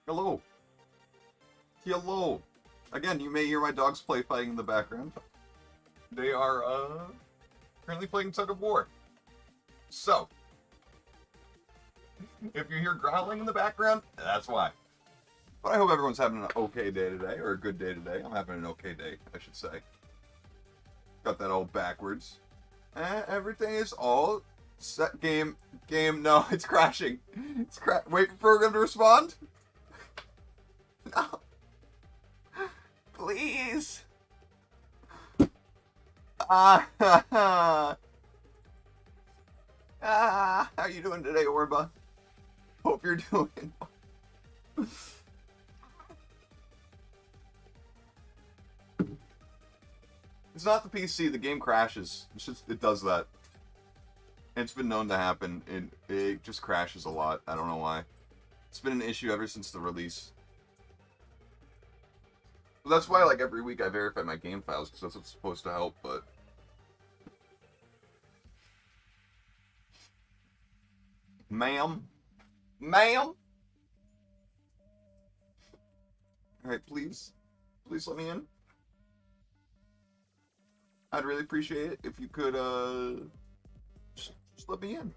Hello. Hello. Again, you may hear my dogs play fighting in the background. They are, currently playing Tug of War. So, if you hear growling in the background, that's why. But I hope everyone's having an okay day today, or a good day today. I'm having an okay day, I should say. Got that all backwards. Everything is all set. Game, no, it's crashing. Wait for program to respond? No. Please. How you doing today, Orba? Hope you're doing well. It's not the PC, the game crashes. It does that. And it's been known to happen. It just crashes a lot. I don't know why. It's been an issue ever since the release. But that's why, like, every week I verify my game files, because that's what's supposed to help, but... Ma'am? Ma'am? Alright, please. Please let me in. I'd really appreciate it if you could, just let me in.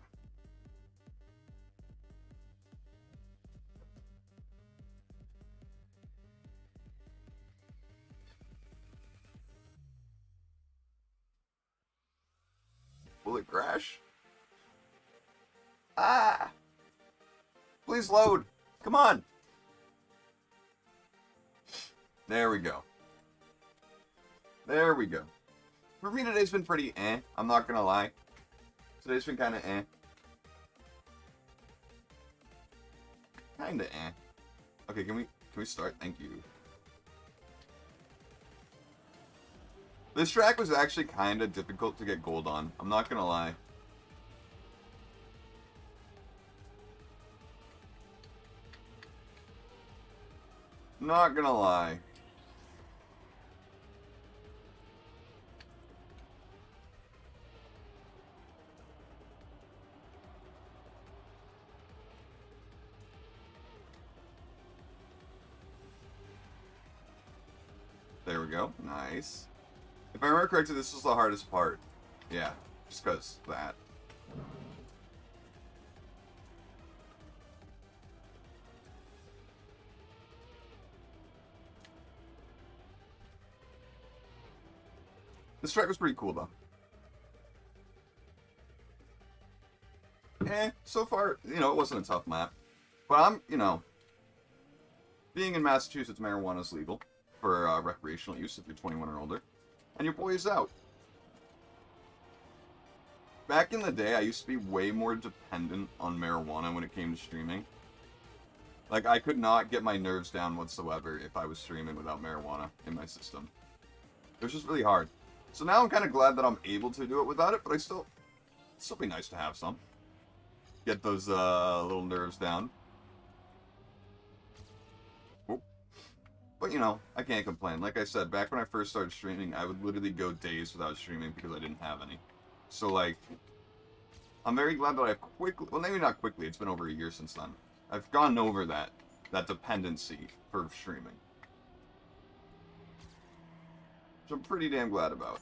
Will it crash? Ah! Please load. Come on. There we go. There we go. For me, today's been pretty eh. I'm not gonna lie. Today's been kind of eh. Kinda eh. Okay, can we start? Thank you. This track was actually kind of difficult to get gold on. I'm not gonna lie. Not gonna lie. There we go. Nice. If I remember correctly, this was the hardest part. Yeah, just because that. This track was pretty cool, though. So far, you know, it wasn't a tough map. But I'm, you know, being in Massachusetts, marijuana is legal for recreational use if you're 21 or older. And your boy is out. Back in the day, I used to be way more dependent on marijuana when it came to streaming. Like, I could not get my nerves down whatsoever if I was streaming without marijuana in my system. It was just really hard. So now I'm kind of glad that I'm able to do it without it, but it'd still be nice to have some. Get those little nerves down. But, you know, I can't complain. Like I said, back when I first started streaming, I would literally go days without streaming because I didn't have any. So, like, I'm very glad that I've quickly... Well, maybe not quickly. It's been over a year since then. I've gone over that dependency for streaming. Which I'm pretty damn glad about.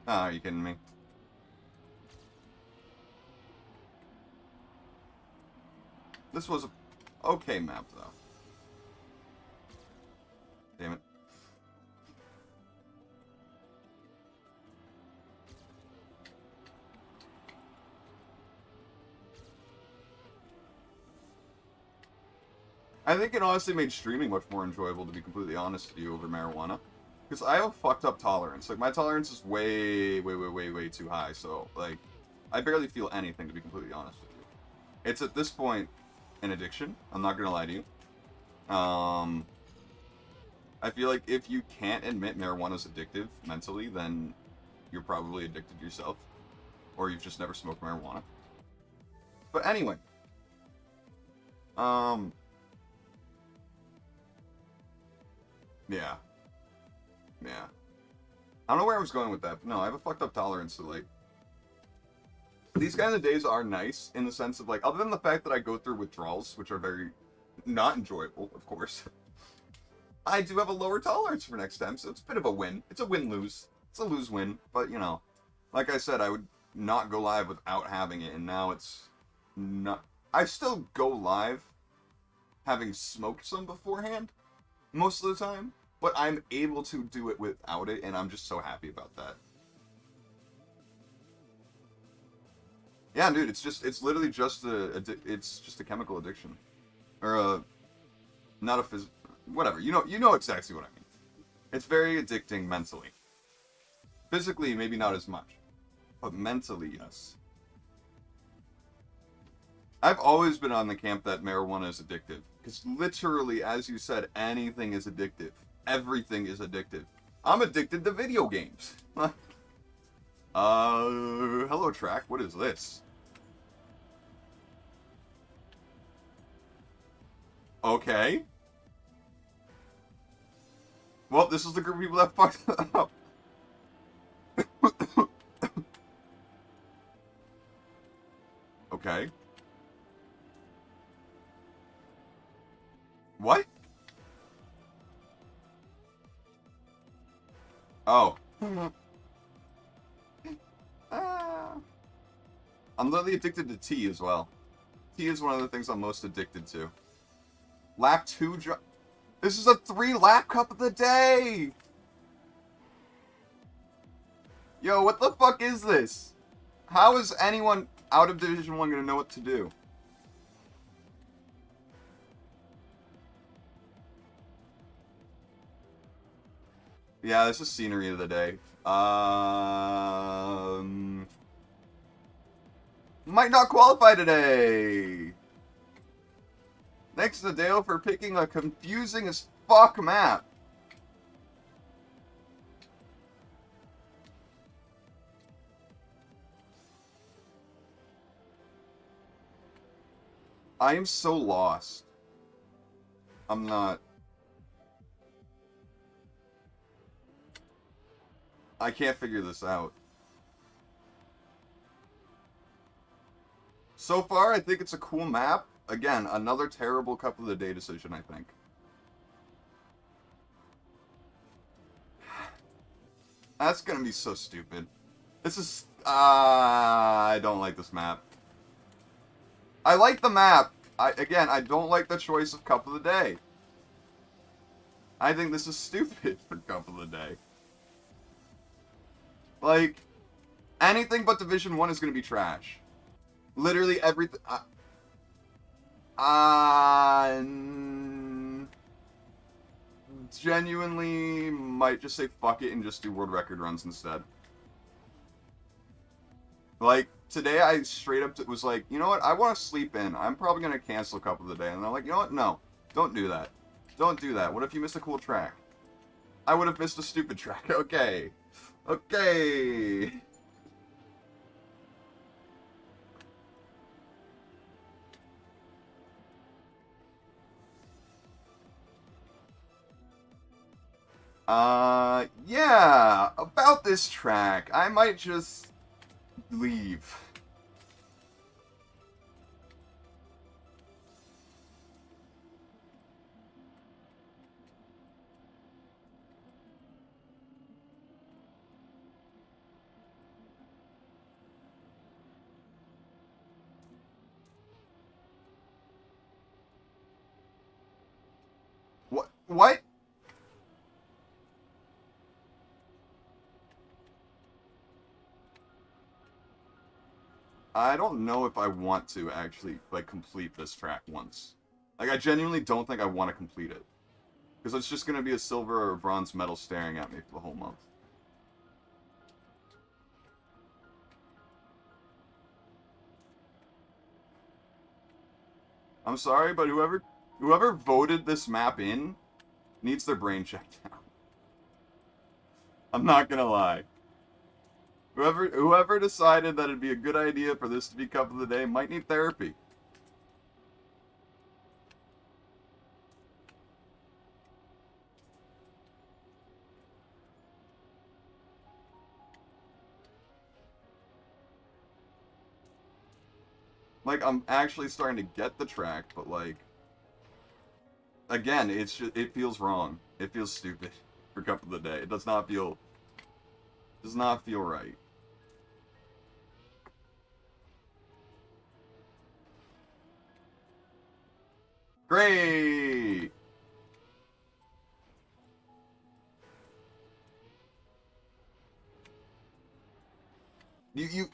Ah, are you kidding me? This was a okay map, though. Damn it. I think it honestly made streaming much more enjoyable, to be completely honest with you, over marijuana. Because I have a fucked up tolerance. Like, my tolerance is way too high, so, like, I barely feel anything, to be completely honest with you. It's, at this point, an addiction. I'm not gonna lie to you. I feel like if you can't admit marijuana's addictive mentally, then you're probably addicted yourself. Or you've just never smoked marijuana. But anyway. Yeah. Yeah. I don't know where I was going with that, but no, I have a fucked up tolerance to, like, these kind of days are nice in the sense of, like, other than the fact that I go through withdrawals, which are very not enjoyable, of course, I do have a lower tolerance for next time, so it's a bit of a win. It's a win-lose. It's a lose-win, but, you know, like I said, I would not go live without having it, and now it's not... I still go live having smoked some beforehand, most of the time, but I'm able to do it without it, and I'm just so happy about that. Yeah, dude, it's literally just it's just a chemical addiction. Or not a whatever. You know exactly what I mean. It's very addicting mentally. Physically, maybe not as much, but mentally, yes. I've always been on the camp that marijuana is addictive. Because literally, as you said, anything is addictive. Everything is addictive. I'm addicted to video games. Hello, Track. What is this? Okay. Well, this is the group of people that fucked up. Okay. What? Oh. Ah. I'm literally addicted to tea as well. Tea is one of the things I'm most addicted to. Lap 2 This is a 3-lap cup of the day! Yo, what the fuck is this? How is anyone out of Division 1 gonna know what to do? Yeah, this is scenery of the day. Might not qualify today! Thanks to Dale for picking a confusing as fuck map. I am so lost. I'm not. I can't figure this out. So far, I think it's a cool map. Again, another terrible cup of the day decision, I think. That's gonna be so stupid. This is... I don't like this map. I like the map. Again, I don't like the choice of cup of the day. I think this is stupid for cup of the day. Like, anything but Division 1 is gonna be trash. Literally everything... genuinely might just say fuck it and just do world record runs instead. Like, today I straight up was like, you know what, I want to sleep in. I'm probably going to cancel a couple of the day. And I'm like, you know what, no, don't do that. Don't do that. What if you missed a cool track? I would have missed a stupid track. Okay. Okay. Yeah, about this track, I might just leave. What? What? I don't know if I want to actually, like, complete this track once. Like, I genuinely don't think I want to complete it. Because it's just going to be a silver or a bronze medal staring at me for the whole month. I'm sorry, but whoever voted this map in needs their brain checked out. I'm not gonna lie. Whoever decided that it'd be a good idea for this to be cup of the day might need therapy. Like, I'm actually starting to get the track, but, like, again, it feels wrong. It feels stupid for Cup of the Day. It does not feel right. Great! You...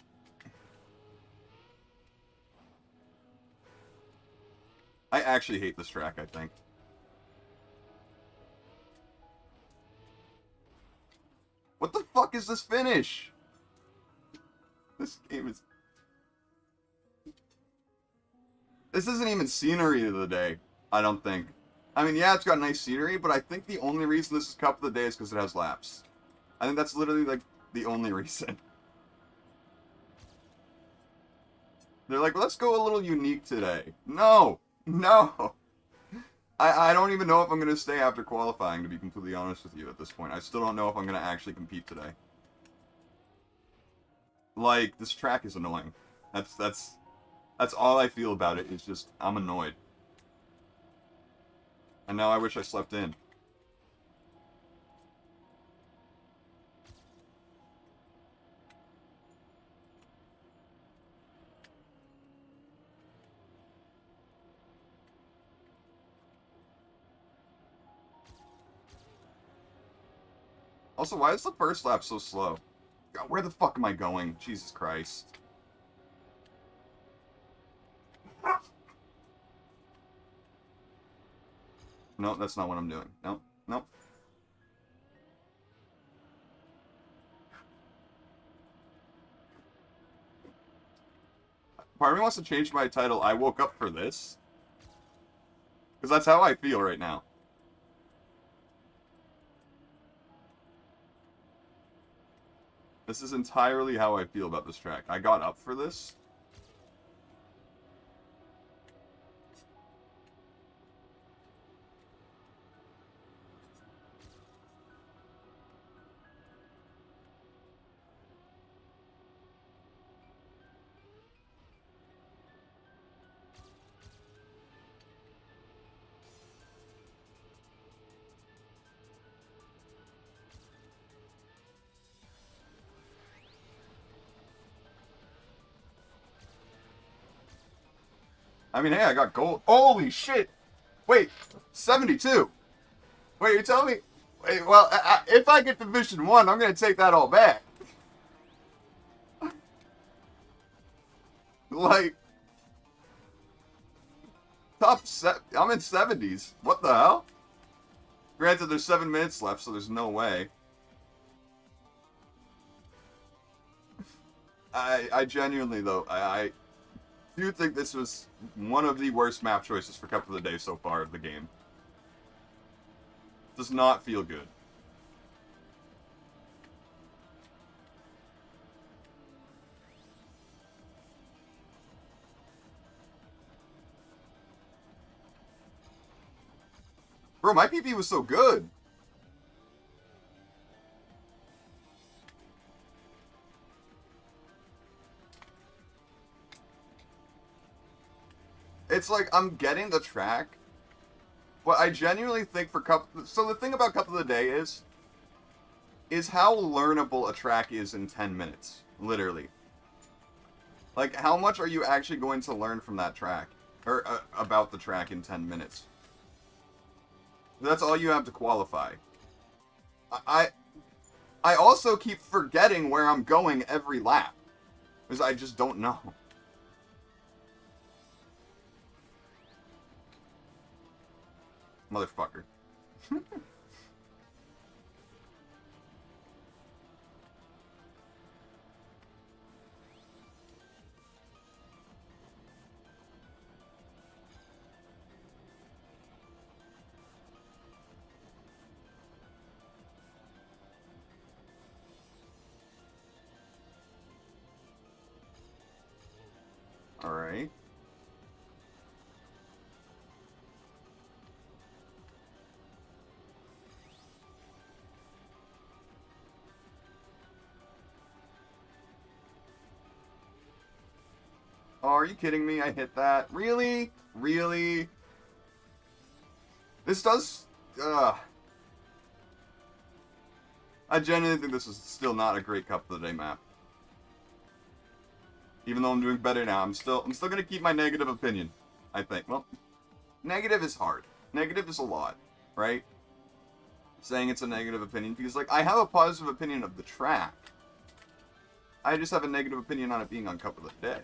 I actually hate this track, I think. What the fuck is this finish? This game is... This isn't even scenery of the day, I don't think. I mean, yeah, it's got nice scenery, but I think the only reason this is Cup of the Day is because it has laps. I think that's literally, like, the only reason. They're like, let's go a little unique today. No! No! I don't even know if I'm going to stay after qualifying, to be completely honest with you at this point. I still don't know if I'm going to actually compete today. Like, this track is annoying. That's all I feel about it, is just, I'm annoyed. And now I wish I slept in. Also, why is the first lap so slow? God, where the fuck am I going? Jesus Christ. No, that's not what I'm doing. No, no. Part of me wants to change my title, I woke up for this. Because that's how I feel right now. This is entirely how I feel about this track. I got up for this. I mean, hey, I got gold. Holy shit! Wait, 72. Wait, you're telling me? Wait, well, if I get Division 1, I'm going to take that all back. Like, I'm in 70s. What the hell? Granted, there's 7 minutes left, so there's no way. I genuinely, though, I do think this was one of the worst map choices for Cup of the Day so far of the game. Does not feel good. Bro, my PP was so good. It's like, I'm getting the track, but I genuinely think for Cup... So the thing about Cup of the Day is how learnable a track is in 10 minutes. Literally. Like, how much are you actually going to learn from that track? Or, about the track in 10 minutes? That's all you have to qualify. I also keep forgetting where I'm going every lap. Because I just don't know. Motherfucker. Alright. Oh, are you kidding me? I hit that. Really? Really? This does... I genuinely think this is still not a great Cup of the Day map. Even though I'm doing better now, I'm still gonna keep my negative opinion, I think. Well, negative is hard. Negative is a lot, right? Saying it's a negative opinion, because, like, I have a positive opinion of the track. I just have a negative opinion on it being on Cup of the Day.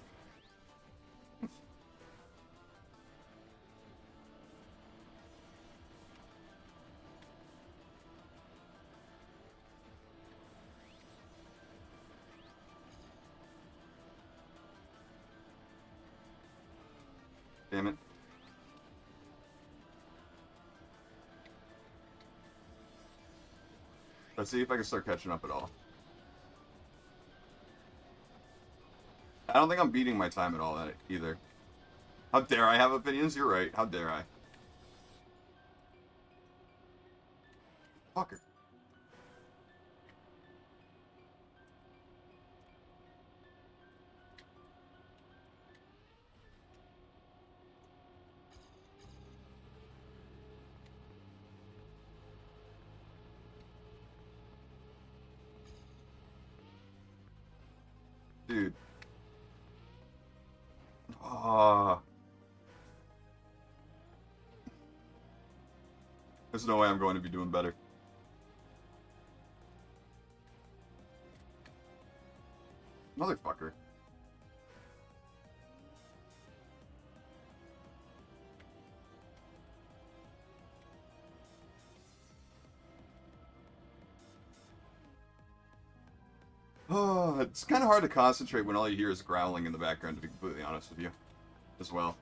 Damn it. Let's see if I can start catching up at all. I don't think I'm beating my time at all either. How dare I have opinions? You're right. How dare I? Fucker. Dude. Ah. There's no way I'm going to be doing better. Motherfucker. Oh, it's kind of hard to concentrate when all you hear is growling in the background, to be completely honest with you, as well.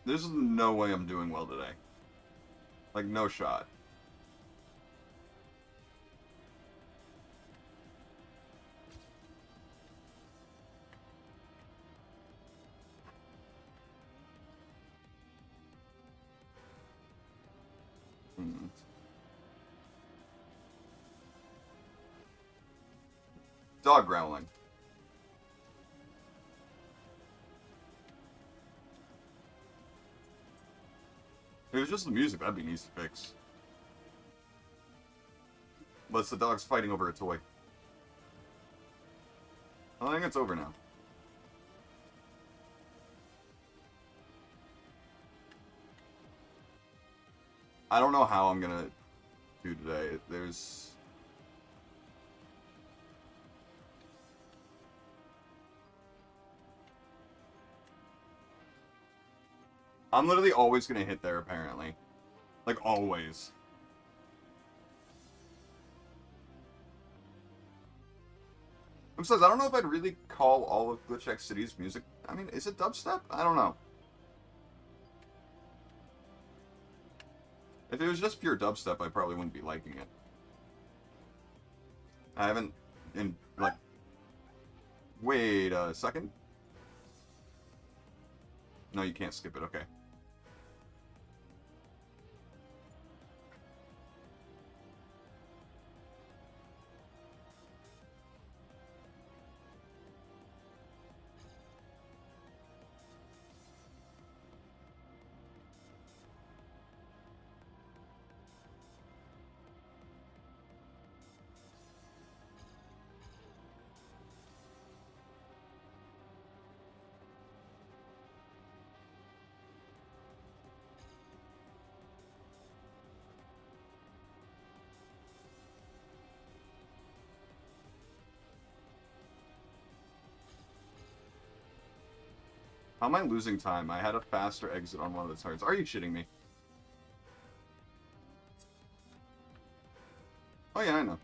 There's no way I'm doing well today. Like, no shot. Dog growling. If it was just the music, that'd be an easy fix. But it's the dogs fighting over a toy. I think it's over now. I don't know how I'm gonna do today. There's... I'm literally always gonna hit there, apparently. Like, always. Besides, I don't know if I'd really call all of Glitch X City's music... I mean, is it dubstep? I don't know. If it was just pure dubstep, I probably wouldn't be liking it. I haven't... like... Wait a second? No, you can't skip it, okay. How am I losing time? I had a faster exit on one of the turns. Are you shitting me? Oh yeah, I know.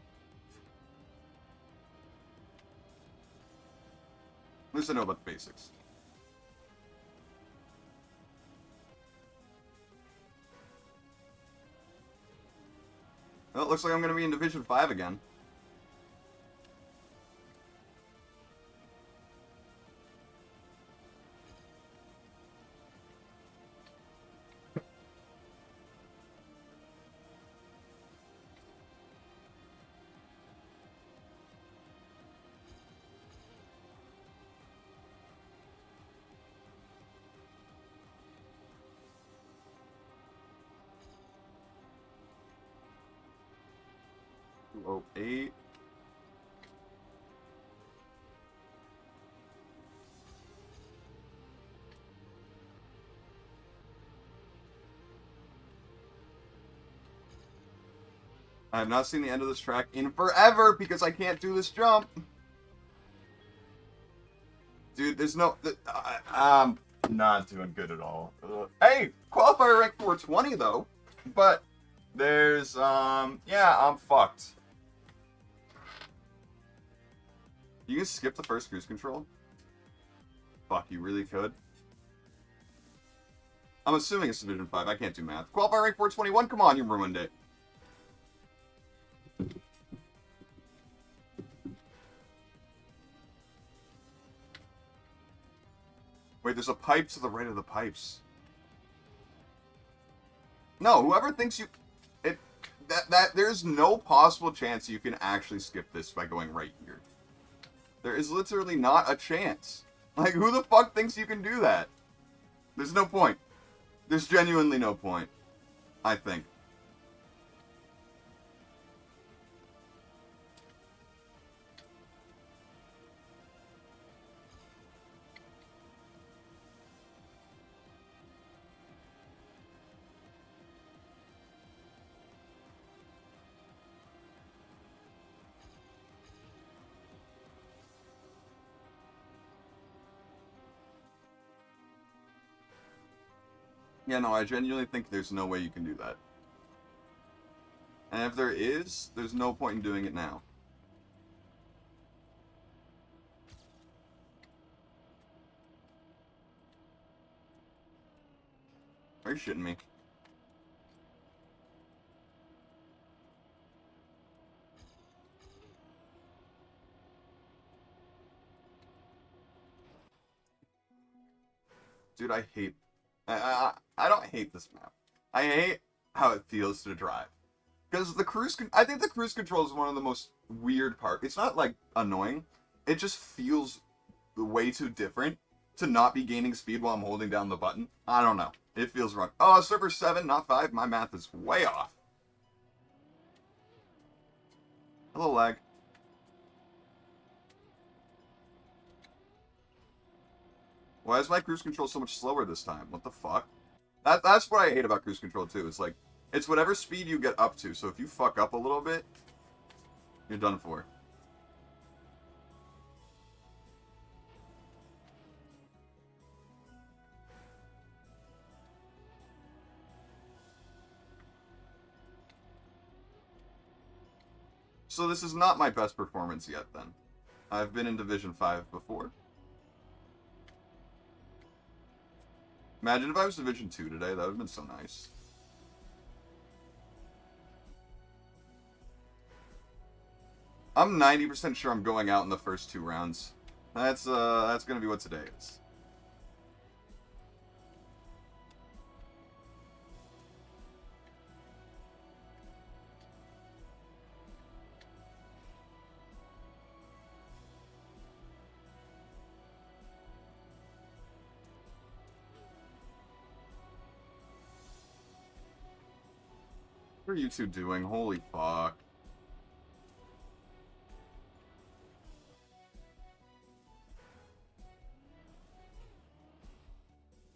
At least I know about the basics. Well, it looks like I'm going to be in Division 5 again. 4:08. I have not seen the end of this track in forever because I can't do this jump. Dude, there's no... I'm not doing good at all. Hey, qualifier rank 420 though. But there's, yeah, I'm fucked. You can skip the first cruise control? Fuck, you really could? I'm assuming it's Division 5. I can't do math. Qualifier rank 421? Come on, you ruined it. Wait, there's a pipe to the right of the pipes. No, whoever thinks you... there's no possible chance you can actually skip this by going right here. There is literally not a chance. Like, who the fuck thinks you can do that? There's no point. There's genuinely no point. I think. Yeah, no, I genuinely think there's no way you can do that. And if there is, there's no point in doing it now. Are you shitting me? Dude, I hate... I don't hate this map. I hate how it feels to drive. Because the cruise... I think the cruise control is one of the most weird parts. It's not, like, annoying. It just feels way too different to not be gaining speed while I'm holding down the button. I don't know. It feels wrong. Oh, server 7, not 5. My math is way off. Hello, lag. Why is my cruise control so much slower this time? What the fuck? That's what I hate about cruise control, too. It's like, it's whatever speed you get up to. So if you fuck up a little bit, you're done for. So this is not my best performance yet, then. I've been in Division 5 before. Imagine if I was Division 2 today, that would have been so nice. I'm 90% sure I'm going out in the first 2 rounds. That's gonna be what today is. What are you two doing? Holy fuck.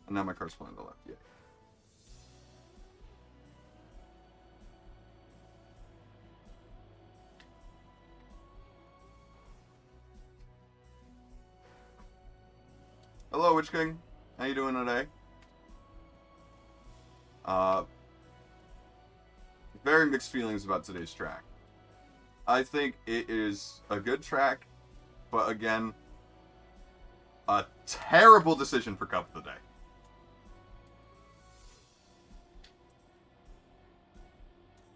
And now my car's pulling to the left. Yeah. Hello, Witch King. How you doing today? Very mixed feelings about today's track. I think it is a good track, but again, a terrible decision for Cup of the Day.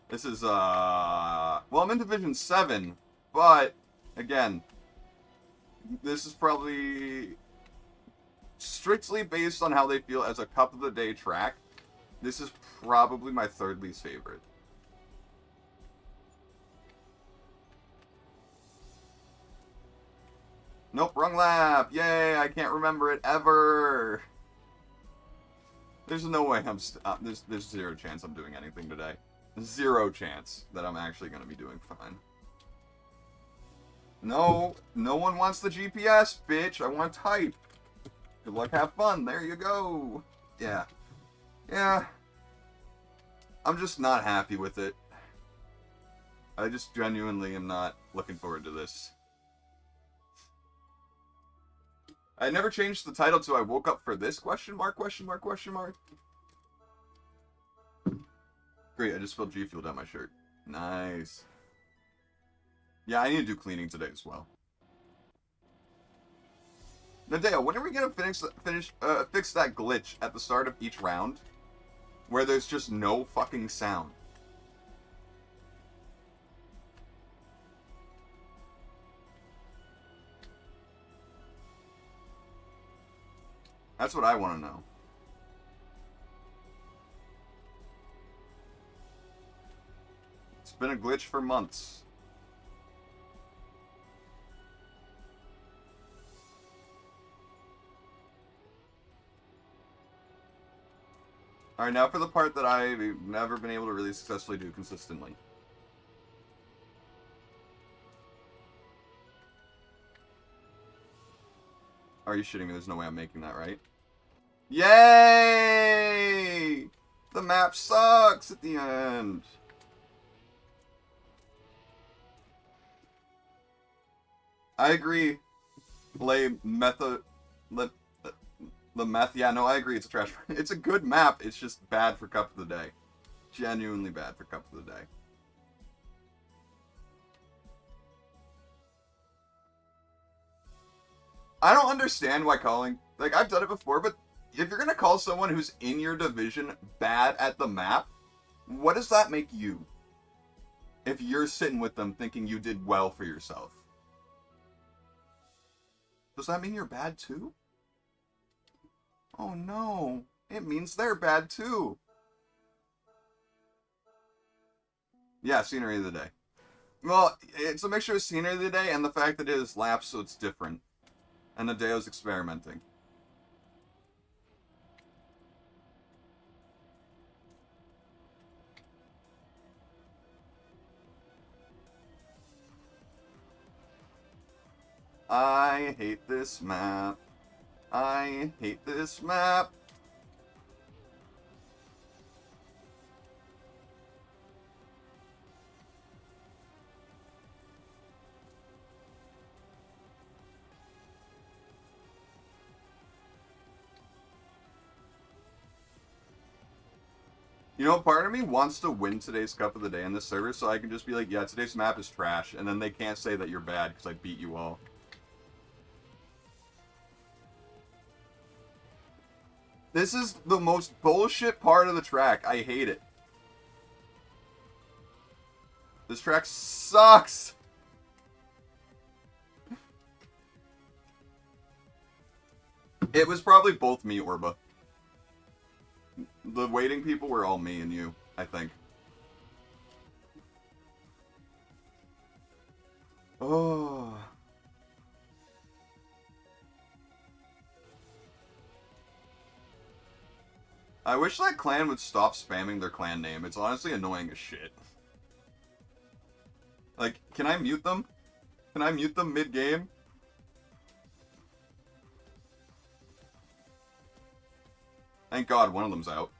This is, well, I'm in Division 7, but, again, this is probably strictly based on how they feel as a Cup of the Day track. This is probably my 3rd least favorite. Nope, wrong lap. Yay, I can't remember it ever. There's no way I'm... there's zero chance I'm doing anything today. Zero chance that I'm actually going to be doing fine. No, no one wants the GPS, bitch. I want type. Good luck, have fun. There you go. Yeah. Yeah. I'm just not happy with it. I just genuinely am not looking forward to this. I never changed the title till I woke up for this question mark, question mark, question mark. Great, I just spilled G Fuel down my shirt. Nice. Yeah, I need to do cleaning today as well. Nadeo, when are we gonna fix that glitch at the start of each round? Where there's just no fucking sound. That's what I want to know. It's been a glitch for months. Alright, now for the part that I've never been able to really successfully do consistently. Are you shitting me? There's no way I'm making that, right? Yay! The map sucks at the end. I agree. The meth, yeah, no, I agree. It's a trash. It's a good map. It's just bad for Cup of the Day. Genuinely bad for Cup of the Day. I don't understand why calling... Like, I've done it before, but if you're going to call someone who's in your division bad at the map, what does that make you? If you're sitting with them thinking you did well for yourself. Does that mean you're bad too? Oh no. It means they're bad too. Yeah, scenery of the day. Well, it's a mixture of scenery of the day and the fact that it is laps, so it's different. And Nadeo's experimenting. I hate this map. I hate this map. You know, part of me wants to win today's Cup of the Day in this server so I can just be like, yeah, today's map is trash, and then they can't say that you're bad because I beat you all. This is the most bullshit part of the track. I hate it. This track sucks! It was probably both me, Orba. The waiting people were all me and you, I think. Oh. I wish that clan would stop spamming their clan name. It's honestly annoying as shit. Like, can I mute them? Can I mute them mid-game? Thank God one of them's out.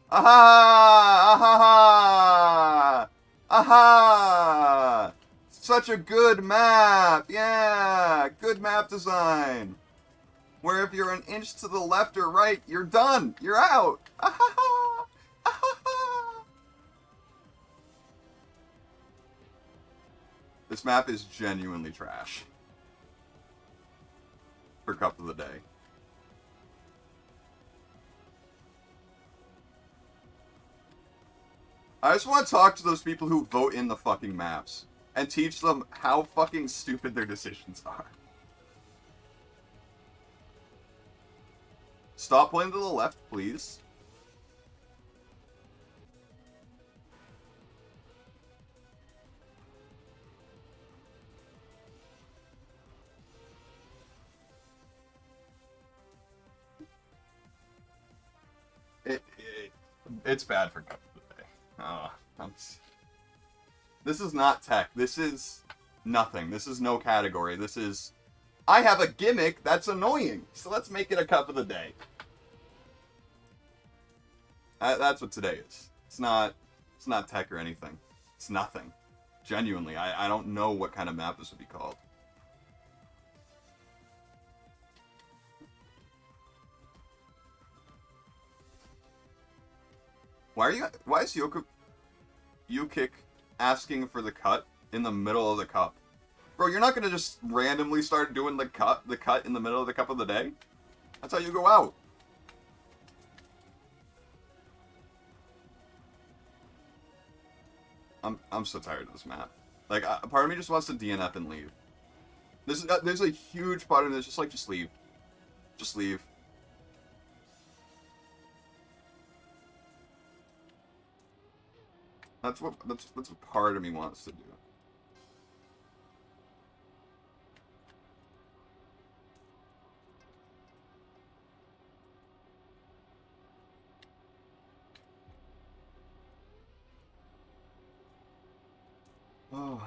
Aha! Aha! Aha! Such a good map! Yeah! Good map design! Where if you're an inch to the left or right, you're done! You're out! Aha! Aha! This map is genuinely trash. For Cup of the Day. I just want to talk to those people who vote in the fucking maps and teach them how fucking stupid their decisions are. Stop playing to the left, please. It's bad for cup of the day. This is not tech. This is nothing. This is no category. This is... I have a gimmick that's annoying, so let's make it a cup of the day. That's what today is. It's not tech or anything. It's nothing. Genuinely, I don't know what kind of map this would be called. Why is Yukik asking for the cut in the middle of the cup? Bro, you're not gonna just randomly start doing the cut in the middle of the cup of the day? That's how you go out. I'm so tired of this map. Like, part of me just wants to DNF and leave. There's a huge part of me that's just like, just leave. Just leave. That's what part of me wants to do. Oh.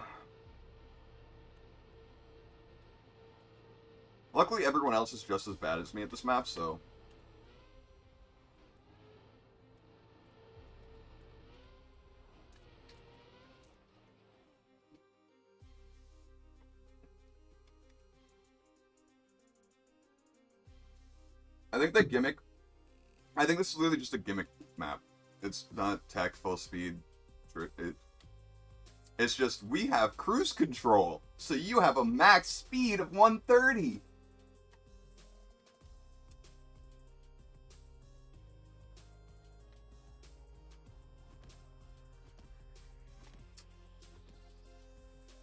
Luckily, everyone else is just as bad as me at this map, so... I think the gimmick... I think this is literally just a gimmick map. It's not tech, full speed. It's just, we have cruise control, so you have a max speed of 130.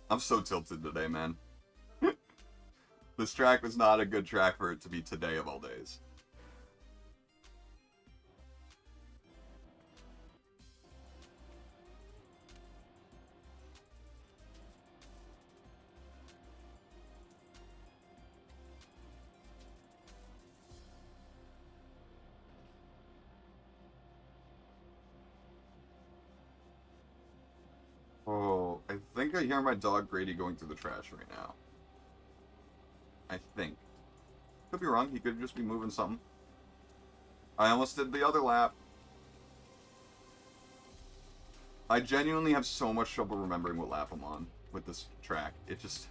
I'm so tilted today, man. This track was not a good track for it to be today of all days. Oh, I think I hear my dog Grady going through the trash right now. I think. Could be wrong, he could just be moving something. I almost did the other lap. I genuinely have so much trouble remembering what lap I'm on with this track. It just...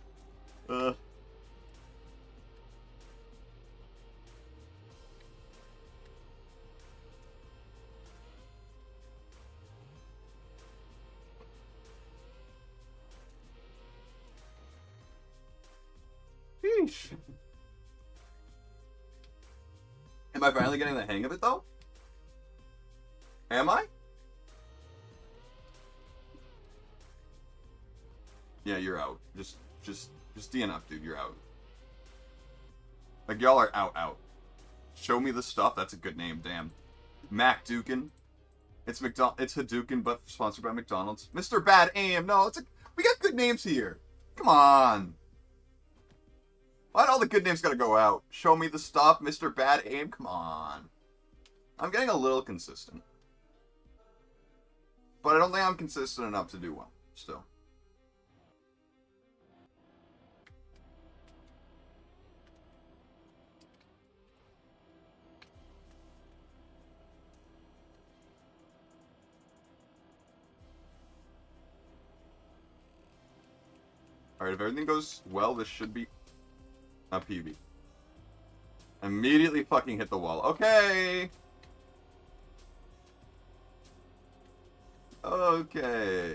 Sheesh. Am I finally getting the hang of it, though? Am I? Yeah, you're out. Just DNF, dude. You're out. Like, y'all are out. Show me the stuff. That's a good name. Damn. Mac Dukin. It's Hadouken, but sponsored by McDonald's. Mr. Bad Aim. No, we got good names here. Come on. Why'd all the good names gotta go out? Show me the stuff, Mr. Bad Aim. Come on. I'm getting a little consistent. But I don't think I'm consistent enough to do well, still. Alright, if everything goes well, this should be a PB. Immediately fucking hit the wall. Okay! Okay.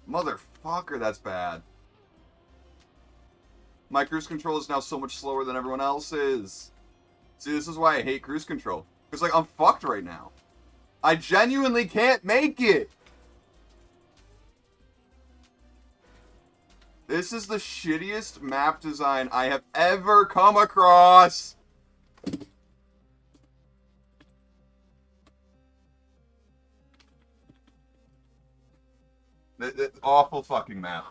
Motherfucker, that's bad. My cruise control is now so much slower than everyone else's. See, this is why I hate cruise control. Because, like, I'm fucked right now. I genuinely can't make it! This is the shittiest map design I have ever come across! Awful fucking map.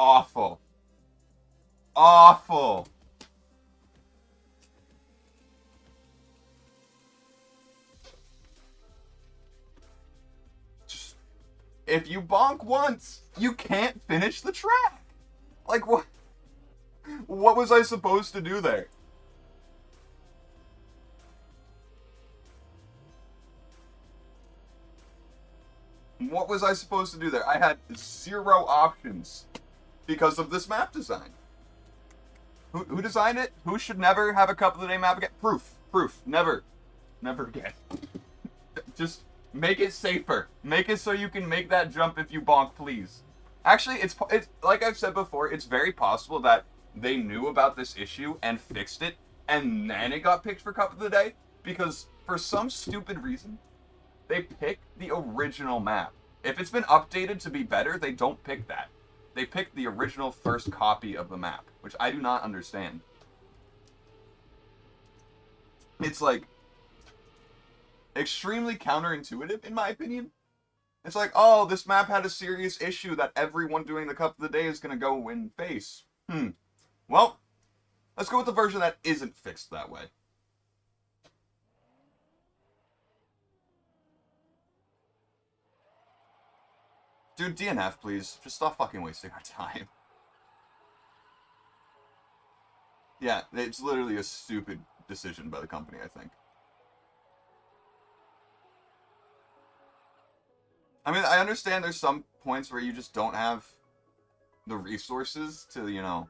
awful. Awful. Just, if you bonk once, you can't finish the track. Like, what? What was I supposed to do there? What was I supposed to do there? I had 0 options because of this map design. Who designed it? Who should never have a Cup of the Day map again? Proof. Never. Never again. Just make it safer. Make it so you can make that jump if you bonk, please. Actually, it's like I've said before, it's very possible that they knew about this issue and fixed it, and then it got picked for Cup of the Day, because for some stupid reason, they pick the original map. If it's been updated to be better, they don't pick that. They pick the original first copy of the map, which I do not understand. It's like extremely counterintuitive, in my opinion. It's like, oh, this map had a serious issue that everyone doing the Cup of the Day is going to go and face. Well, let's go with the version that isn't fixed that way. Dude, DNF, please. Just stop fucking wasting our time. Yeah, it's literally a stupid decision by the company, I think. I mean, I understand there's some points where you just don't have the resources to, you know,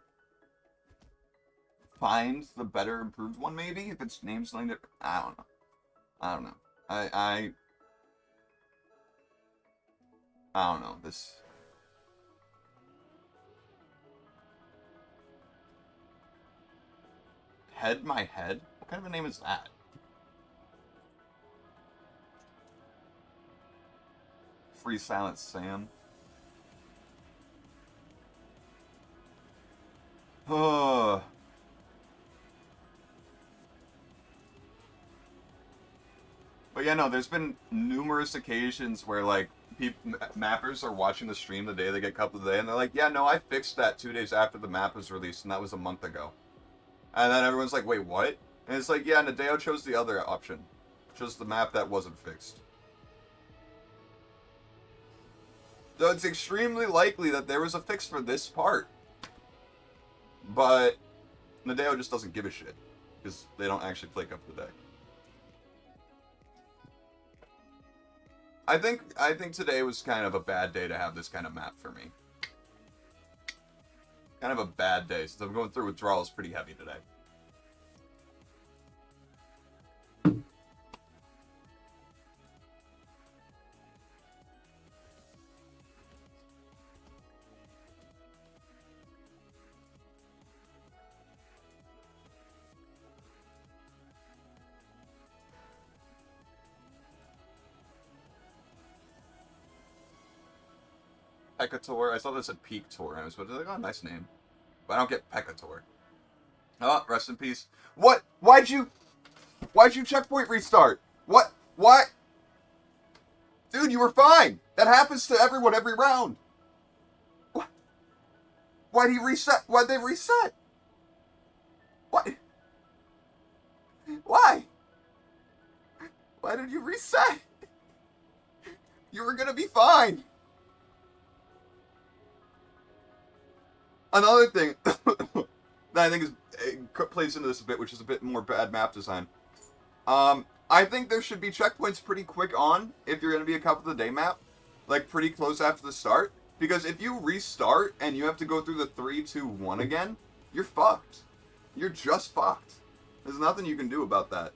find the better improved one, maybe? If it's named something that... I don't know. I don't know. This... Head My Head? What kind of a name is that? Free Silent Sam. But yeah, no, there's been numerous occasions where, like, mappers are watching the stream the day they get Cup of the Day, and they're like, yeah, no, I fixed that 2 days after the map was released, and that was a month ago. And then everyone's like, wait, what? And it's like, yeah, Nadeo chose the other option. Chose the map that wasn't fixed. So it's extremely likely that there was a fix for this part. But Nadeo just doesn't give a shit. Because they don't actually play Cup of the Day. I think today was kind of a bad day to have this kind of map for me. Kind of a bad day, since I'm going through withdrawals pretty heavy today. Pekator. I saw this at Peak Tour, and I was like, oh, nice name. But I don't get Pekator. Oh, rest in peace. What? Why'd you checkpoint restart? What? Why? Dude, you were fine. That happens to everyone every round. What? Why'd he reset? Why'd they reset? What? Why? Why did you reset? You were gonna be fine. Another thing that I think plays into this a bit, which is a bit more bad map design. I think there should be checkpoints pretty quick on if you're going to be a Cup of the Day map. Like, pretty close after the start. Because if you restart and you have to go through the 3, 2, 1 again, you're fucked. You're just fucked. There's nothing you can do about that.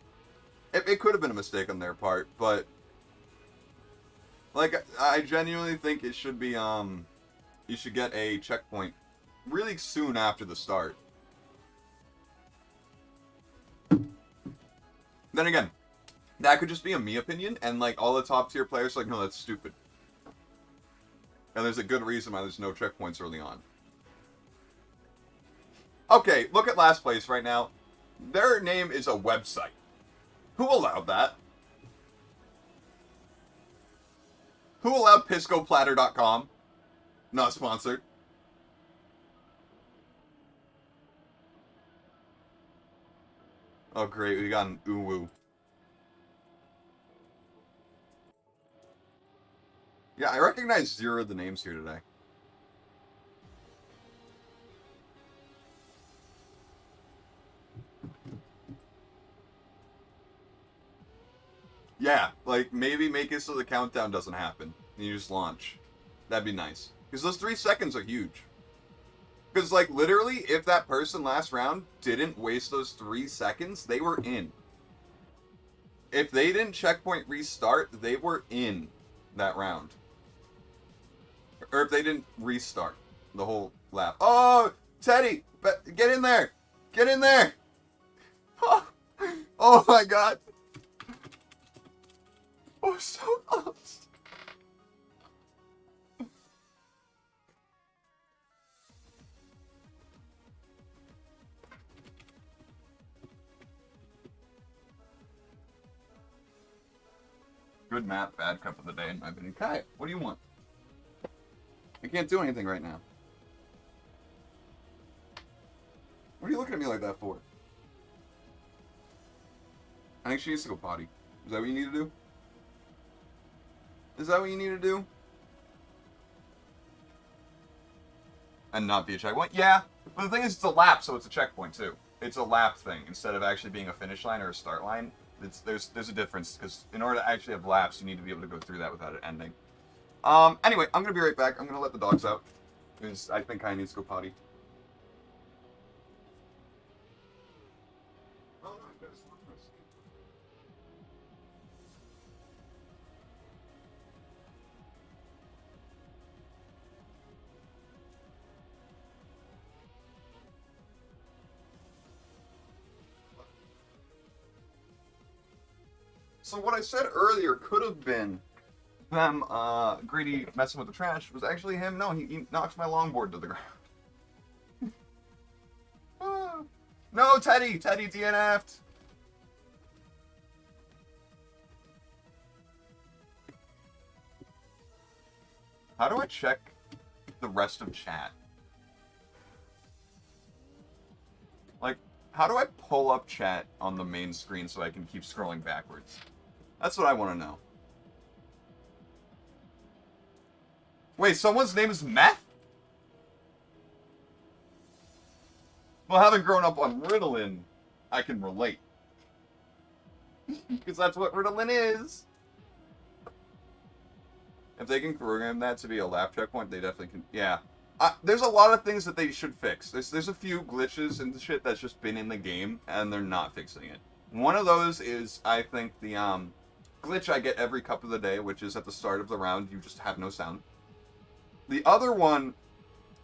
It could have been a mistake on their part, but... Like, I genuinely think it should be, you should get a checkpoint really soon after the start. Then again, that could just be a me opinion, and like all the top tier players are like, no, that's stupid. And there's a good reason why there's no checkpoints early on. Okay, look at last place right now. Their name is a website. Who allowed that? Who allowed piscoplatter.com? Not sponsored. Oh, great. We got an uwu. Yeah, I recognize 0 of the names here today. Yeah, like, maybe make it so the countdown doesn't happen. And you just launch. That'd be nice. Because those 3 seconds are huge. Because, like, literally, if that person last round didn't waste those 3 seconds, they were in. If they didn't checkpoint restart, they were in that round. Or if they didn't restart the whole lap. Oh, Teddy, get in there. Get in there. Oh my god. I'm so lost. Good map, bad cup of the day in my opinion. Kai, what do you want? I can't do anything right now. What are you looking at me like that for? I think she needs to go potty. Is that what you need to do? Is that what you need to do? And not be a checkpoint? Yeah, but the thing is, it's a lap, so it's a checkpoint too. It's a lap thing instead of actually being a finish line or a start line. There's a difference because in order to actually have laps, you need to be able to go through that without it ending. Anyway, I'm gonna be right back. I'm gonna let the dogs out because I think I need to go potty. So what I said earlier could have been them greedy messing with the trash was actually him. No, he knocks my longboard to the ground. No, Teddy DNF'd. How do I check the rest of chat? Like, how do I pull up chat on the main screen so I can keep scrolling backwards? That's what I want to know. Wait, someone's name is Meth? Well, having grown up on Ritalin, I can relate. Because that's what Ritalin is. If they can program that to be a lap checkpoint, they definitely can. Yeah. There's a lot of things that they should fix. There's a few glitches and shit that's just been in the game, and they're not fixing it. One of those is, I think, the glitch I get every cup of the day, which is at the start of the round, you just have no sound. The other one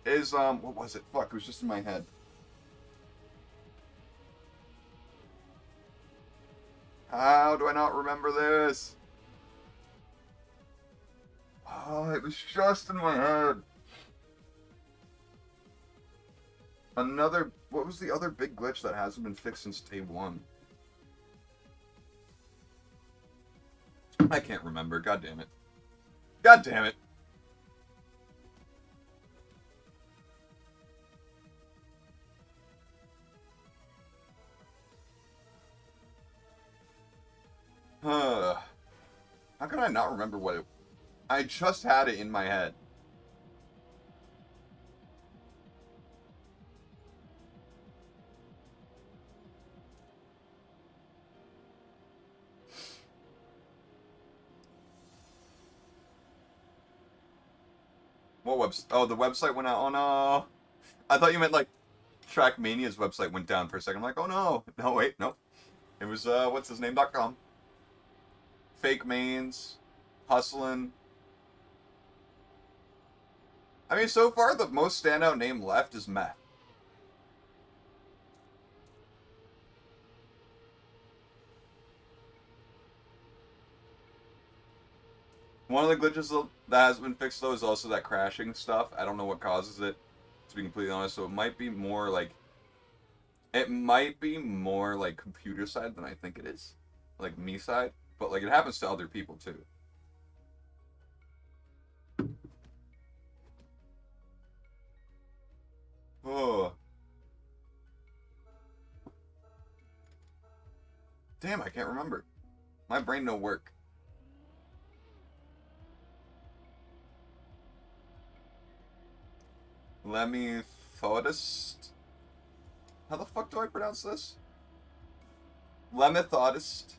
is, what was it? Fuck, it was just in my head. How do I not remember this? Oh, it was just in my head. What was the other big glitch that hasn't been fixed since day 1? I can't remember, god damn it. God damn it. How can I not remember what it... I just had it in my head. What website? Oh, the website went out. Oh no. I thought you meant like Trackmania's website went down for a second. I'm like, oh no. No, wait, no. It was, what's his name.com. Fake mains. Hustlin'. I mean, so far, the most standout name left is Meth. One of the glitches that has been fixed, though, is also that crashing stuff. I don't know what causes it, to be completely honest, so it might be more like... It might be more, like, computer side than I think it is. Like, me side. But, like, it happens to other people, too. Oh. Damn, I can't remember. My brain don't work. Lemethodist? How the fuck do I pronounce this? Lemethodist?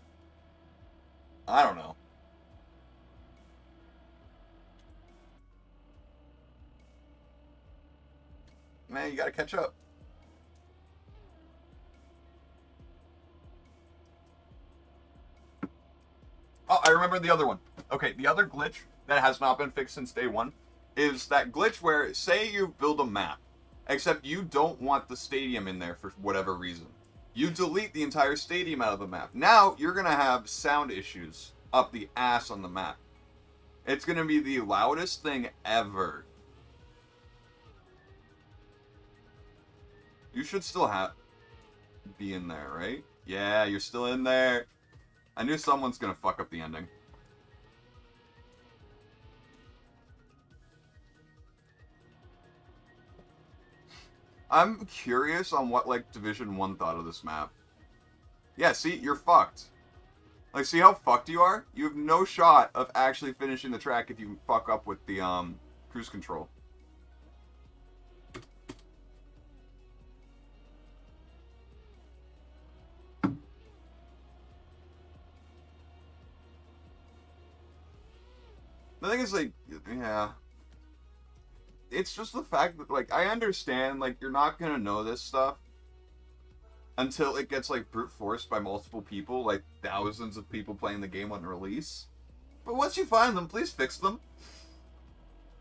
I don't know. Man, you gotta catch up. Oh, I remember the other one. Okay, the other glitch that has not been fixed since day one is that glitch where, say you build a map, except you don't want the stadium in there for whatever reason. You delete the entire stadium out of the map. Now, you're gonna have sound issues up the ass on the map. It's gonna be the loudest thing ever. You should still be in there, right? Yeah, you're still in there. I knew someone's gonna fuck up the ending. I'm curious on what, like, Division 1 thought of this map. Yeah, see? You're fucked. Like, see how fucked you are? You have no shot of actually finishing the track if you fuck up with the, cruise control. The thing is, like, yeah. It's just the fact that, like, I understand, like, you're not gonna know this stuff until it gets, like, brute forced by multiple people, like, thousands of people playing the game on release. But once you find them, please fix them.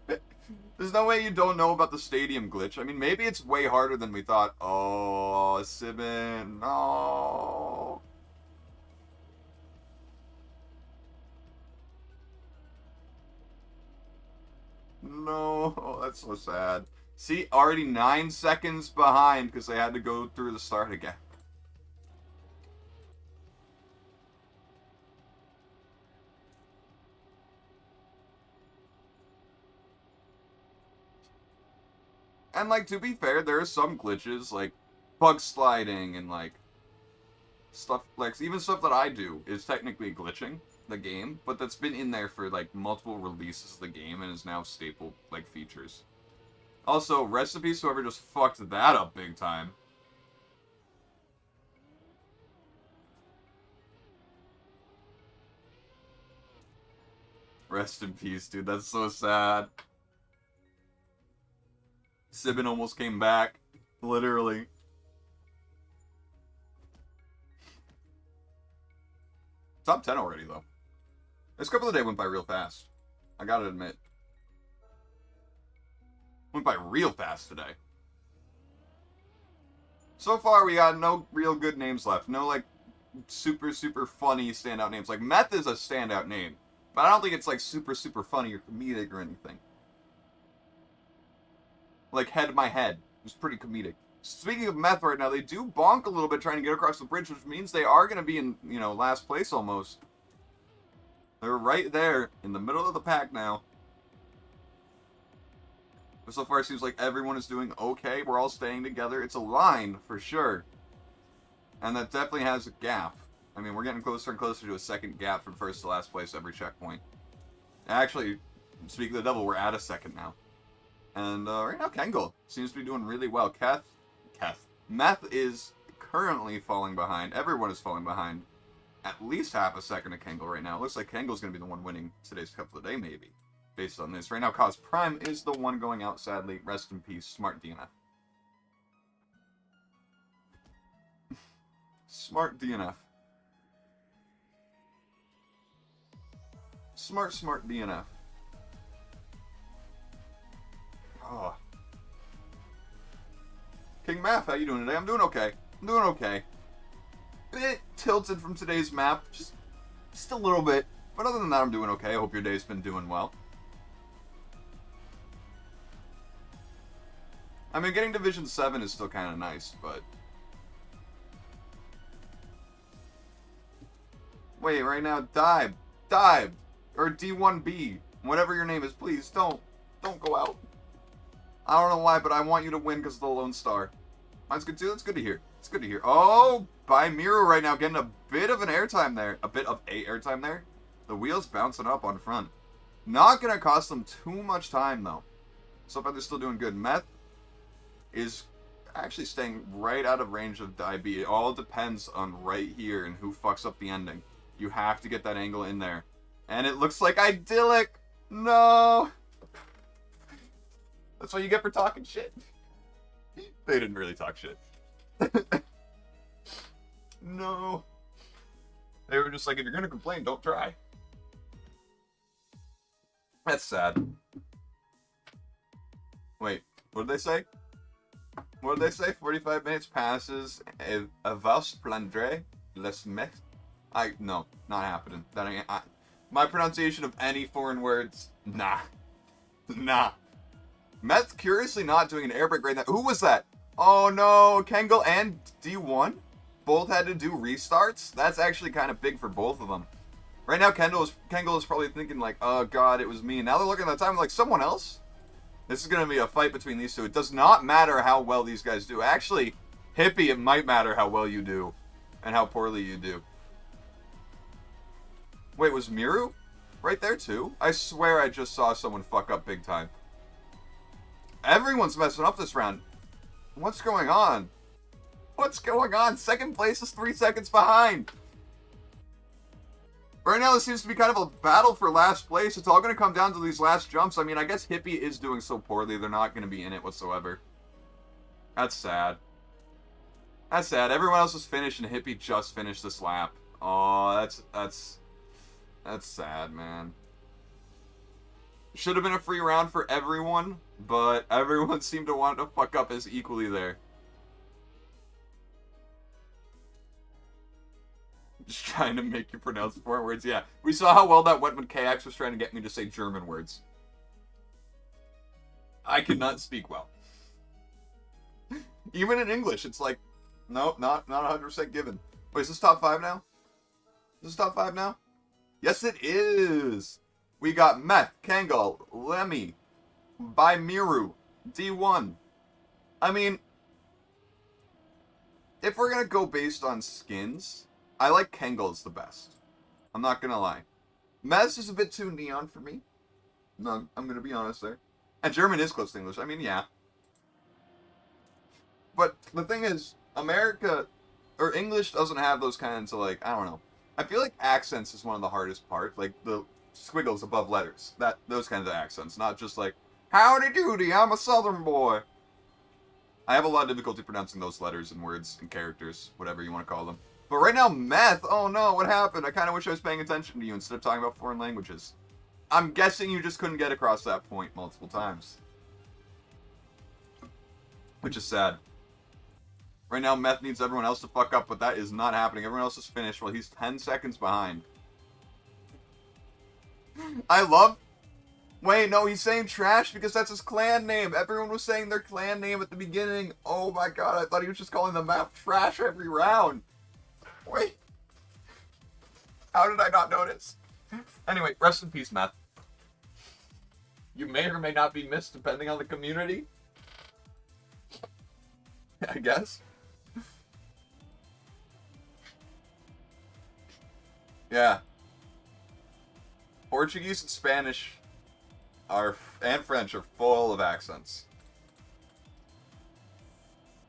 There's no way you don't know about the stadium glitch. I mean, maybe it's way harder than we thought. Oh, Sibin, no. No, that's so sad. See, already 9 seconds behind because they had to go through the start again. And, like, to be fair, there are some glitches, like bug sliding and, like, stuff, like, even stuff that I do is technically glitching the game, but that's been in there for, like, multiple releases of the game and is now staple, like, features. Also, rest in peace whoever just fucked that up big time. Rest in peace, dude. That's so sad. Sibin almost came back. Literally. Top 10 already, though. This couple of days went by real fast. I gotta admit. Went by real fast today. So far, we got no real good names left. No, like, super, super funny standout names. Like, Meth is a standout name. But I don't think it's, like, super, super funny or comedic or anything. Like, Head My Head. It was pretty comedic. Speaking of Meth right now, they do bonk a little bit trying to get across the bridge, which means they are going to be in, you know, last place almost. They're right there in the middle of the pack now. But so far it seems like everyone is doing okay. We're all staying together. It's a line for sure. And that definitely has a gap. I mean, we're getting closer and closer to a second gap from first to last place every checkpoint. Actually, speaking of the devil, we're at a second now. And right now, Kengel seems to be doing really well. Meth is currently falling behind. Everyone is falling behind. At least half a second to Kengel right now. It looks like Kengel's going to be the one winning today's Cup of the Day, maybe. Based on this. Right now, Cause Prime is the one going out, sadly. Rest in peace, Smart DNF. Smart DNF. Smart DNF. Oh. King Math, how you doing today? I'm doing okay. I'm doing okay. Bit tilted from today's map. Just a little bit. But other than that, I'm doing okay. I hope your day's been doing well. I mean, getting Division 7 is still kind of nice, but... Wait, right now, Dive, or D1B, whatever your name is, please, don't go out. I don't know why, but I want you to win because of the Lone Star. Mine's good too, that's good to hear. It's good to hear. Oh, by Miro right now, getting a bit of an airtime there. A bit of a airtime there. The wheel's bouncing up on front. Not going to cost them too much time, though. So far, they're still doing good. Meth is actually staying right out of range of die B. It all depends on right here and who fucks up the ending. You have to get that angle in there. And it looks like idyllic. No. That's what you get for talking shit. They didn't really talk shit. No. They were just like, if you're going to complain, don't try. That's sad. Wait, what did they say? What did they say? 45 minutes passes. Avance prendre les mecs. No, not happening. That ain't. My pronunciation of any foreign words, nah. Nah. Meth curiously not doing an air brake right now. Who was that? Oh no, Kengel and D1 both had to do restarts. That's actually kind of big for both of them. Right now, Kengel is probably thinking like, oh god, it was me. And now they're looking at the time like, someone else? This is going to be a fight between these two. It does not matter how well these guys do. Actually, Hippie, it might matter how well you do and how poorly you do. Wait, was Miru right there too? I swear I just saw someone fuck up big time. Everyone's messing up this round. What's going on? What's going on? Second place is 3 seconds behind. Right now, this seems to be kind of a battle for last place. It's all going to come down to these last jumps. I mean, I guess Hippie is doing so poorly, they're not going to be in it whatsoever. That's sad. That's sad. Everyone else is finished, and Hippie just finished this lap. Oh, that's sad, man. Should have been a free round for everyone, but everyone seemed to want to fuck up as equally there. Just trying to make you pronounce foreign words. Yeah, we saw how well that went when KX was trying to get me to say German words. I could not speak well. Even in English, it's like, no, not 100% given. Wait, is this top 5 now? Is this top 5 now? Yes, it is! We got Meth, Kangol, Lemmy, Miru, D1. I mean, if we're gonna go based on skins, I like Kangol's the best. I'm not gonna lie. Mez is a bit too neon for me. No, I'm gonna be honest there. And German is close to English. I mean, yeah. But the thing is, America, or English doesn't have those kinds of, like, I don't know. I feel like accents is one of the hardest parts. Like, the squiggles above letters. Those kinds of accents. Not just like, howdy doody, I'm a southern boy. I have a lot of difficulty pronouncing those letters and words and characters, whatever you want to call them. But right now, Meth, oh no, what happened? I kind of wish I was paying attention to you instead of talking about foreign languages. I'm guessing you just couldn't get across that point multiple times. Which is sad. Right now, Meth needs everyone else to fuck up, but that is not happening. Everyone else is finished while he's 10 seconds behind. I love... Wait, no, he's saying trash because that's his clan name. Everyone was saying their clan name at the beginning. Oh my god, I thought he was just calling the map trash every round. Wait. How did I not notice? Anyway, rest in peace, Meth. You may or may not be missed depending on the community. I guess. Yeah. Portuguese and Spanish and French are full of accents.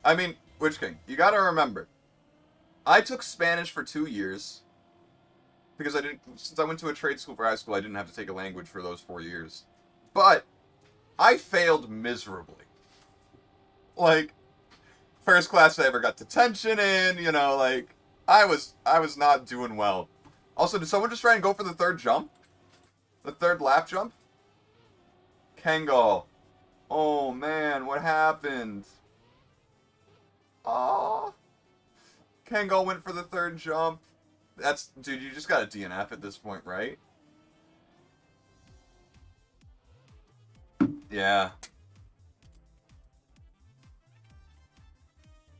I mean, Witch King, you gotta remember, I took Spanish for 2 years because since I went to a trade school for high school, I didn't have to take a language for those 4 years. But I failed miserably. Like, first class I ever got detention in, you know, like, I was not doing well. Also, did someone just try and go for the third jump? The third lap jump? Kangol. Oh man, what happened? Oh. Kangol went for the third jump. Dude, you just got a DNF at this point, right? Yeah.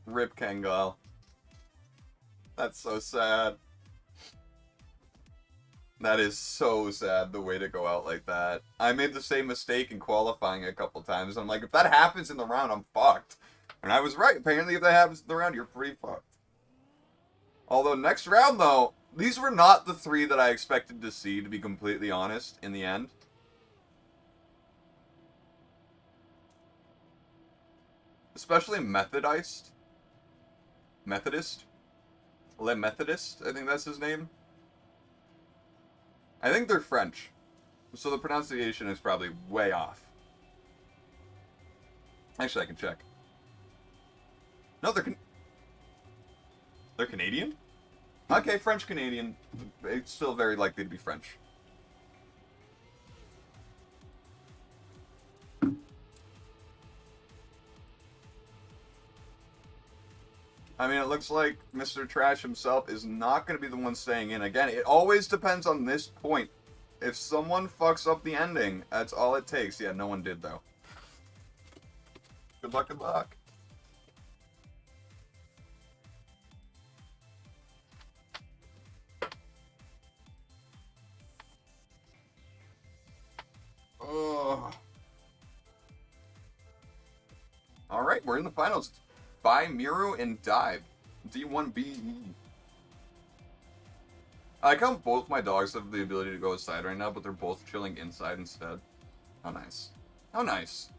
Rip Kangol. That's so sad. That is so sad, the way to go out like that. I made the same mistake in qualifying a couple times. I'm like, if that happens in the round, I'm fucked. And I was right. Apparently, if that happens in the round, you're pretty fucked. Although, next round, though, these were not the three that I expected to see, to be completely honest, in the end. Especially Methodist. Le Methodist, I think that's his name. I think they're French. So the pronunciation is probably way off. Actually, I can check. No, they're Canadian? Okay, French-Canadian. It's still very likely to be French. I mean, it looks like Mr. Trash himself is not going to be the one staying in. Again, it always depends on this point. If someone fucks up the ending, that's all it takes. Yeah, no one did, though. Good luck, good luck. Ugh. Alright, we're in the finals. By Miru and Dive. D1B. I like how both my dogs have the ability to go outside right now, but they're both chilling inside instead. How nice. How nice.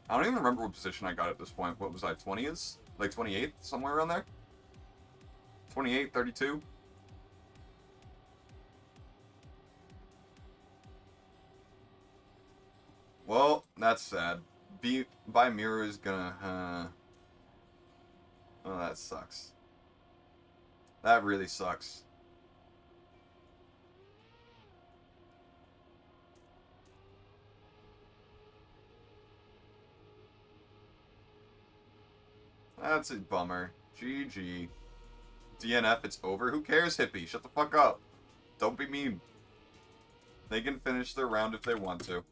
I don't even remember what position I got at this point. What was I, 20s? Like 28? Somewhere around there? 28, 32? Well, that's sad. By Miru is gonna, Oh, that sucks. That really sucks. That's a bummer. GG. DNF, it's over. Who cares, Hippie? Shut the fuck up. Don't be mean. They can finish their round if they want to.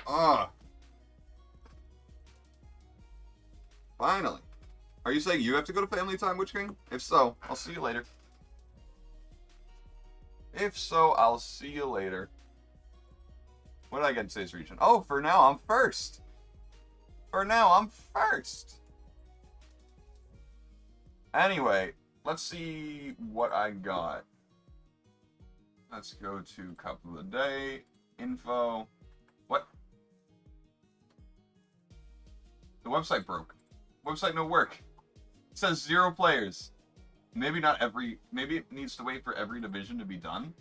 Ugh. Finally. Are you saying you have to go to family time, Witch King? If so, I'll see you later. If so, I'll see you later. What did I get in today's region? Oh, for now, I'm first. For now, I'm first. Anyway, let's see what I got. Let's go to Cup of the Day. Info. What? The website broke. Website no work. It says 0 players. Maybe not every... Maybe it needs to wait for every division to be done.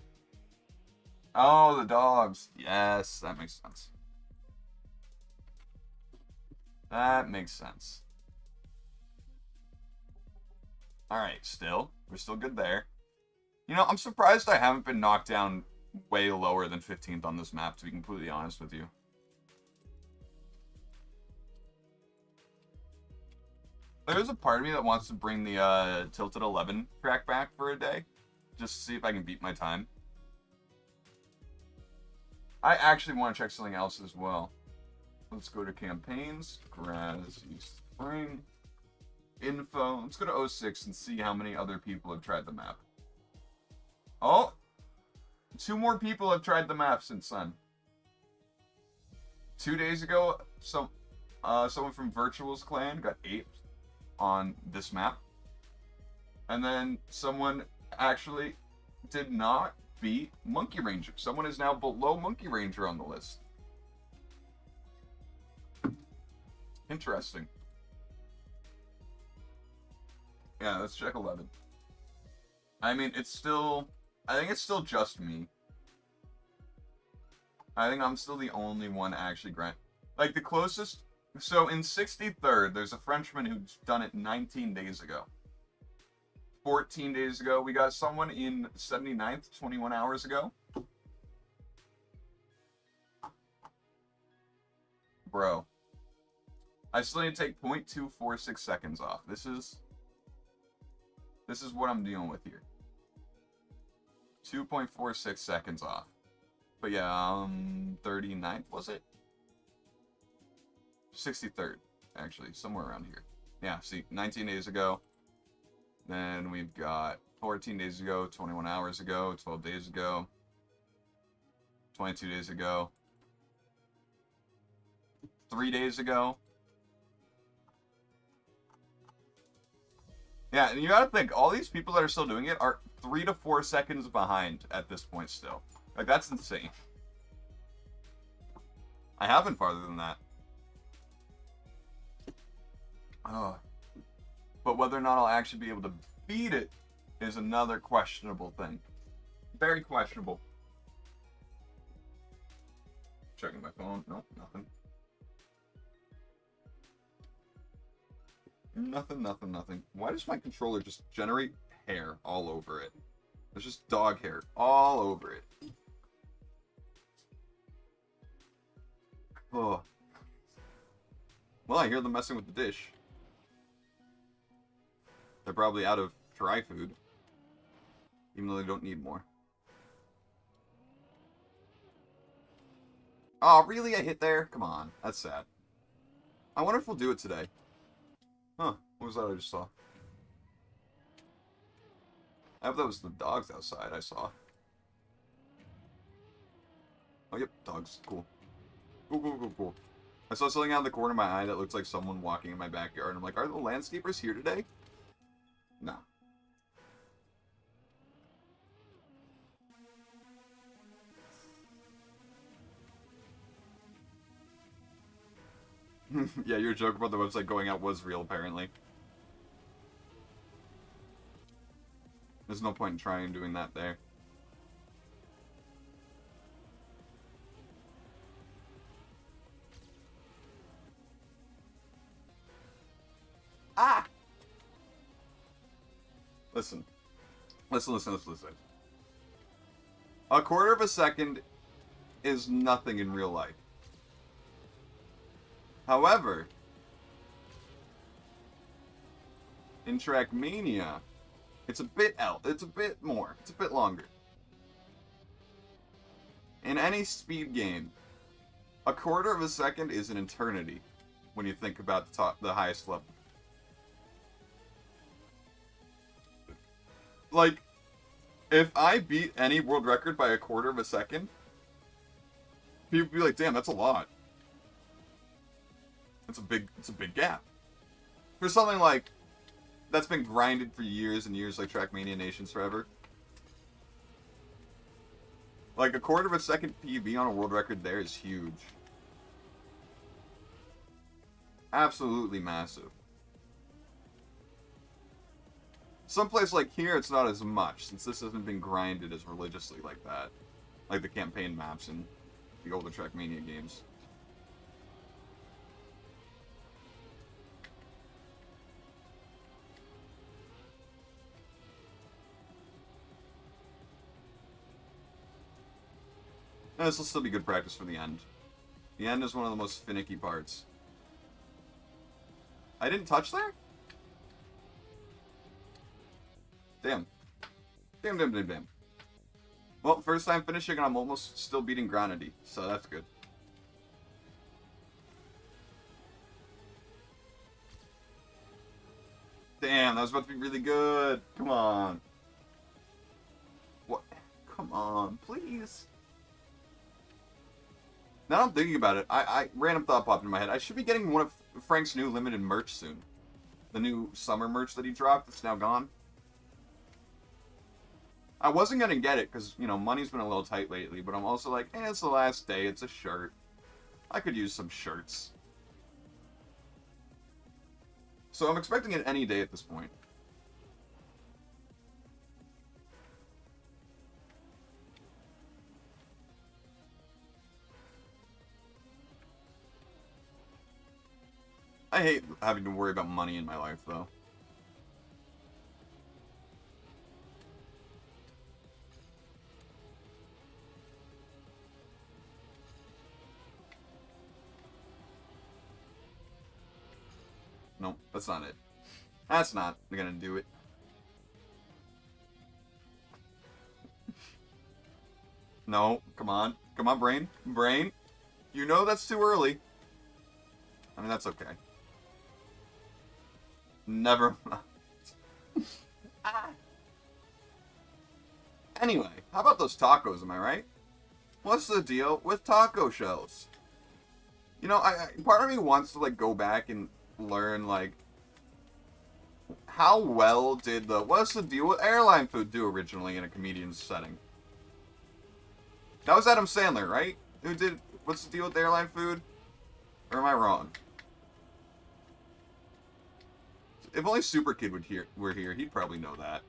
Oh, the dogs. Yes, that makes sense. That makes sense. Alright, still. We're still good there. You know, I'm surprised I haven't been knocked down way lower than 15th on this map, to be completely honest with you. There's a part of me that wants to bring the Tilted 11 track back for a day. Just to see if I can beat my time. I actually want to check something else as well. Let's go to campaigns. Grassy Spring. Info. Let's go to 06 and see how many other people have tried the map. Oh! 2 more people have tried the map since then. 2 days ago, someone from Virtual's clan got 8 on this map. And then someone actually did not beat Monkey Ranger. Someone is now below Monkey Ranger on the list. Interesting. Yeah, let's check 11. I mean, it's still... I think it's still just me. I think I'm still the only one actually like, the closest... So, in 63rd, there's a Frenchman who's done it 19 days ago. 14 days ago. We got someone in 79th, 21 hours ago. Bro. I still need to take 0.246 seconds off. This is what I'm dealing with here. 2.46 seconds off. But yeah, 39th, was it? 63rd, actually, somewhere around here. Yeah, see, 19 days ago. Then we've got 14 days ago, 21 hours ago, 12 days ago, 22 days ago, 3 days ago. Yeah, and you gotta think, all these people that are still doing it are 3 to 4 seconds behind at this point still. Like, that's insane. I have been farther than that. Oh. But whether or not I'll actually be able to beat it is another questionable thing. Very questionable. Checking my phone. Nope, nothing. Nothing. Why does my controller just generate hair all over it? There's just dog hair all over it. Oh. Well, I hear them messing with the dish. They're probably out of dry food. Even though they don't need more. Oh, really? I hit there? Come on. That's sad. I wonder if we'll do it today. Huh. What was that I just saw? I hope that was the dogs outside I saw. Oh, yep. Dogs. Cool. Cool. I saw something out of the corner of my eye that looks like someone walking in my backyard. I'm like, are the landscapers here today? No. Yeah, your joke about the website going out was real, apparently. There's no point in trying doing that there. Ah! Listen. Listen. A quarter of a second is nothing in real life. However, in Trackmania, it's a bit more. It's a bit longer. In any speed game, a quarter of a second is an eternity when you think about the highest level. Like, if I beat any world record by a quarter of a second, people would be like, damn, that's a lot. It's a big gap. For something like that's been grinded for years and years, like Trackmania Nations forever. Like, a quarter of a second PB on a world record there is huge. Absolutely massive. Someplace like here, it's not as much, since this hasn't been grinded as religiously like that. Like the campaign maps and the older Trackmania games. And this will still be good practice for the end. The end is one of the most finicky parts. I didn't touch there? Damn. Damn. Well, first time finishing and I'm almost still beating Granady, so that's good. Damn, that was about to be really good. Come on. What? Come on, please. Now I'm thinking about it, random thought popped in my head. I should be getting one of Frank's new limited merch soon. The new summer merch that he dropped that's now gone. I wasn't going to get it because, you know, money's been a little tight lately, but I'm also like, it's the last day, it's a shirt. I could use some shirts. So I'm expecting it any day at this point. I hate having to worry about money in my life, though. Nope, that's not it. That's not gonna do it. No, come on. Come on, brain. Brain. You know that's too early. I mean, that's okay. Never mind. Anyway, how about those tacos, am I right? What's the deal with taco shells? You know, part of me wants to, like, go back and learn, like, how well did what's the deal with airline food do originally in a comedian's setting? That was Adam Sandler, right? Who did, what's the deal with airline food? Or am I wrong? If only Super Kid were here, he'd probably know that.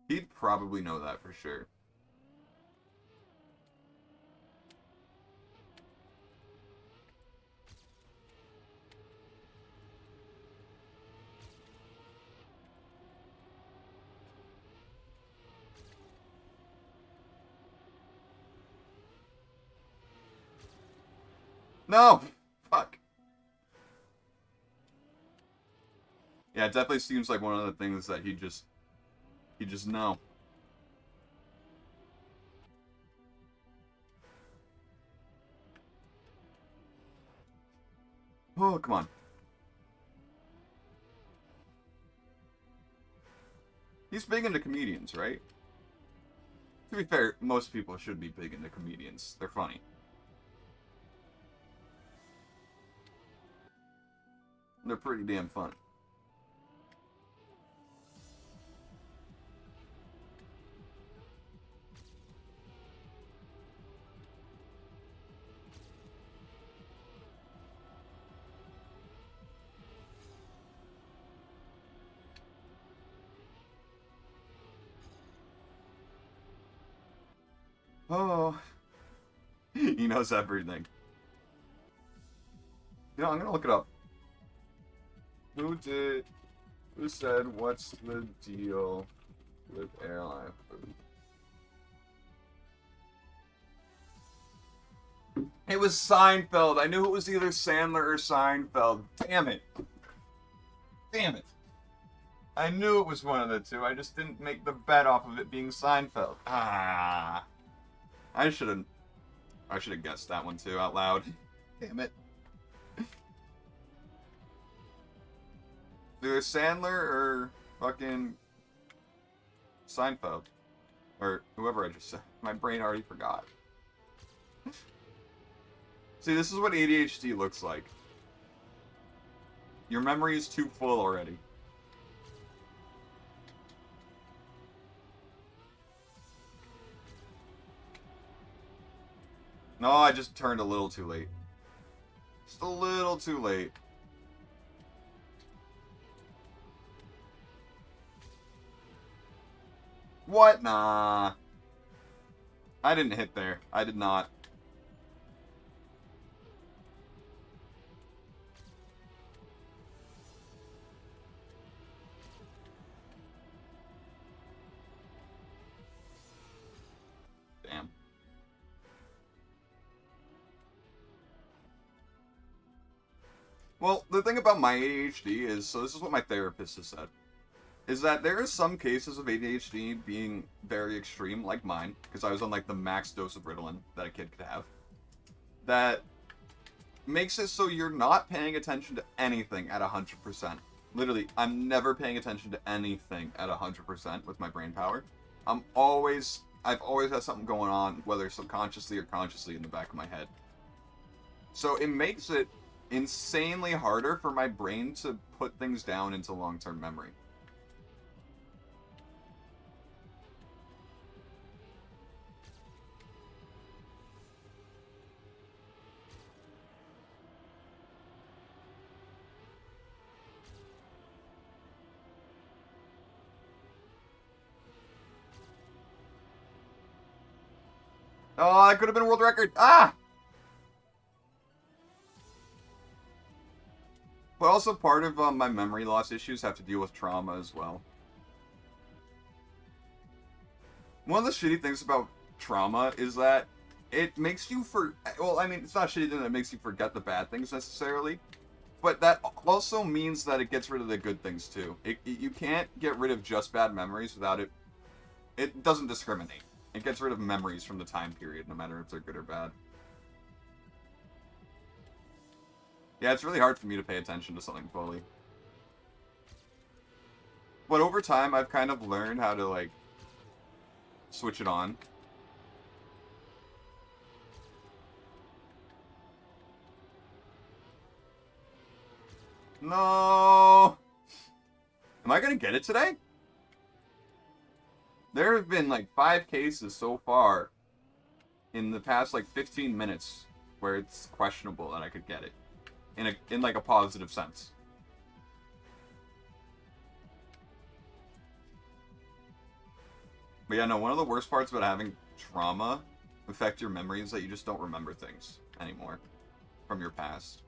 He'd probably know that for sure. No! Fuck. Yeah, it definitely seems like one of the things that he just know. Oh, come on. He's big into comedians, right? To be fair, most people should be big into comedians. They're funny. They're pretty damn fun. Oh, he knows everything. You know, I'm gonna look it up. Who said, what's the deal with airline food? It was Seinfeld. I knew it was either Sandler or Seinfeld. Damn it. Damn it. I knew it was one of the two. I just didn't make the bet off of it being Seinfeld. Ah. I should have guessed that one too out loud. Damn it. Either Sandler or fucking Seinfeld. Or whoever I just said. My brain already forgot. See, this is what ADHD looks like. Your memory is too full already. No, I just turned a little too late. Just a little too late. What? Nah. I didn't hit there. I did not. Damn. Well, the thing about my ADHD is, so this is what my therapist has said, is that there are some cases of ADHD being very extreme, like mine, because I was on like the max dose of Ritalin that a kid could have, that makes it so you're not paying attention to anything at 100%. Literally, I'm never paying attention to anything at 100% with my brain power. I've always had something going on, whether subconsciously or consciously in the back of my head. So it makes it insanely harder for my brain to put things down into long-term memory. Oh, that could have been a world record. Ah! But also part of my memory loss issues have to deal with trauma as well. One of the shitty things about trauma is that it makes you well, I mean, it's not shitty that it makes you forget the bad things necessarily, but that also means that it gets rid of the good things too. You can't get rid of just bad memories without it. It doesn't discriminate. It gets rid of memories from the time period, no matter if they're good or bad. Yeah, it's really hard for me to pay attention to something fully. But over time, I've kind of learned how to, like, switch it on. No! Am I gonna get it today? There have been, like, 5 cases so far in the past, like, 15 minutes where it's questionable that I could get it. In like, a positive sense. But yeah, no, one of the worst parts about having trauma affect your memory is that you just don't remember things anymore from your past.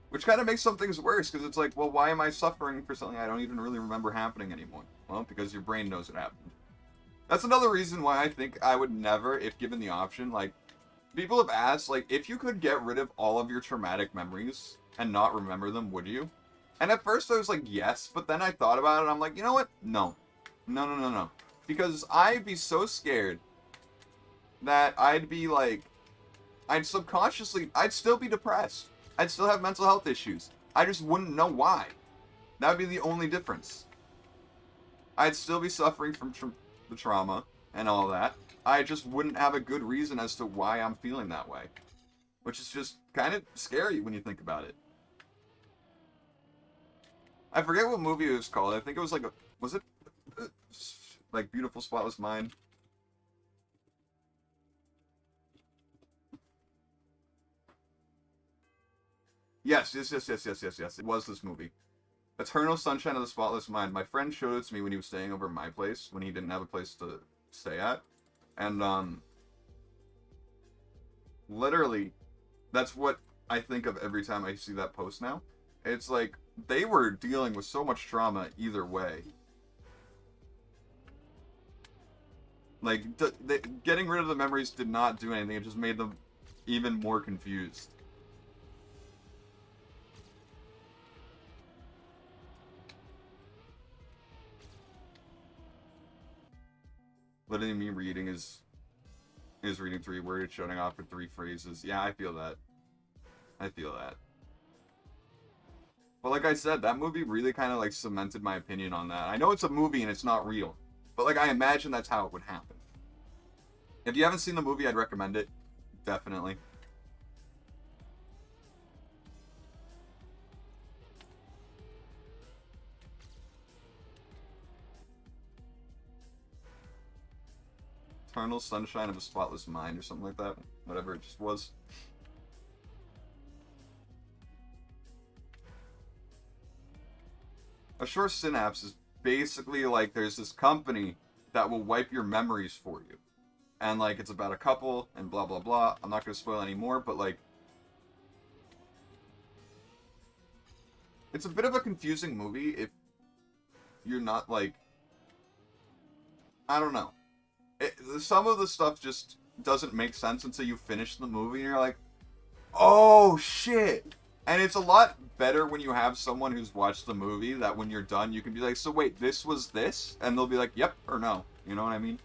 Which kind of makes some things worse, because it's like, well, why am I suffering for something I don't even really remember happening anymore? Well, because your brain knows it happened. That's another reason why I think I would never, if given the option, like, people have asked, like, if you could get rid of all of your traumatic memories and not remember them, would you? And at first I was like, yes, but then I thought about it and I'm like, you know what? No. No. Because I'd be so scared that I'd be like, I'd still be depressed. I'd still have mental health issues. I just wouldn't know why. That would be the only difference. I'd still be suffering from the trauma and all that. I just wouldn't have a good reason as to why I'm feeling that way. Which is just kind of scary when you think about it. I forget what movie it was called. I think it was like was it like Beautiful Spotless Mind? Yes. It was this movie. Eternal Sunshine of the Spotless Mind. My friend showed it to me when he was staying over at my place, when he didn't have a place to stay at. And, literally, that's what I think of every time I see that post now. It's like, they were dealing with so much trauma either way. Like, getting rid of the memories did not do anything, it just made them even more confused. Literally me reading is reading 3 words, shutting off for 3 phrases. Yeah, I feel that. But like I said, that movie really kind of like cemented my opinion on that. I know it's a movie and it's not real, but like I imagine that's how it would happen. If you haven't seen the movie, I'd recommend it. Definitely. Eternal Sunshine of a Spotless Mind or something like that. Whatever it just was. A short synapse is basically like there's this company that will wipe your memories for you. And like it's about a couple and blah blah blah. I'm not going to spoil any more, but like it's a bit of a confusing movie if you're not like, I don't know. Some of the stuff just doesn't make sense until you finish the movie and you're like, oh shit. And it's a lot better when you have someone who's watched the movie that when you're done you can be like, so wait, this was this? And they'll be like, yep or no. You know what I mean?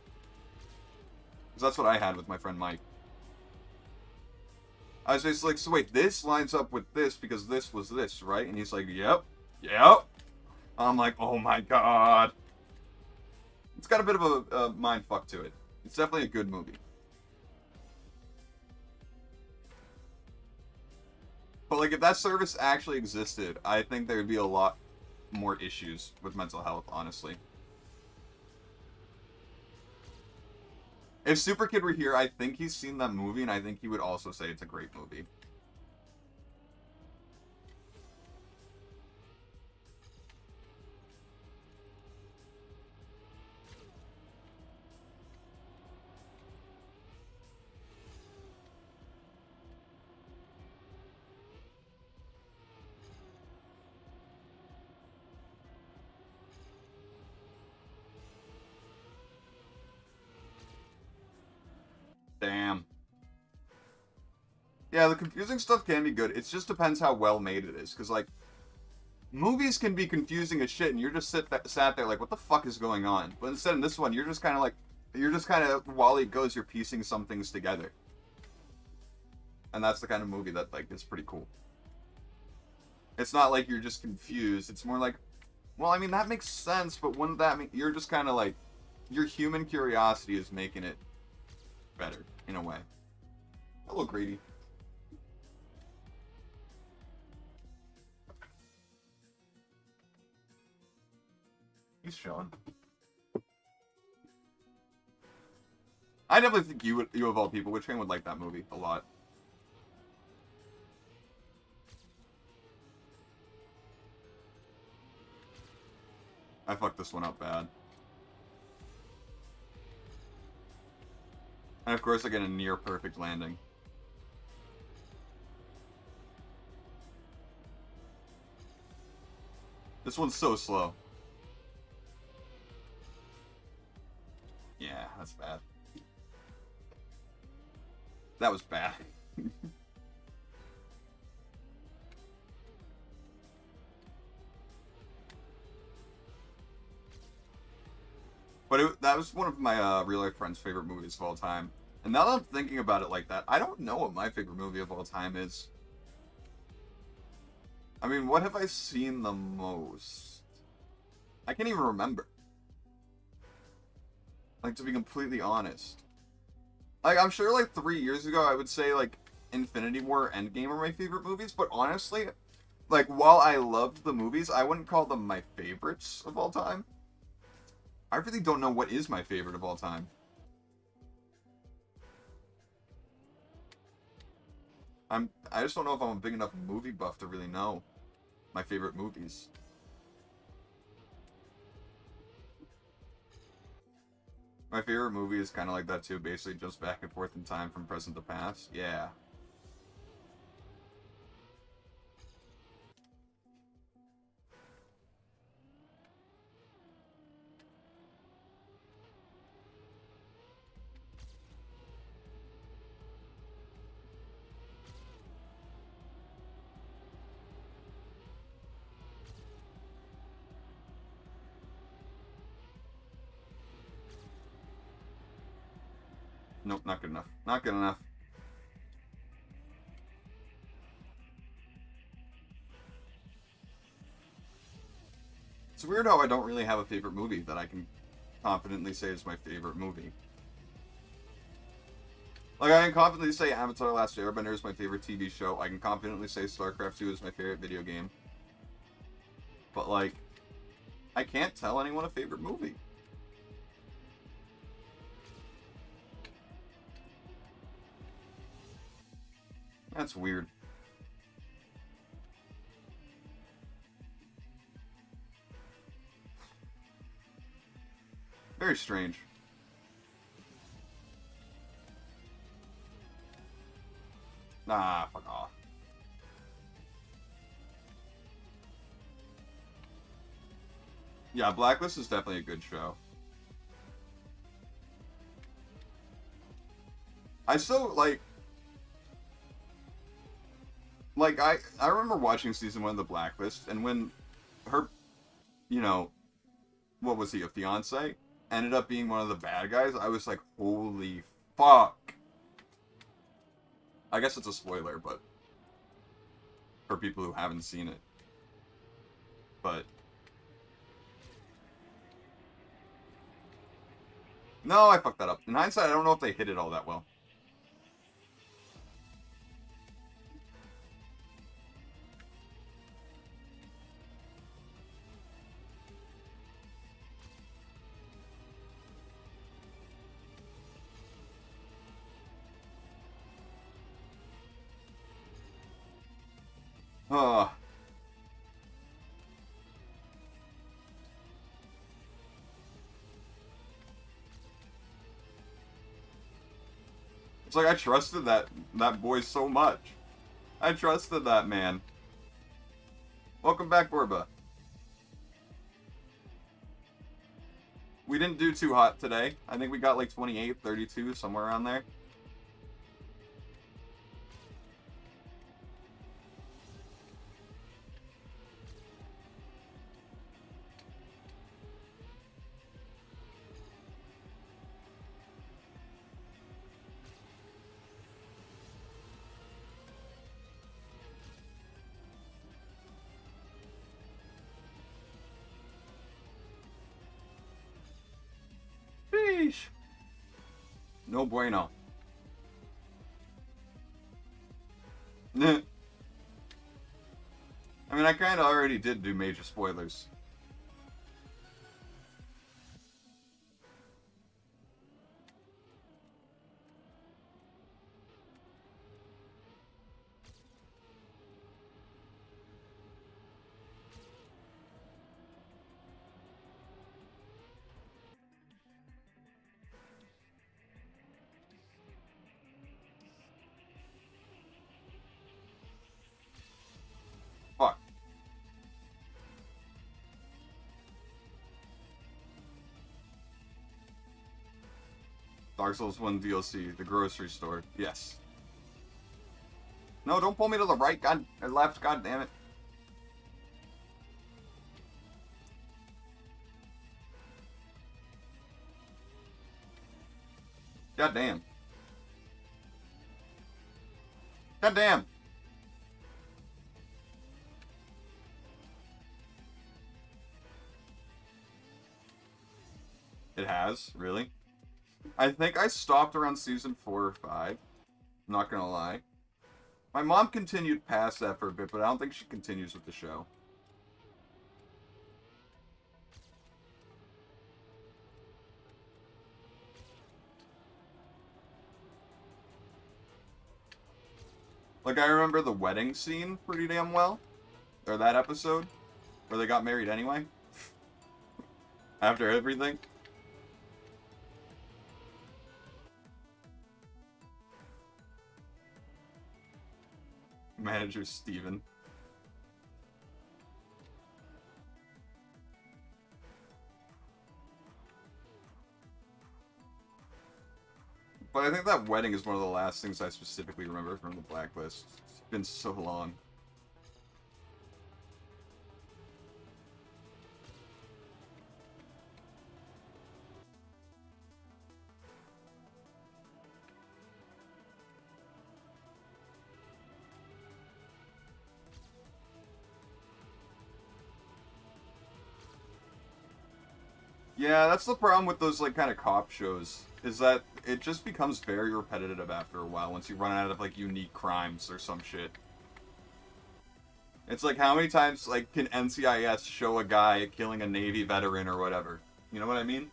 Because that's what I had with my friend Mike. I was basically like, so wait, this lines up with this because this was this, right? And he's like, yep. I'm like, oh my god. It's got a bit of a mind fuck to it. It's definitely a good movie. But like, if that service actually existed, I think there would be a lot more issues with mental health, honestly. If Super Kid were here, I think he's seen that movie, and I think he would also say it's a great movie. Damn. Yeah, the confusing stuff can be good. It just depends how well made it is. Because, like, movies can be confusing as shit, and you're just sat there like, what the fuck is going on? But instead, in this one, you're just kind of like, while it goes, you're piecing some things together. And that's the kind of movie that, like, is pretty cool. It's not like you're just confused. It's more like, well, I mean, that makes sense, but wouldn't that mean... You're just kind of like... Your human curiosity is making it better, in a way. Hello, Grady. He's Sean. I definitely think you of all people, Witch Train would like that movie a lot. I fucked this one up bad. And of course I get a near perfect landing. This one's so slow. Yeah, that's bad. That was bad. But that was one of my real-life friends' favorite movies of all time. And now that I'm thinking about it like that, I don't know what my favorite movie of all time is. I mean, what have I seen the most? I can't even remember. Like, to be completely honest. Like, I'm sure, like, 3 years ago, I would say, like, Infinity War, Endgame are my favorite movies, but honestly, like, while I loved the movies, I wouldn't call them my favorites of all time. I really don't know what is my favorite of all time. I just don't know if I'm a big enough movie buff to really know my favorite movies. My favorite movie is kind of like that too, basically just back and forth in time from present to past. Yeah. Nope, not good enough. Not good enough. It's weird how I don't really have a favorite movie that I can confidently say is my favorite movie. Like, I can confidently say Avatar: The Last Airbender is my favorite TV show. I can confidently say StarCraft 2 is my favorite video game. But, like, I can't tell anyone a favorite movie. That's weird. Very strange. Nah, fuck off. Yeah, Blacklist is definitely a good show. I still, like, I remember watching season 1 of The Blacklist, and when her, you know, what was he, a fiance, ended up being one of the bad guys, I was like, holy fuck. I guess it's a spoiler, but for people who haven't seen it. But no, I fucked that up. In hindsight, I don't know if they hit it all that well. Ugh. It's like I trusted that boy so much. I trusted that man. Welcome back, Borba. We didn't do too hot today. I think we got like 28, 32, somewhere around there. No bueno. I mean, I kind of already did do major spoilers. Fuck. Dark Souls 1 DLC, the grocery store. Yes. No, don't pull me to the right, god, or left, god damn it. God damn. God damn. It has, really? I think I stopped around season 4 or 5. I'm not gonna lie. My mom continued past that for a bit, but I don't think she continues with the show. Like, I remember the wedding scene pretty damn well. Or that episode, where they got married anyway. After everything. Manager Steven. But I think that wedding is one of the last things I specifically remember from the Blacklist. It's been so long. Yeah, that's the problem with those, like, kind of cop shows, is that it just becomes very repetitive after a while once you run out of, like, unique crimes or some shit. It's like, how many times, like, can NCIS show a guy killing a Navy veteran or whatever? You know what I mean?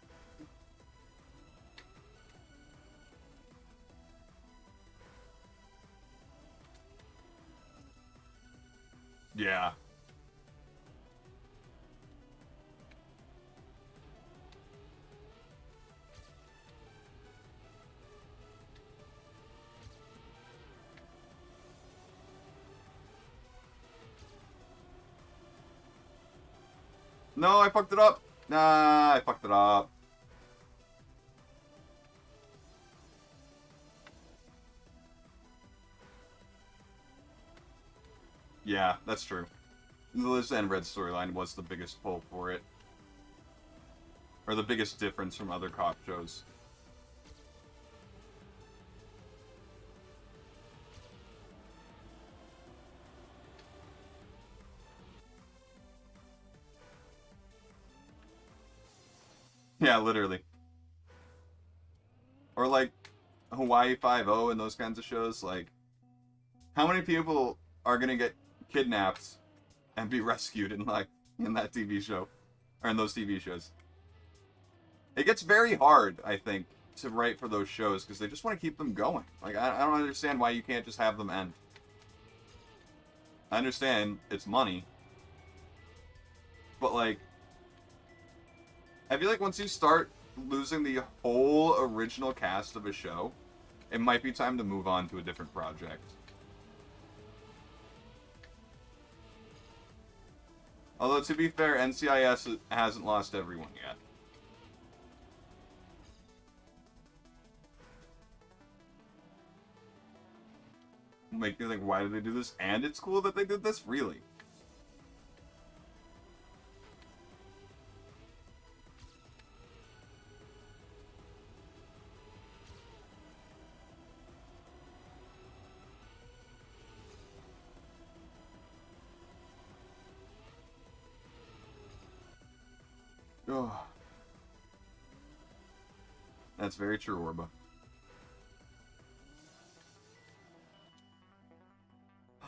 Yeah. No, I fucked it up. Nah, I fucked it up. Yeah, that's true. The Liz and Red storyline was the biggest pull for it. Or the biggest difference from other cop shows. Yeah, literally. Or like Hawaii Five-0 and those kinds of shows. Like, how many people are gonna get kidnapped and be rescued in that TV show, or in those TV shows? It gets very hard, I think, to write for those shows because they just want to keep them going. Like, I don't understand why you can't just have them end. I understand it's money, but like, I feel like once you start losing the whole original cast of a show, it might be time to move on to a different project. Although, to be fair, NCIS hasn't lost everyone yet. Make me think, why did they do this? And it's cool that they did this? Really? Oh. That's very true, Orba.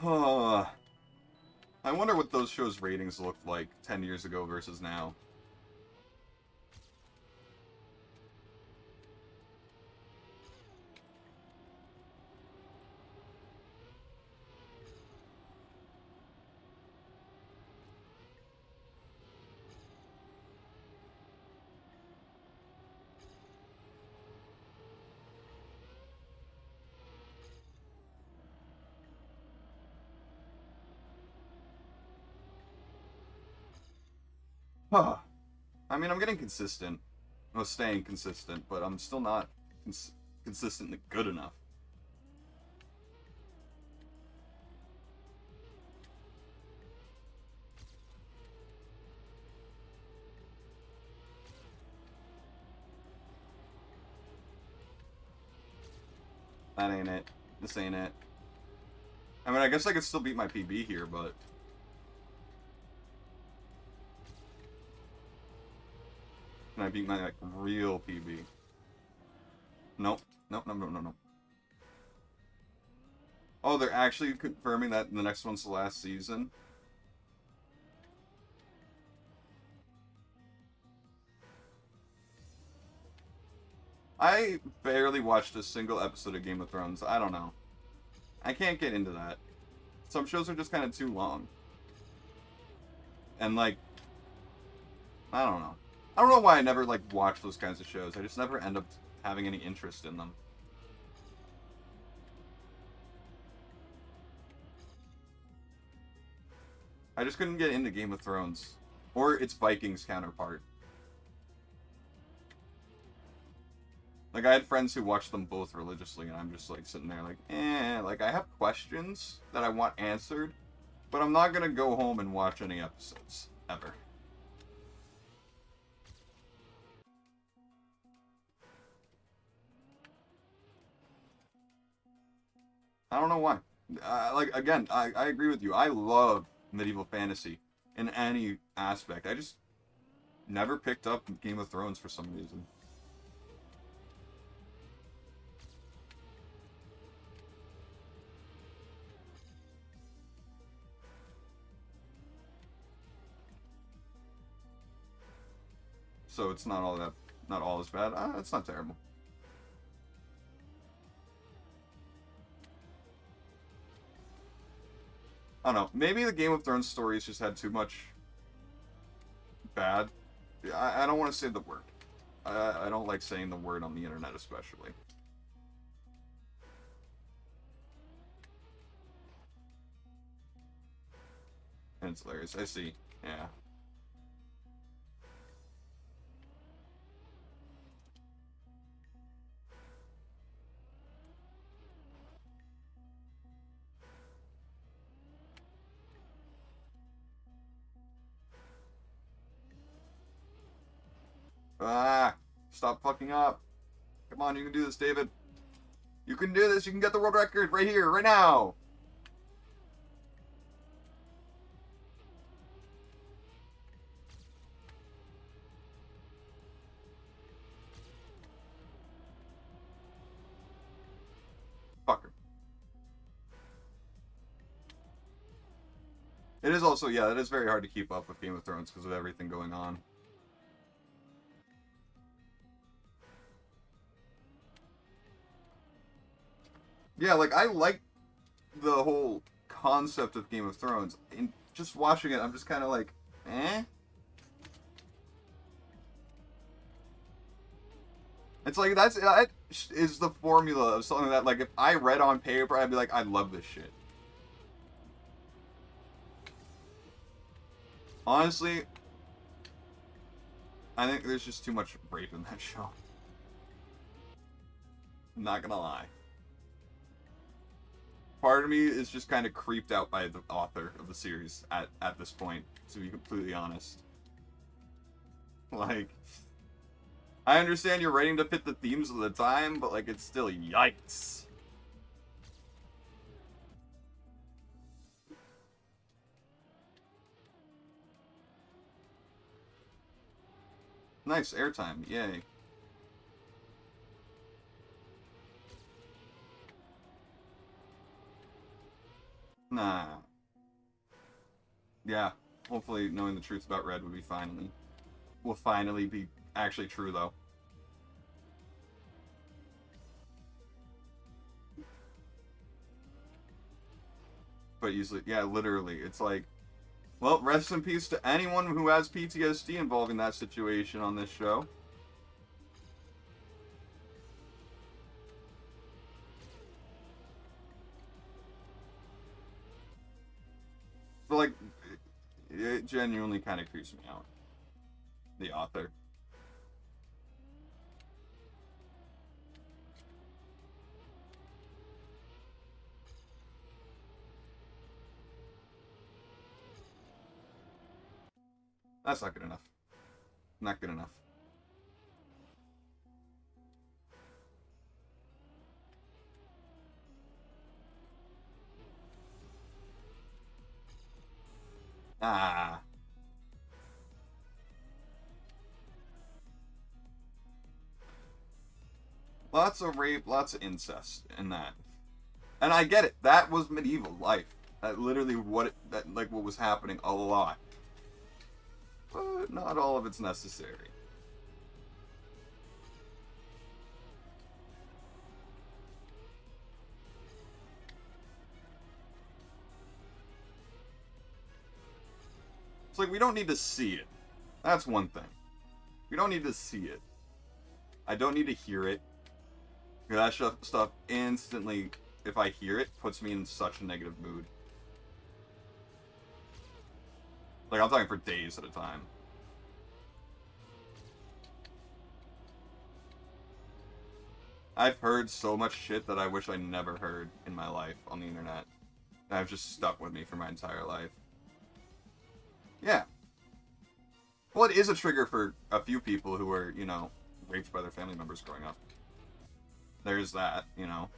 I wonder what those shows' ratings looked like 10 years ago versus now. Huh. I mean, I'm getting consistent. I was staying consistent, but I'm still not consistently good enough. That ain't it. This ain't it. I mean, I guess I could still beat my PB here, but... Can I beat my, like, real PB? Nope. Nope, no, no, no, no. Oh, they're actually confirming that the next one's the last season? I barely watched a single episode of Game of Thrones. I don't know. I can't get into that. Some shows are just kind of too long. And, like... I don't know. I don't know why I never, like, watch those kinds of shows. I just never end up having any interest in them. I just couldn't get into Game of Thrones. Or its Vikings counterpart. Like, I had friends who watched them both religiously, and I'm just, like, sitting there like, like, I have questions that I want answered, but I'm not gonna go home and watch any episodes. Ever. I don't know why. Like, again, I agree with you. I love medieval fantasy in any aspect. I just never picked up Game of Thrones for some reason. So it's not all as bad. It's not terrible. I don't know. Maybe the Game of Thrones stories just had too much bad. I don't want to say the word. I don't like saying the word on the internet, especially. And it's hilarious. I see. Yeah. Ah! Stop fucking up. Come on, you can do this, David. You can do this. You can get the world record right here, right now. Fucker. It is also, yeah, it is very hard to keep up with Game of Thrones because of everything going on. Yeah, like, I like the whole concept of Game of Thrones. And just watching it, I'm just kind of like, eh? It's like, that is the formula of something that, like, if I read on paper, I'd be like, I love this shit. Honestly, I think there's just too much rape in that show. I'm not gonna lie. Part of me is just kind of creeped out by the author of the series at this point, to be completely honest. Like, I understand you're writing to fit the themes of the time, but, like, it's still yikes. Nice, airtime, yay. Nah. Yeah. Hopefully knowing the truth about Red will finally be actually true, though. But usually, yeah, literally, it's like, well, rest in peace to anyone who has PTSD involving that situation on this show. But, like, it genuinely kind of creeps me out. The author. That's not good enough. Not good enough. Ah. Lots of rape, lots of incest in that. And I get it. That was medieval life. That literally what was happening a lot. But not all of it's necessary. It's like we don't need to see it. That's one thing. We don't need to see it. I don't need to hear it. That stuff instantly, if I hear it, puts me in such a negative mood. Like, I'm talking for days at a time. I've heard so much shit that I wish I never heard in my life on the internet. And I've just stuck with me for my entire life. Yeah. Well, it is a trigger for a few people who were, you know, raped by their family members growing up. There's that, you know.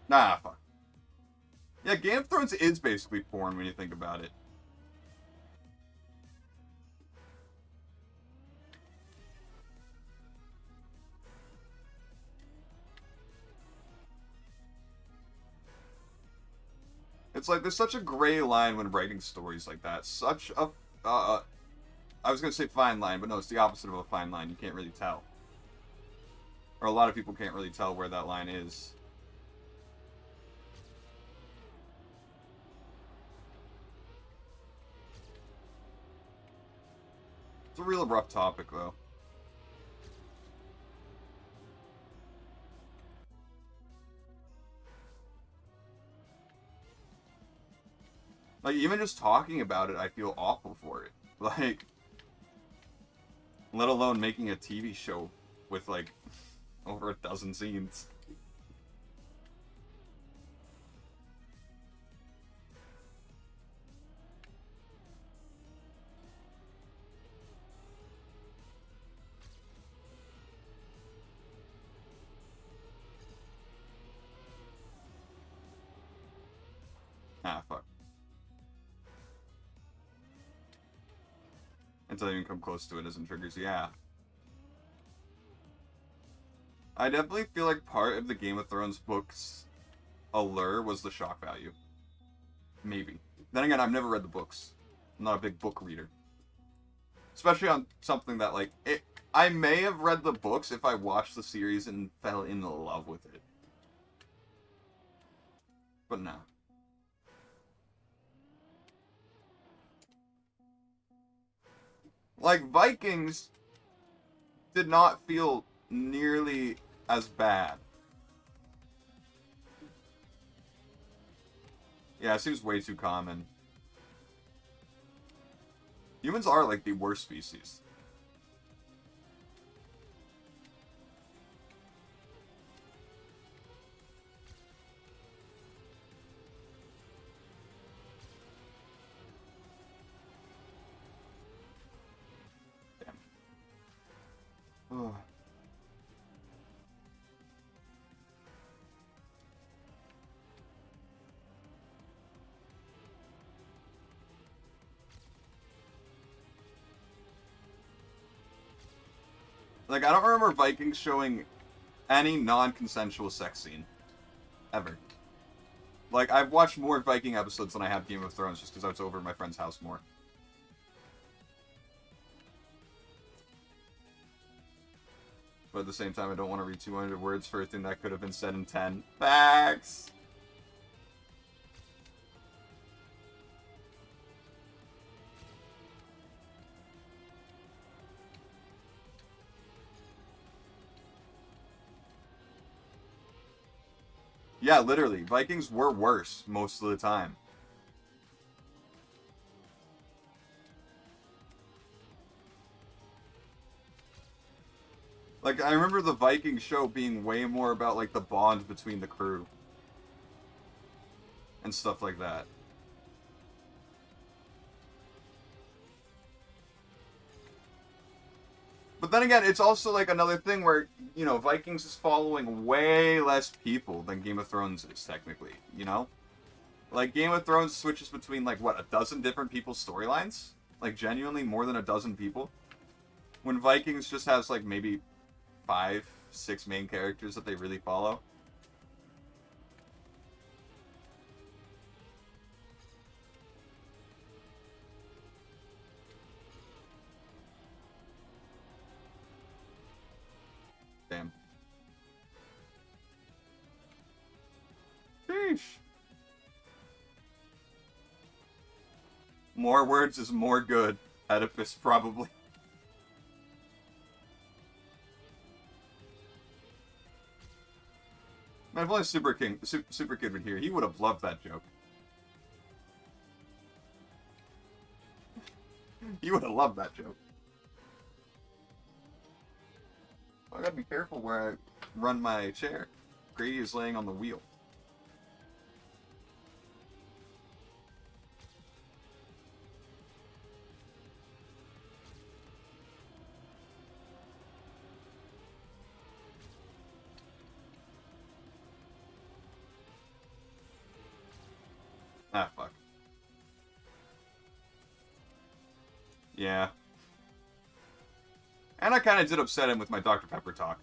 Nah, fuck. Yeah, Game of Thrones is basically porn when you think about it. It's like there's such a gray line when writing stories like that. Such a, I was gonna say fine line, but no, it's the opposite of a fine line. You can't really tell, or a lot of people can't really tell where that line is. It's a real rough topic, though. Like, even just talking about it, I feel awful for it. Like, let alone making a TV show with, like, over a dozen scenes. Ah, fuck. Until you even come close to it isn't triggers, yeah. I definitely feel like part of the Game of Thrones books' allure was the shock value. Maybe. Then again, I've never read the books. I'm not a big book reader. Especially on something that, like, I may have read the books if I watched the series and fell in love with it. But no. Like, Vikings did not feel nearly as bad. Yeah, it seems way too common. Humans are, like, the worst species. Damn. Ugh. Like, I don't remember Vikings showing any non-consensual sex scene. Ever. Like, I've watched more Viking episodes than I have Game of Thrones just because I was over at my friend's house more. But at the same time, I don't want to read 200 words for a thing that could have been said in 10. Facts! Yeah, literally. Vikings were worse most of the time. Like, I remember the Viking show being way more about, like, the bond between the crew. And stuff like that. But then again, it's also, like, another thing where, you know, Vikings is following way less people than Game of Thrones is, technically, you know? Like, Game of Thrones switches between, like, what, a dozen different people's storylines? Like, genuinely more than a dozen people? When Vikings just has, like, maybe 5, 6 main characters that they really follow. Damn. Sheesh. More words is more good. Oedipus, probably. Man, if only Super Kid were here, he would have loved that joke. He would have loved that joke. I gotta be careful where I run my chair. Grady is laying on the wheel. Ah, fuck. Yeah. And I kind of did upset him with my Dr. Pepper talk.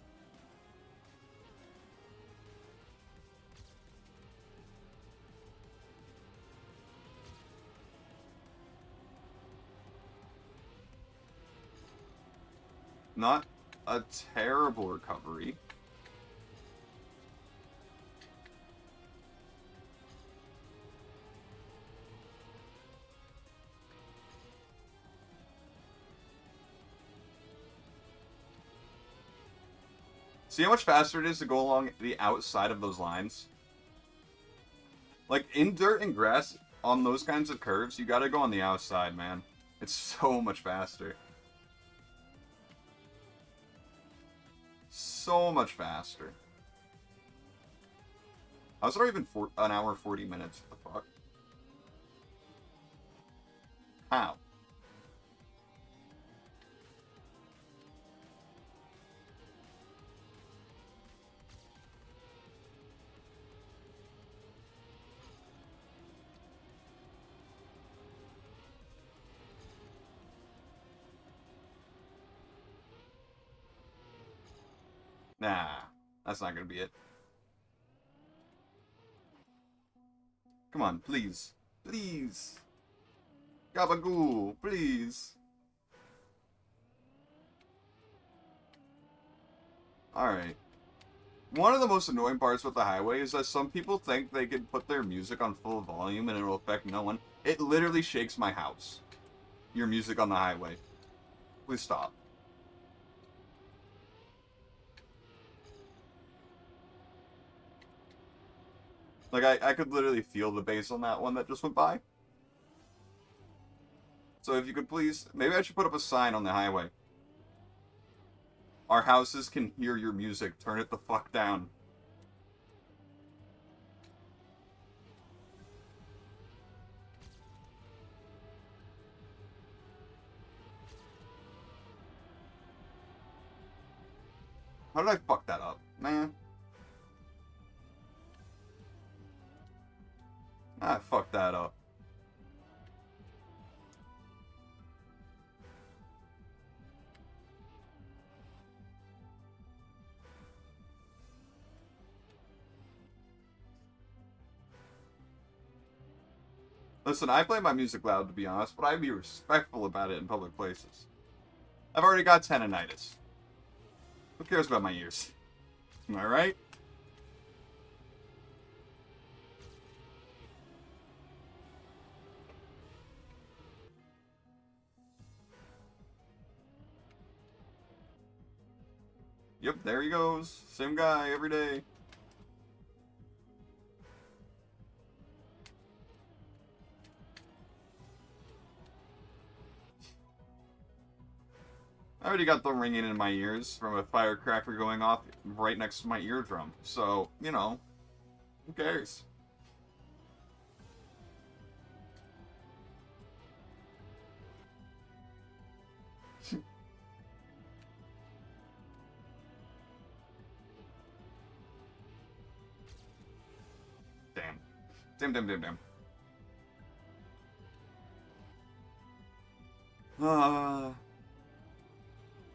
Not a terrible recovery. See how much faster it is to go along the outside of those lines? Like, in dirt and grass, on those kinds of curves, you gotta go on the outside, man. It's so much faster. So much faster. How's it even an hour 40 minutes? What the fuck? How? Nah, that's not gonna be it. Come on, please. Please. Gabagool, please. Alright. One of the most annoying parts with the highway is that some people think they can put their music on full volume and it'll affect no one. It literally shakes my house. Your music on the highway. Please stop. Like, I could literally feel the bass on that one that just went by. So if you could please, maybe I should put up a sign on the highway. Our houses can hear your music. Turn it the fuck down. How did I fuck that up, man? I fucked that up. Listen, I play my music loud, to be honest, but I'd be respectful about it in public places. I've already got tendinitis. Who cares about my ears? Am I right? Yep, there he goes. Same guy every day. I already got the ringing in my ears from a firecracker going off right next to my eardrum. So, you know, who cares? Damn. Damn.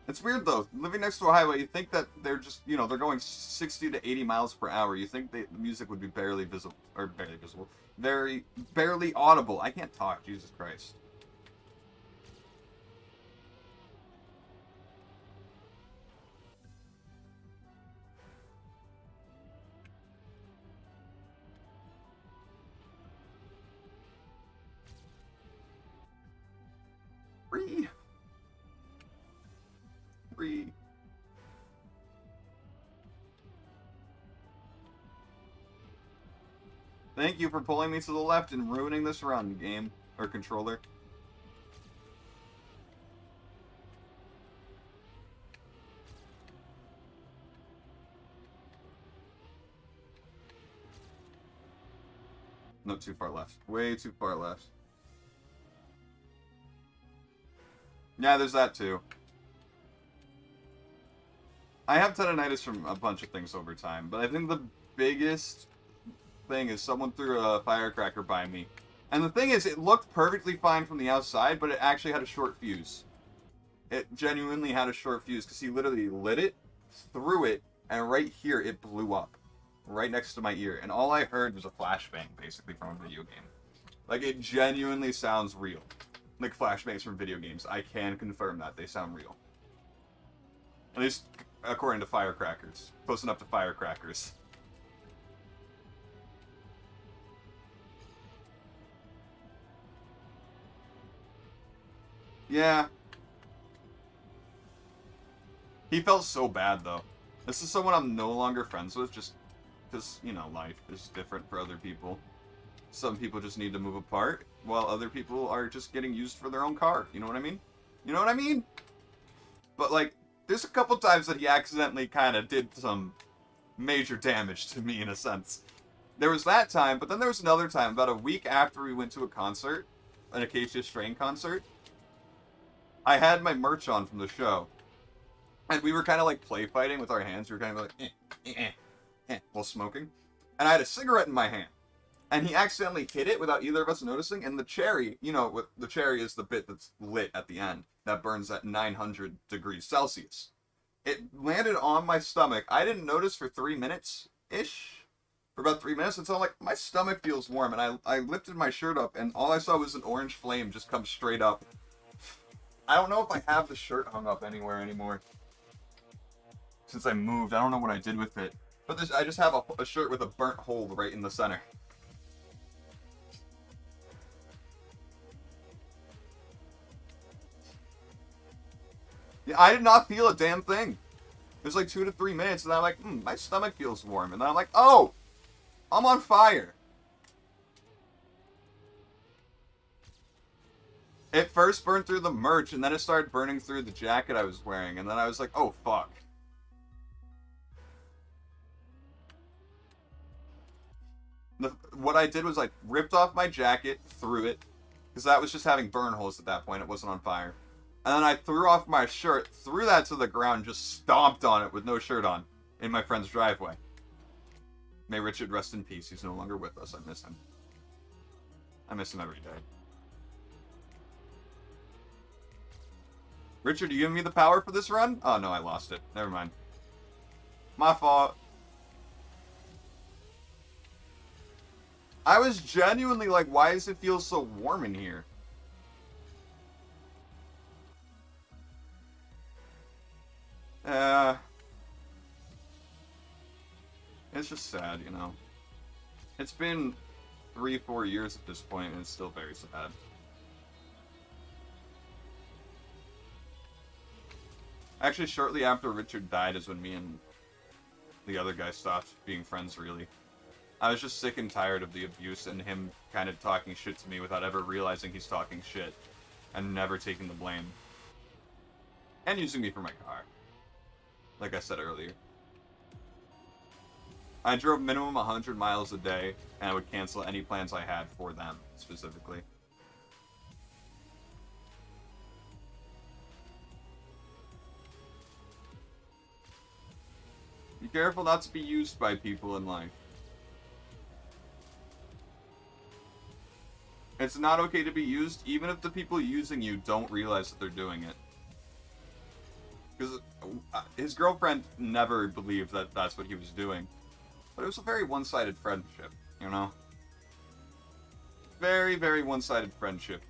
It's weird though. Living next to a highway, you think that they're just, you know, they're going 60 to 80 miles per hour. You think the music would be barely visible, barely audible. I can't talk, Jesus Christ. Free. Thank you for pulling me to the left and ruining this run, game. Or controller. Not too far left. Way too far left. Yeah, there's that too. I have tendinitis from a bunch of things over time, but I think the biggest thing is someone threw a firecracker by me. And the thing is, it looked perfectly fine from the outside, but it actually had a short fuse. It genuinely had a short fuse, because he literally lit it, threw it, and right here it blew up. Right next to my ear. And all I heard was a flashbang, basically, from a video game. Like, it genuinely sounds real. Like, flashbangs from video games. I can confirm that. They sound real. At least according to firecrackers. Close enough to firecrackers. Yeah. He felt so bad, though. This is someone I'm no longer friends with, just because, you know, life is different for other people. Some people just need to move apart, while other people are just getting used for their own car. You know what I mean? You know what I mean? But, like, there's a couple times that he accidentally kind of did some major damage to me, in a sense. There was that time, but then there was another time, about a week after we went to a concert, an Acacia Strain concert. I had my merch on from the show. And we were kind of like play fighting with our hands. We were kind of like, while smoking. And I had a cigarette in my hand. And he accidentally hit it without either of us noticing. And the cherry, you know, the cherry is the bit that's lit at the end. That burns at 900 degrees Celsius. It landed on my stomach. I didn't notice for 3 minutes-ish. For about 3 minutes until I'm like, my stomach feels warm. And I lifted my shirt up and all I saw was an orange flame just come straight up. I don't know if I have the shirt hung up anywhere anymore. Since I moved, I don't know what I did with it. But I just have a shirt with a burnt hole right in the center. Yeah, I did not feel a damn thing. It was like 2 to 3 minutes, and I'm like, my stomach feels warm. And then I'm like, oh, I'm on fire. It first burned through the merch, and then it started burning through the jacket I was wearing. And then I was like, oh, fuck. What I did was I ripped off my jacket, threw it, because that was just having burn holes at that point. It wasn't on fire. And then I threw off my shirt, threw that to the ground, just stomped on it with no shirt on in my friend's driveway. May Richard rest in peace. He's no longer with us. I miss him. I miss him every day. Richard, you giving me the power for this run? Oh, no, I lost it. Never mind. My fault. I was genuinely like, why does it feel so warm in here? It's just sad, you know. It's been 3-4 years at this point, and it's still very sad. Actually, shortly after Richard died is when me and the other guy stopped being friends, really. I was just sick and tired of the abuse and him kind of talking shit to me without ever realizing he's talking shit and never taking the blame. And using me for my car. Like I said earlier. I drove minimum 100 miles a day, and I would cancel any plans I had for them, specifically. Be careful not to be used by people in life. It's not okay to be used, even if the people using you don't realize that they're doing it. Because his girlfriend never believed that that's what he was doing. But it was a very one-sided friendship, you know? Very, very one-sided friendship.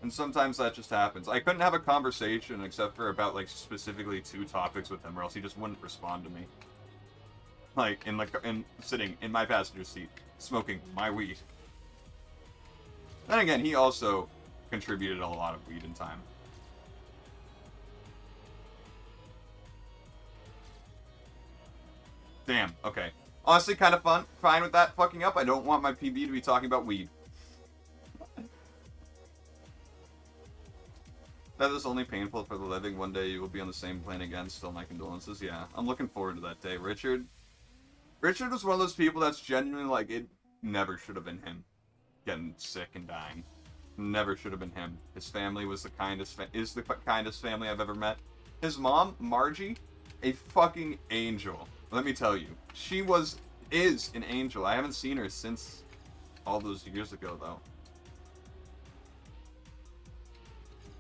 And sometimes that just happens. I couldn't have a conversation except for about, like, specifically 2 topics with him, or else he just wouldn't respond to me. Like, sitting in my passenger seat, smoking my weed. Then again, he also contributed a lot of weed in time. Damn, okay. Honestly, kind of fine with that fucking up. I don't want my PB to be talking about weed. That is only painful for the living. One day you will be on the same plane again. Still my condolences. Yeah, I'm looking forward to that day. Richard was one of those people that's genuinely like, it never should have been him getting sick and dying. Never should have been him. His family was the kindest family I've ever met. His mom, Margie, a fucking angel. Let me tell you, she is an angel. I haven't seen her since all those years ago, though.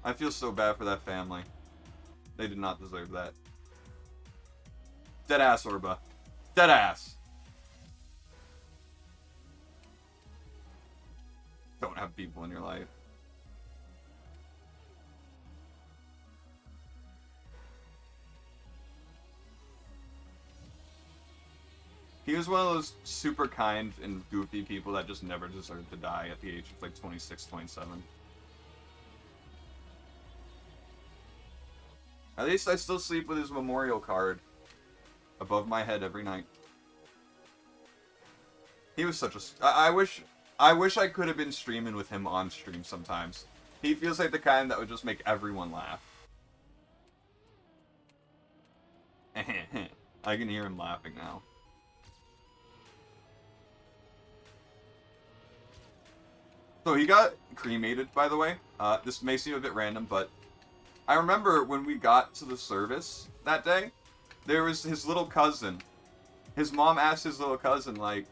I feel so bad for that family. They did not deserve that. Deadass, Orba. Deadass! Don't have people in your life. He was one of those super kind and goofy people that just never deserved to die at the age of like 26, 27. At least I still sleep with his memorial card above my head every night. He was such a... I wish I could have been streaming with him on stream sometimes. He feels like the kind that would just make everyone laugh. I can hear him laughing now. So he got cremated, by the way. This may seem a bit random, but I remember when we got to the service that day, there was his little cousin. His mom asked his little cousin, like,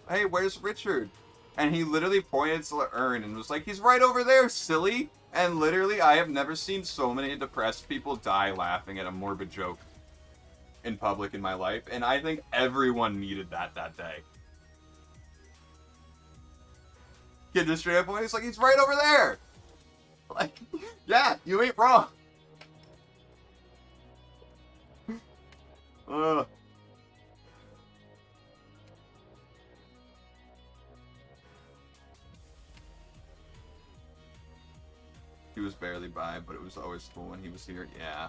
hey, where's Richard? And he literally pointed to the urn and was like, he's right over there, silly! And literally, I have never seen so many depressed people die laughing at a morbid joke in public in my life, and I think everyone needed that day. Kid just straight up pointed, he's like, he's right over there! Like, yeah, you ain't wrong. He was barely by, but it was always cool when he was here. Yeah.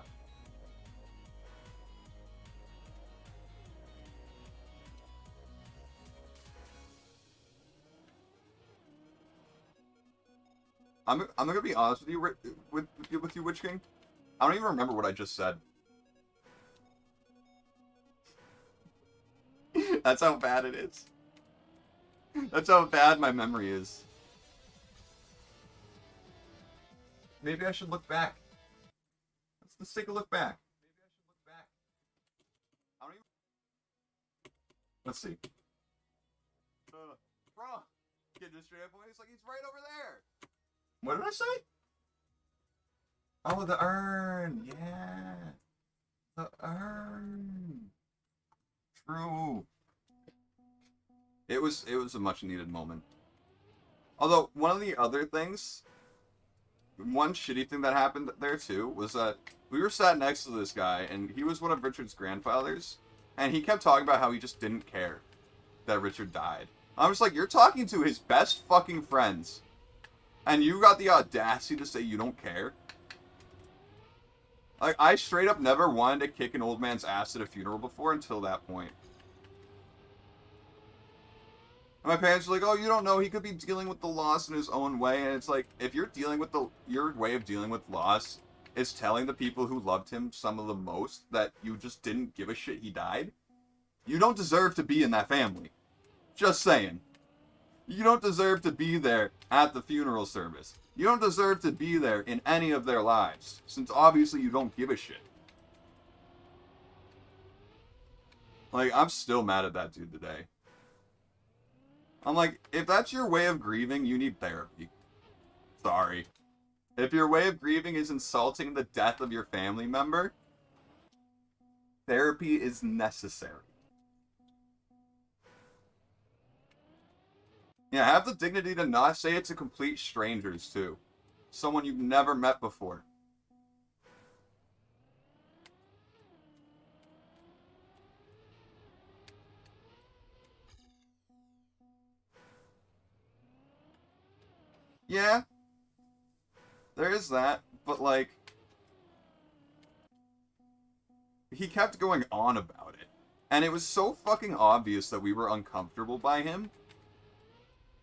I'm gonna be honest with you, with you, Witch King. I don't even remember what I just said. That's how bad it is. That's how bad my memory is. Maybe I should look back. Let's take a look back. Maybe I should look back. I don't even... Let's see. Bro, kid just straight up away. He's like, he's right over there. What did I say? Oh, the urn. Yeah. The urn. True. it was a much needed moment. Although one of the other things, one shitty thing that happened there too was that we were sat next to this guy, and he was one of Richard's grandfathers, and he kept talking about how he just didn't care that Richard died. I'm just like, you're talking to his best fucking friends, and you got the audacity to say you don't care? Like, I straight up never wanted to kick an old man's ass at a funeral before until that point. And my parents were like, oh, you don't know, he could be dealing with the loss in his own way. And it's like, if you're dealing with your way of dealing with loss is telling the people who loved him some of the most that you just didn't give a shit he died, you don't deserve to be in that family. Just saying. You don't deserve to be there at the funeral service. You don't deserve to be there in any of their lives, since obviously you don't give a shit. Like, I'm still mad at that dude today. I'm like, if that's your way of grieving, you need therapy. Sorry. If your way of grieving is insulting the death of your family member, therapy is necessary. Yeah, have the dignity to not say it to complete strangers, too. Someone you've never met before. Yeah, there is that, but like, he kept going on about it. And it was so fucking obvious that we were uncomfortable by him.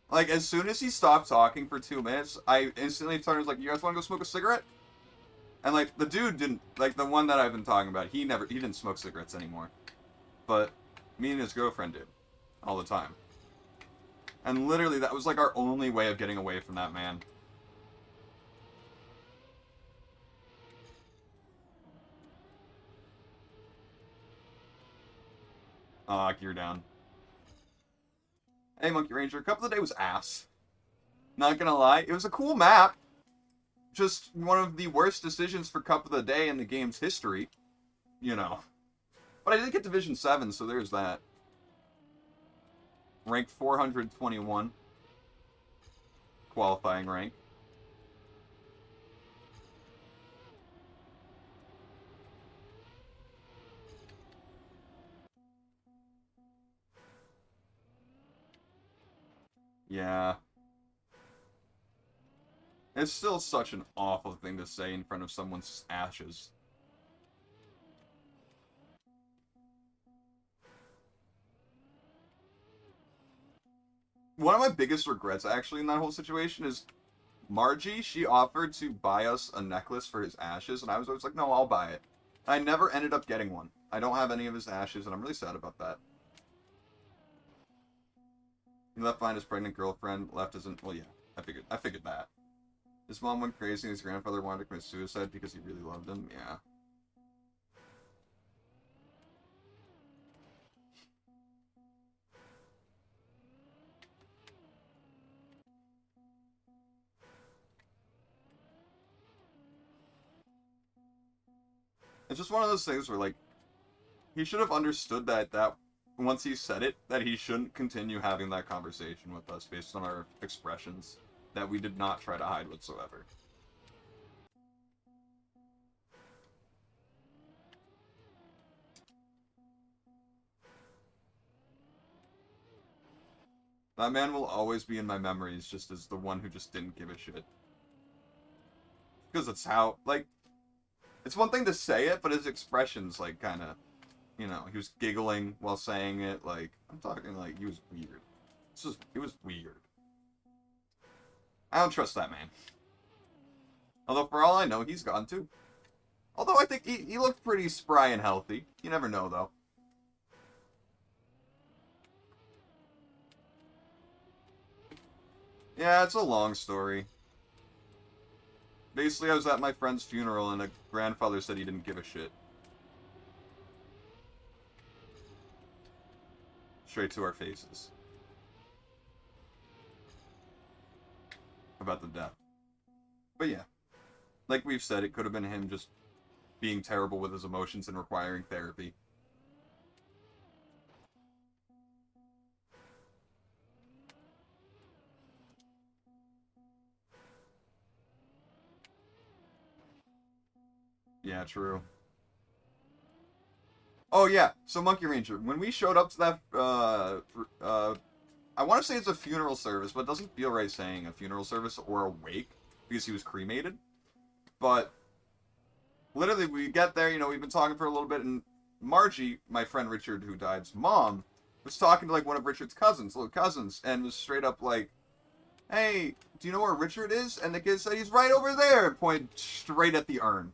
Like, as soon as he stopped talking for 2 minutes, I instantly turned and was like, you guys want to go smoke a cigarette? And, like, the dude didn't, like, the one that I've been talking about, he didn't smoke cigarettes anymore. But me and his girlfriend did. All the time. And literally, that was, like, our only way of getting away from that man. Gear down. Hey, Monkey Ranger, Cup of the Day was ass. Not gonna lie, it was a cool map. Just one of the worst decisions for Cup of the Day in the game's history. You know. But I did get Division 7, so there's that. Rank 421. Qualifying rank. Yeah. It's still such an awful thing to say in front of someone's ashes. One of my biggest regrets, actually, in that whole situation is Margie, she offered to buy us a necklace for his ashes, and I was always like, no, I'll buy it. I never ended up getting one. I don't have any of his ashes, and I'm really sad about that. He left behind his pregnant girlfriend, left as an... Well, yeah, I figured that. His mom went crazy, and his grandfather wanted to commit suicide because he really loved him. Yeah. It's just one of those things where, like, he should have understood that once he said it, that he shouldn't continue having that conversation with us based on our expressions that we did not try to hide whatsoever. That man will always be in my memories just as the one who just didn't give a shit. Because it's how, like, it's one thing to say it, but his expressions, like, kind of, you know, he was giggling while saying it, like, I'm talking, like, he was weird. It was weird. I don't trust that man. Although, for all I know, he's gone too. Although, I think he looked pretty spry and healthy. You never know, though. Yeah, it's a long story. Basically, I was at my friend's funeral, and a grandfather said he didn't give a shit. Straight to our faces. About the death. But yeah. Like we've said, it could have been him just being terrible with his emotions and requiring therapy. Yeah, true. Oh yeah, so Monkey Ranger, when we showed up to that, I want to say it's a funeral service, but it doesn't feel right saying a funeral service or a wake because he was cremated. But literally, we get there, you know, we've been talking for a little bit, and Margie, my friend Richard, who died's mom, was talking to like one of Richard's cousins, little cousins, and was straight up like, "Hey, do you know where Richard is?" And the kid said, "He's right over there," and pointed straight at the urn.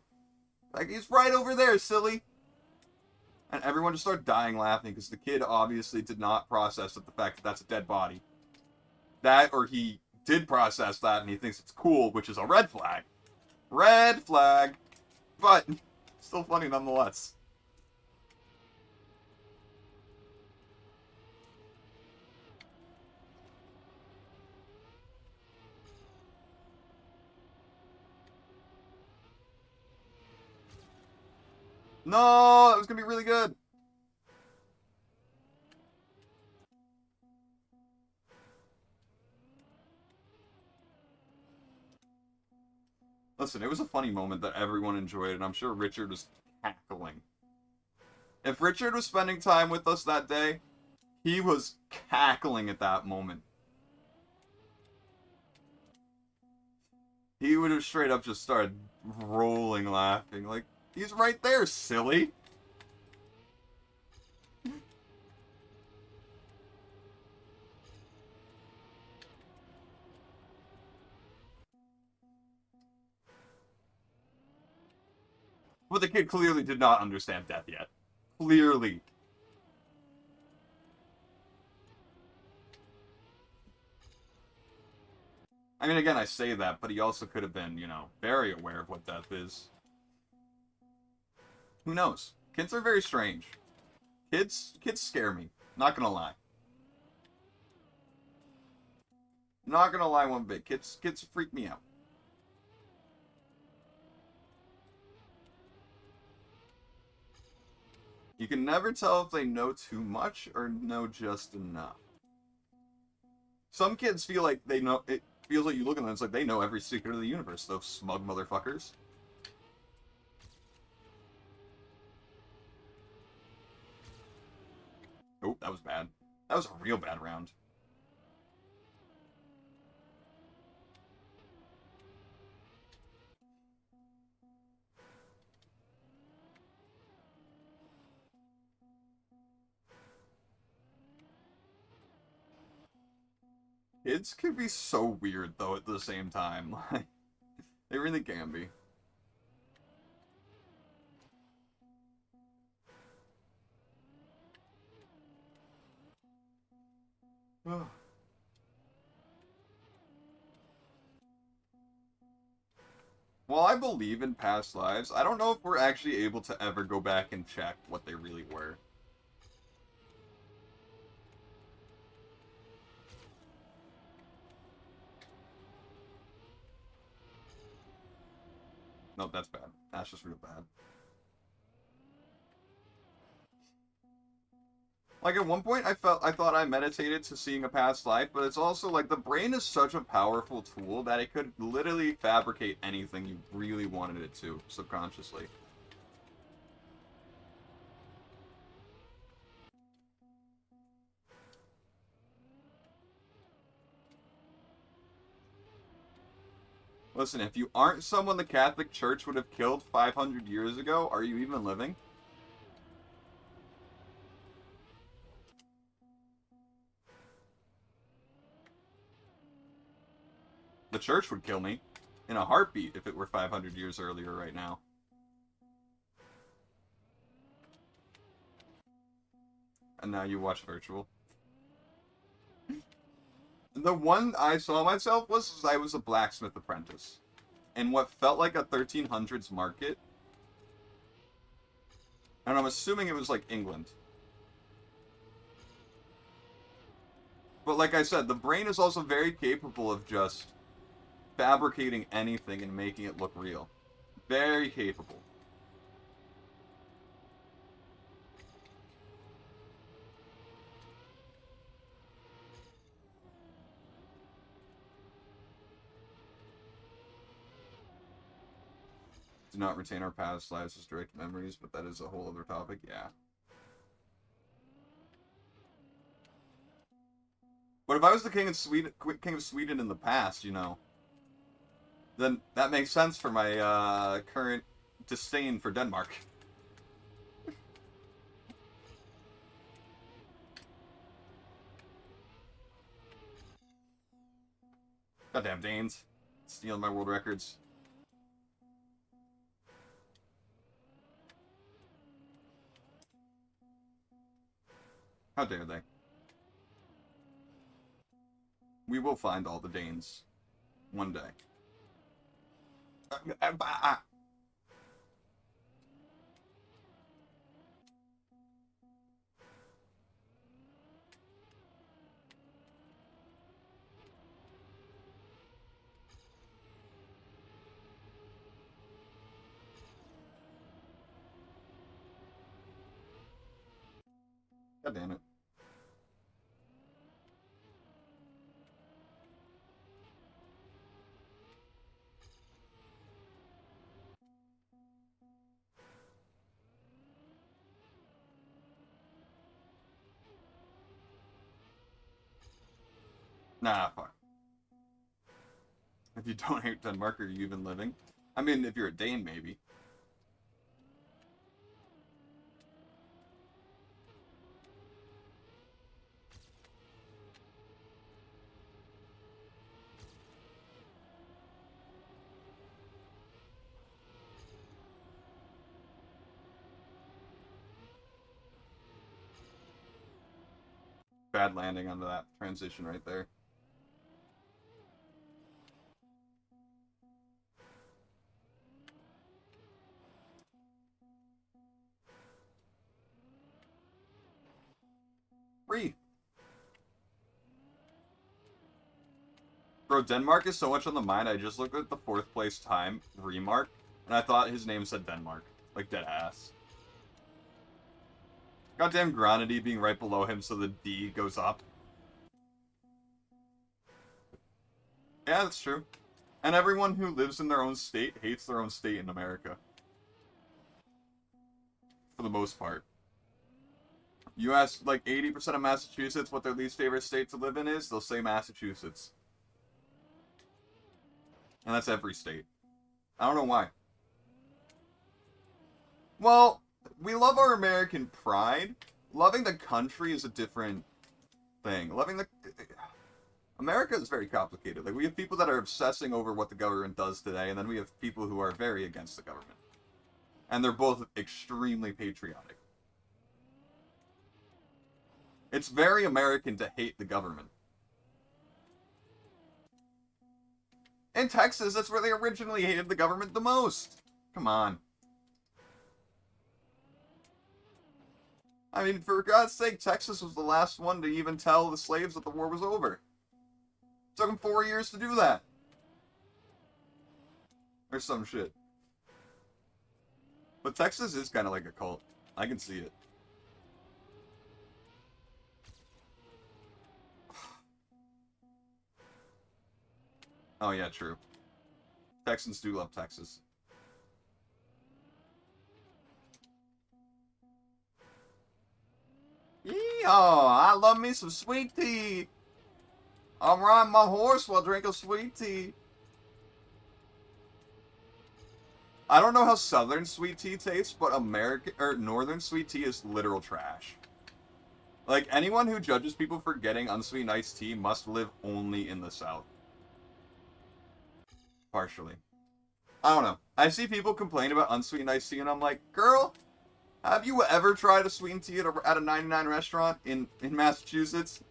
Like, he's right over there, silly. And everyone just started dying laughing because the kid obviously did not process the fact that that's a dead body. That, or he did process that and he thinks it's cool, which is a red flag. Red flag. But, still funny nonetheless. No, that was going to be really good. Listen, it was a funny moment that everyone enjoyed, and I'm sure Richard was cackling. If Richard was spending time with us that day, he was cackling at that moment. He would have straight up just started rolling laughing. Like, he's right there, silly. But the kid clearly did not understand death yet. Clearly. I mean, again, I say that, but he also could have been, you know, very aware of what death is. Who knows? Kids are very strange. Kids scare me. Not gonna lie. Not gonna lie one bit. Kids freak me out. You can never tell if they know too much or know just enough. Some kids feel like they know. It feels like you look at them, it's like they know every secret of the universe. Those smug motherfuckers. Oh, that was bad. That was a real bad round. Kids can be so weird though at the same time. Like, they really can be. While I believe in past lives, I don't know if we're actually able to ever go back and check what they really were. No, that's bad. That's just real bad. Like at one point I thought I meditated to seeing a past life, but it's also like the brain is such a powerful tool that it could literally fabricate anything you really wanted it to subconsciously. Listen, if you aren't someone the Catholic Church would have killed 500 years ago, are you even living? The church would kill me in a heartbeat if it were 500 years earlier right now. And now you watch virtual. The one I saw myself was I was a blacksmith apprentice. In what felt like a 1300s market. And I'm assuming it was like England. But like I said, the brain is also very capable of just fabricating anything and making it look real. Very capable. Do not retain our past lives as direct memories, but that is a whole other topic. Yeah. But if I was the king of Sweden in the past, you know, then that makes sense for my current disdain for Denmark. Goddamn Danes. Stealing my world records. How dare they? We will find all the Danes. One day. God damn it. Nah, fuck. If you don't hate Denmark, are you even living? I mean, if you're a Dane, maybe. Bad landing onto that transition right there. Free. Bro, Denmark is so much on the mind. I just looked at the 4th place time remark, and I thought his name said Denmark. Like, dead ass. Goddamn Granady being right below him so the D goes up. Yeah, that's true. And everyone who lives in their own state hates their own state in America. For the most part. You ask, like, 80% of Massachusetts what their least favorite state to live in is, they'll say Massachusetts. And that's every state. I don't know why. Well, we love our American pride. Loving the country is a different thing. Loving the... America is very complicated. Like, we have people that are obsessing over what the government does today, and then we have people who are very against the government. And they're both extremely patriotic. It's very American to hate the government. In Texas, that's where they originally hated the government the most. Come on. I mean, for God's sake, Texas was the last one to even tell the slaves that the war was over. It took them 4 years to do that. Or some shit. But Texas is kind of like a cult. I can see it. Oh yeah, true. Texans do love Texas. Yeehaw! I love me some sweet tea. I'm riding my horse while drinking sweet tea. I don't know how southern sweet tea tastes, but American or northern sweet tea is literal trash. Like, anyone who judges people for getting unsweetened iced tea must live only in the South. Partially. I don't know. I see people complain about unsweetened iced tea, and I'm like, girl, have you ever tried a sweetened tea at a 99 restaurant in Massachusetts?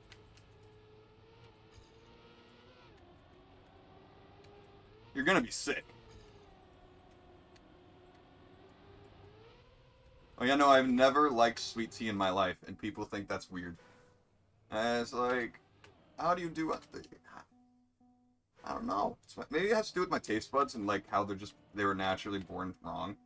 You're gonna be sick. Oh yeah, no, I've never liked sweet tea in my life, and people think that's weird. And it's like, how do you do it? I don't know. Maybe it has to do with my taste buds and like how they were naturally born wrong.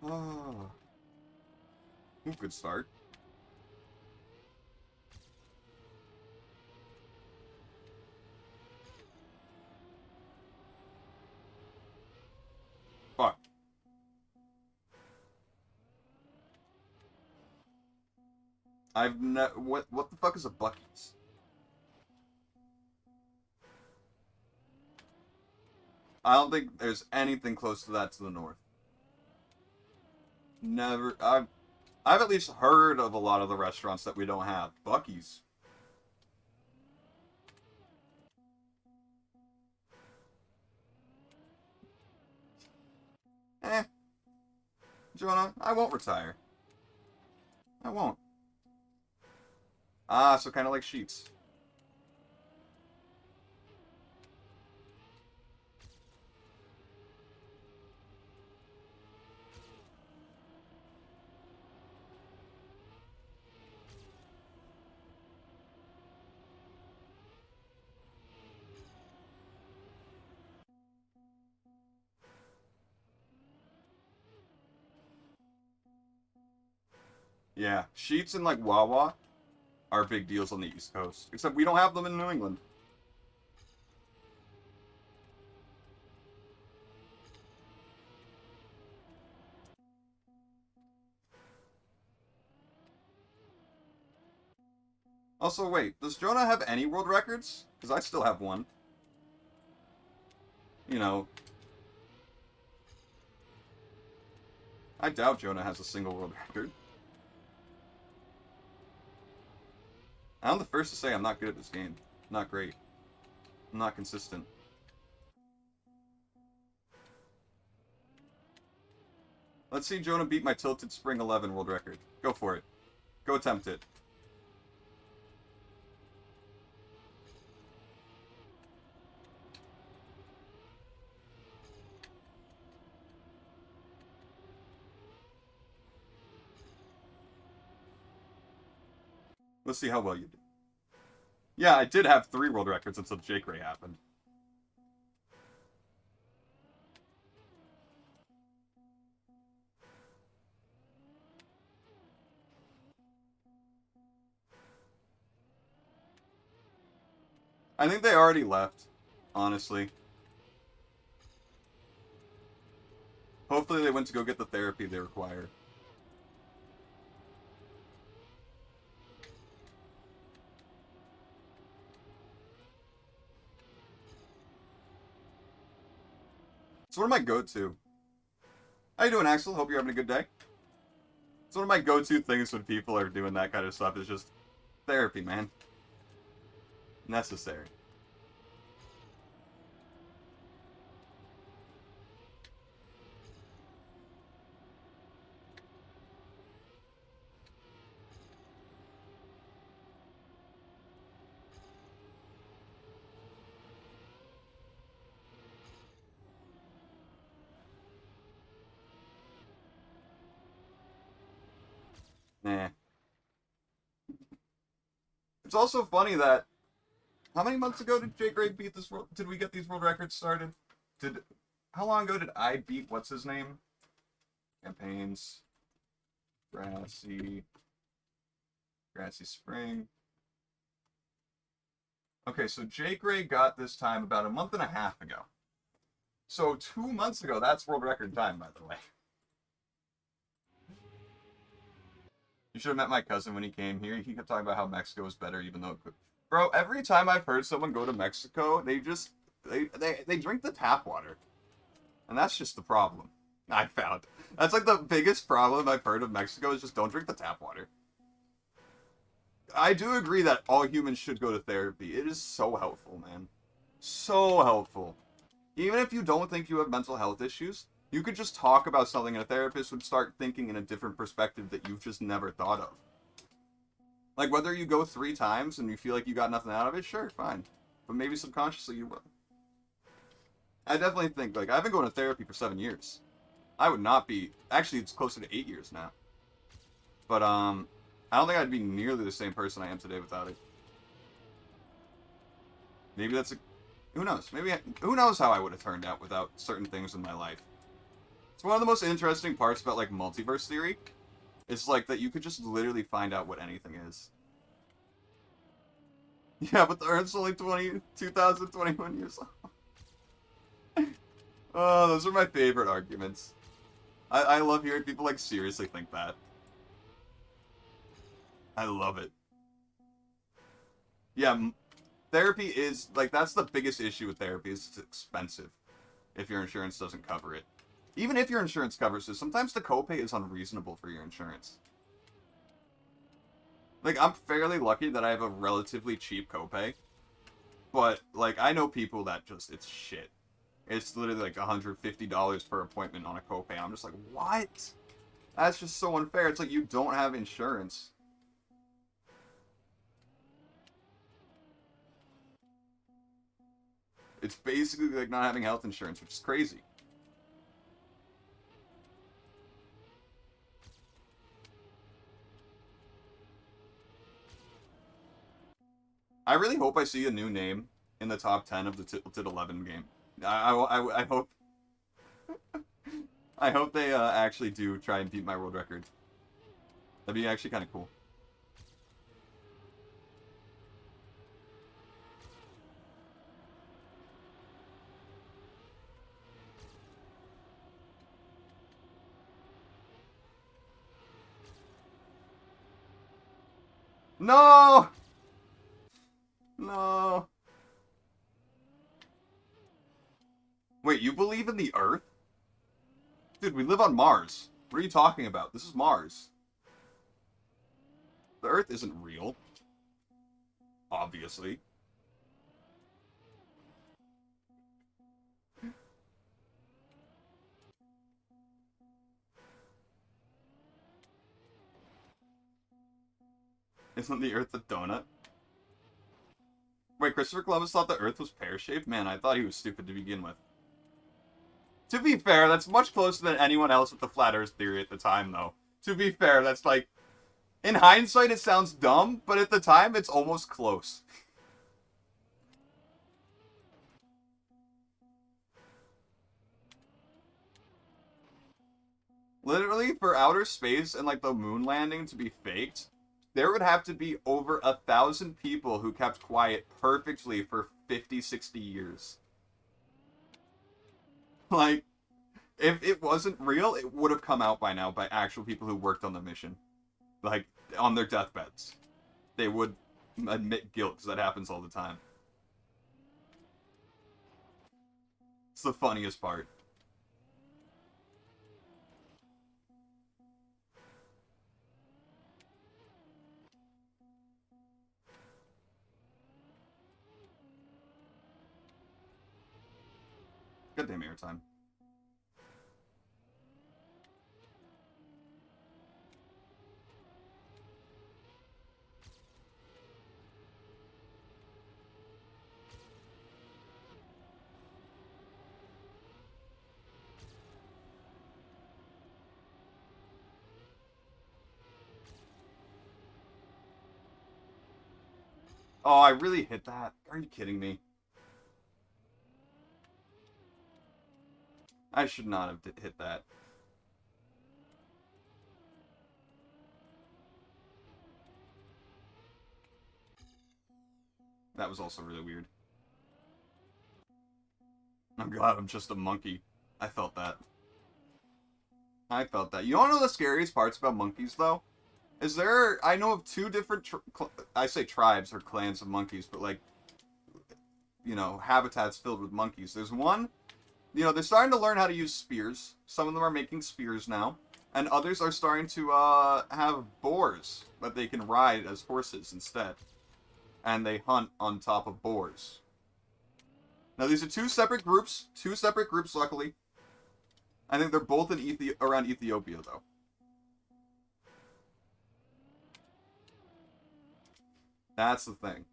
Oh. Ooh, good start. Fuck. I've never... What the fuck is a Buc-ee's? I don't think there's anything close to that to the north. Never... I've at least heard of a lot of the restaurants that we don't have. Buc-ee's. Eh. Jonah, I won't retire. I won't. Ah, so kind of like Sheets. Yeah, Sheets and like Wawa are big deals on the East Coast. Except we don't have them in New England. Also, wait, does Jonah have any world records? Because I still have one. You know, I doubt Jonah has a single world record. I'm the first to say I'm not good at this game. Not great. I'm not consistent. Let's see Jonah beat my Tilted Spring 11 world record. Go for it. Go attempt it. Let's see how well you do. Yeah, I did have 3 world records until Jake Ray happened. I think they already left, honestly. Hopefully they went to go get the therapy they require. It's one of my go-to. How you doing, Axel? Hope you're having a good day. It's one of my go-to things when people are doing that kind of stuff is just therapy, man. Necessary. Nah. It's also funny that how many months ago did Jake Ray beat this world? Did we get these world records started? How long ago did I beat what's his name? Campaigns. Grassy Spring. Okay, so Jake Ray got this time about a month and a half ago. So 2 months ago, that's world record time, by the way. You should have met my cousin when he came here. He kept talking about how Mexico was better, even though it could. Bro, every time I've heard someone go to Mexico, they just they drink the tap water, and that's just the problem. I found that's like the biggest problem I've heard of Mexico is just don't drink the tap water. I do agree that all humans should go to therapy. It is so helpful, man. So helpful. Even if you don't think you have mental health issues, you could just talk about something and a therapist would start thinking in a different perspective that you've just never thought of. Like, whether you go 3 times and you feel like you got nothing out of it, sure, fine. But maybe subconsciously you will. I definitely think, like, I've been going to therapy for 7 years. I would not be... Actually, it's closer to 8 years now. But, I don't think I'd be nearly the same person I am today without it. Maybe that's a... Who knows? Maybe... Who knows how I would have turned out without certain things in my life. It's one of the most interesting parts about, like, multiverse theory. It's like that you could just literally find out what anything is. Yeah, but the Earth's only 2,021 years old. Oh, those are my favorite arguments. I love hearing people, like, seriously think that. I love it. Yeah, therapy is, like, that's the biggest issue with therapy is it's expensive if your insurance doesn't cover it. Even if your insurance covers it, sometimes the copay is unreasonable for your insurance. Like, I'm fairly lucky that I have a relatively cheap copay. But, like, I know people that just, it's shit. It's literally like $150 per appointment on a copay. I'm just like, what? That's just so unfair. It's like you don't have insurance. It's basically like not having health insurance, which is crazy. I really hope I see a new name in the top 10 of the Tilted 11 game. I hope I hope they actually do try and beat my world record. That'd be actually kind of cool. No! No. Wait, you believe in the Earth? Dude, we live on Mars. What are you talking about? This is Mars. The Earth isn't real. Obviously. Isn't the Earth a donut? Wait, Christopher Columbus thought the Earth was pear-shaped? Man, I thought he was stupid to begin with. To be fair, that's much closer than anyone else with the flat Earth theory at the time, though. To be fair, that's like... In hindsight, it sounds dumb, but at the time, it's almost close. Literally, for outer space and, like, the moon landing to be faked, there would have to be over 1,000 people who kept quiet perfectly for 50, 60 years. Like, if it wasn't real, it would have come out by now by actual people who worked on the mission. Like, on their deathbeds. They would admit guilt, because that happens all the time. It's the funniest part. Goddamn airtime. Oh, I really hit that? Are you kidding me? I should not have hit that. That was also really weird. I'm glad I'm just a monkey. I felt that. I felt that. You wanna know the scariest parts about monkeys, though? Is there... I know of two different... I say tribes or clans of monkeys, but, like... You know, habitats filled with monkeys. There's one... You know, they're starting to learn how to use spears. Some of them are making spears now. And others are starting to, have boars that they can ride as horses instead. And they hunt on top of boars. Now, these are two separate groups. Two separate groups, luckily. I think they're both in around Ethiopia, though. That's the thing.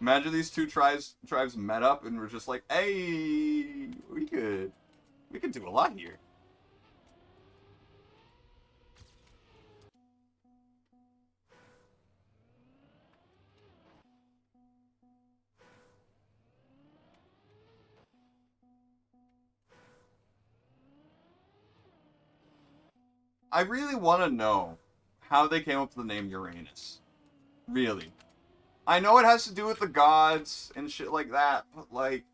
Imagine these two tribes met up and were just like, hey, we could do a lot here. I really want to know how they came up with the name Uranus. Really. I know it has to do with the gods and shit like that, but like,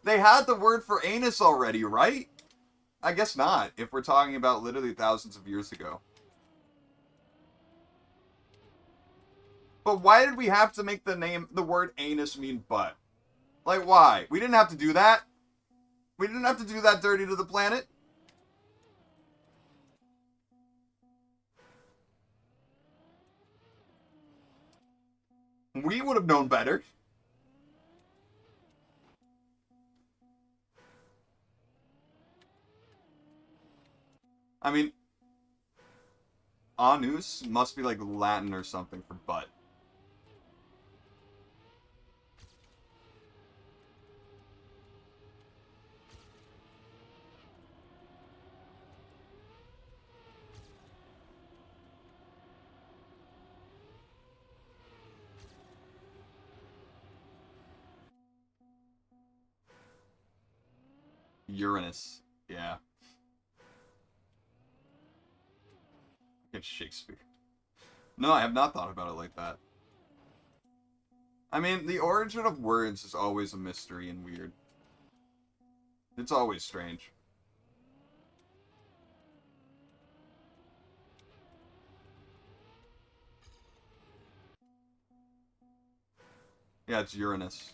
they had the word for anus already, right? I guess not, if we're talking about literally thousands of years ago. But why did we have to make the word anus mean butt? Like, why? We didn't have to do that. We didn't have to do that dirty to the planet. We would have known better. I mean, anus must be like Latin or something for butt. Uranus. Yeah. It's Shakespeare. No, I have not thought about it like that. I mean, the origin of words is always a mystery and weird. It's always strange. Yeah, it's Uranus.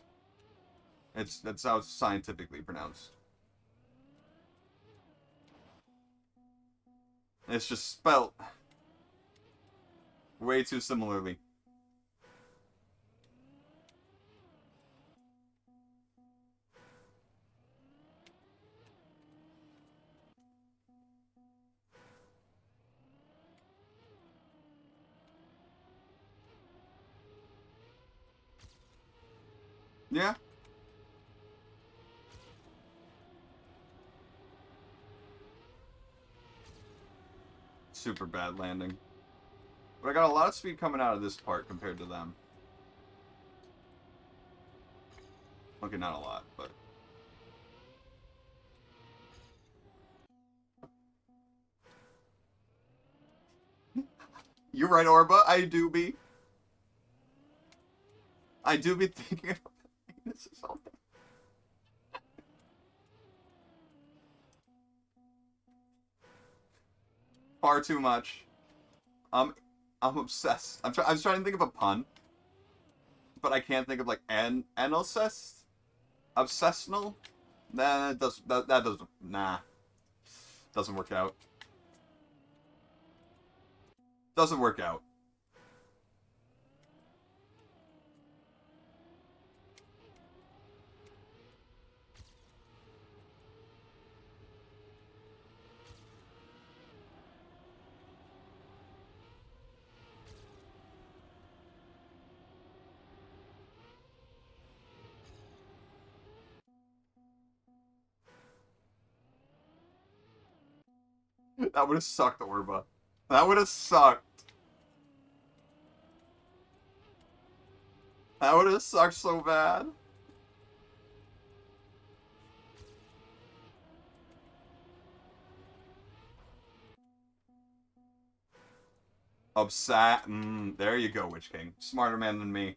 That's how it's scientifically pronounced. It's just spelt way too similarly. Yeah. Super bad landing. But I got a lot of speed coming out of this part compared to them. Okay, not a lot, but... You're right, Orba. I do be. I do be thinking about this or something. Far too much. I'm obsessed. I was trying to think of a pun, but I can't think of like ancest, obsessional. Nah, that doesn't. Nah, doesn't work out. Doesn't work out. That would have sucked, Orba. That would have sucked. That would have sucked so bad. Upset. There you go, Witch King. Smarter man than me.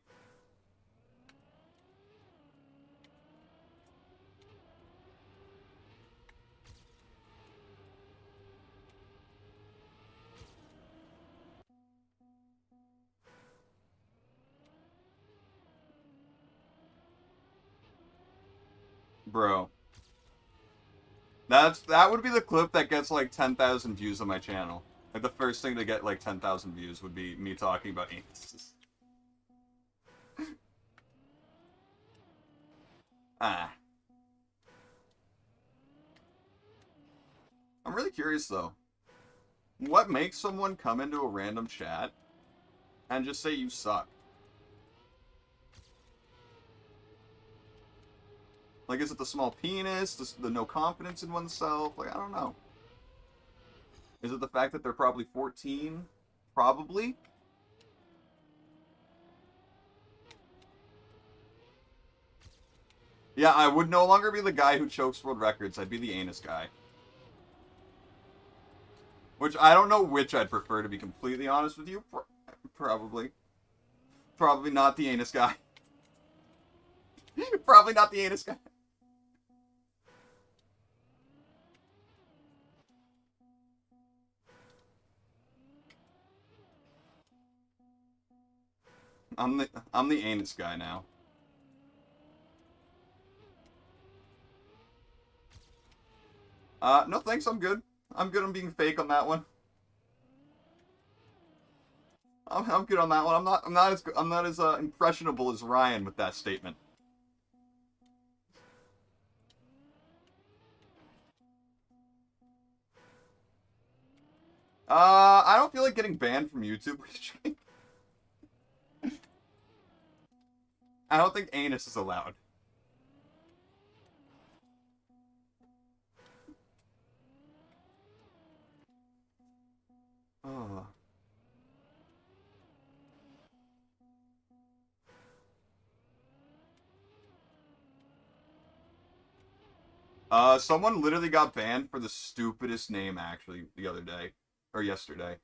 Bro. That would be the clip that gets like 10,000 views on my channel. Like the first thing to get like 10,000 views would be me talking about anuses. Ah. I'm really curious though. What makes someone come into a random chat and just say you suck? Like, is it the small penis? The no confidence in oneself? Like, I don't know. Is it the fact that they're probably 14? Probably. Yeah, I would no longer be the guy who chokes world records. I'd be the anus guy. Which I don't know which I'd prefer, to be completely honest with you. Probably. Probably not the anus guy. Probably not the anus guy. I'm the anus guy now. No thanks, I'm good. I'm good on being fake on that one. I'm good on that one. I'm not as impressionable as Ryan with that statement. I don't feel like getting banned from YouTube. I don't think anus is allowed. Oh. Someone literally got banned for the stupidest name actually the other day or yesterday.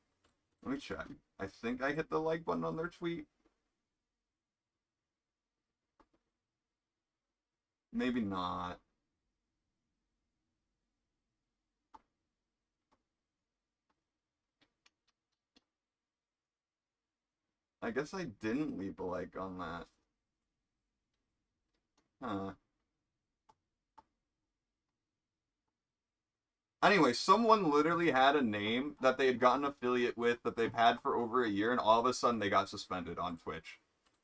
Let me check. I think I hit the like button on their tweet. Maybe not. I guess I didn't leave a like on that. Huh. Anyway, someone literally had a name that they had gotten affiliate with that they've had for over a year, and all of a sudden they got suspended on Twitch.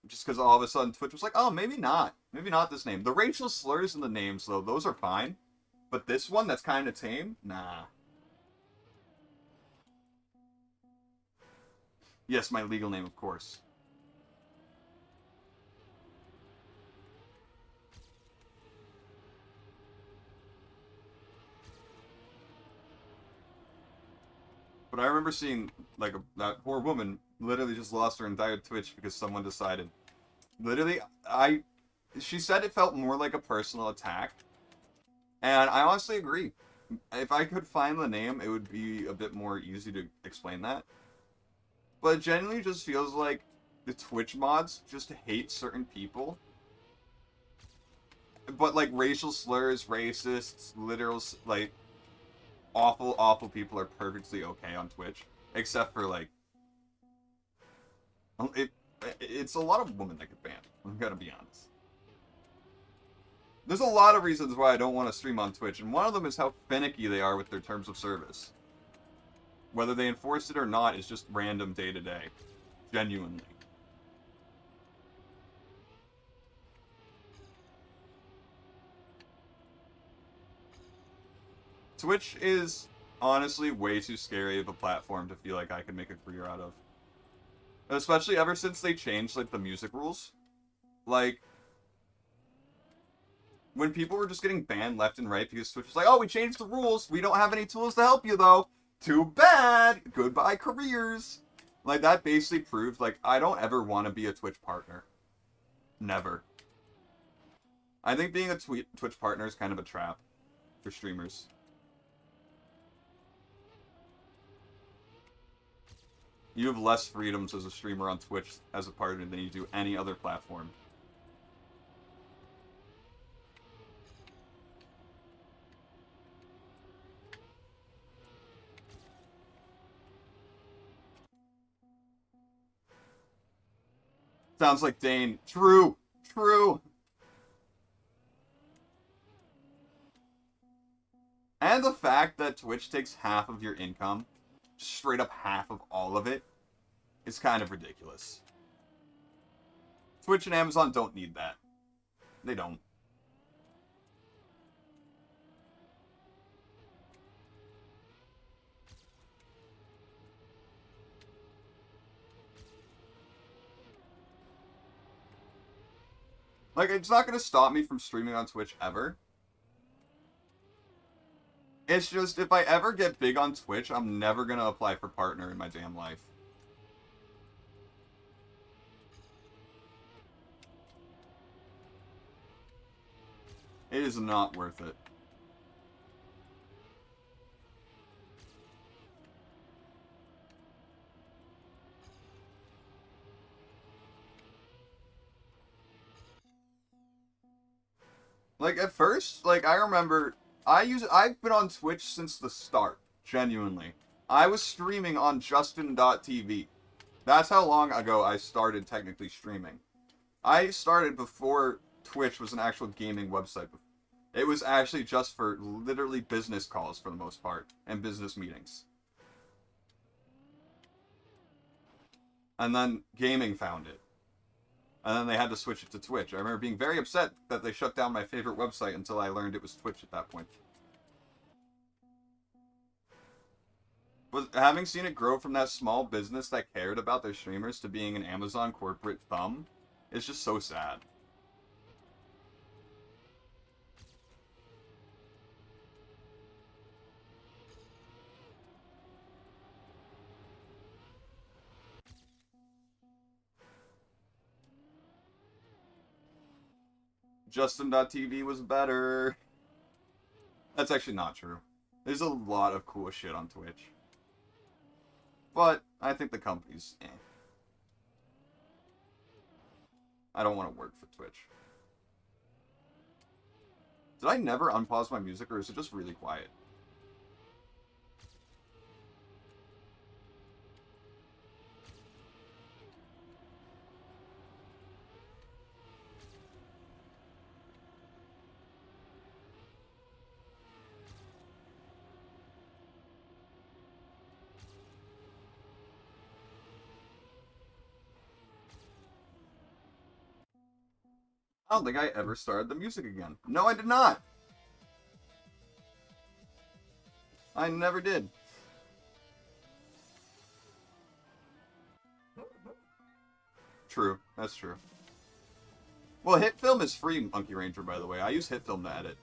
Just because all of a sudden Twitch was like, oh, maybe not. Maybe not this name. The racial slurs in the names, though, those are fine. But this one that's kind of tame? Nah. Yes, my legal name, of course. But I remember seeing, like, that poor woman literally just lost her entire Twitch because someone decided. Literally, she said it felt more like a personal attack. And I honestly agree. If I could find the name, it would be a bit more easy to explain that. But it genuinely just feels like the Twitch mods just hate certain people. But, like, racial slurs, racists, literal, like, awful, awful people are perfectly okay on Twitch. Except for, like, it's a lot of women that get banned. I'm gonna be honest. There's a lot of reasons why I don't want to stream on Twitch, and one of them is how finicky they are with their terms of service. Whether they enforce it or not is just random day to day. Genuinely. Twitch is honestly way too scary of a platform to feel like I could make a career out of. Especially ever since they changed, like, the music rules. Like, when people were just getting banned left and right because Twitch was like, oh, we changed the rules. We don't have any tools to help you, though. Too bad. Goodbye, careers. Like, that basically proved, like, I don't ever want to be a Twitch partner. Never. I think being a Twitch partner is kind of a trap for streamers. You have less freedoms as a streamer on Twitch as a partner than you do any other platform. Sounds like Dane. True. True. And the fact that Twitch takes half of your income, straight up half of all of it, is kind of ridiculous. Twitch and Amazon don't need that. They don't. Like, it's not going to stop me from streaming on Twitch ever. It's just, if I ever get big on Twitch, I'm never going to apply for partner in my damn life. It is not worth it. Like, at first, like, I remember, I've been on Twitch since the start, genuinely. I was streaming on Justin.tv. That's how long ago I started technically streaming. I started before Twitch was an actual gaming website. It was actually just for literally business calls for the most part, and business meetings. And then gaming found it. And then they had to switch it to Twitch. I remember being very upset that they shut down my favorite website until I learned it was Twitch at that point. But having seen it grow from that small business that cared about their streamers to being an Amazon corporate thumb, it's just so sad. Justin.tv was better. That's actually not true. There's a lot of cool shit on Twitch. But I think the company's eh. I don't want to work for Twitch. Did I never unpause my music, or is it just really quiet? I don't think I ever started the music again. No, I did not. I never did. True. That's true. Well, HitFilm is free, Monkey Ranger, by the way. I use HitFilm to edit.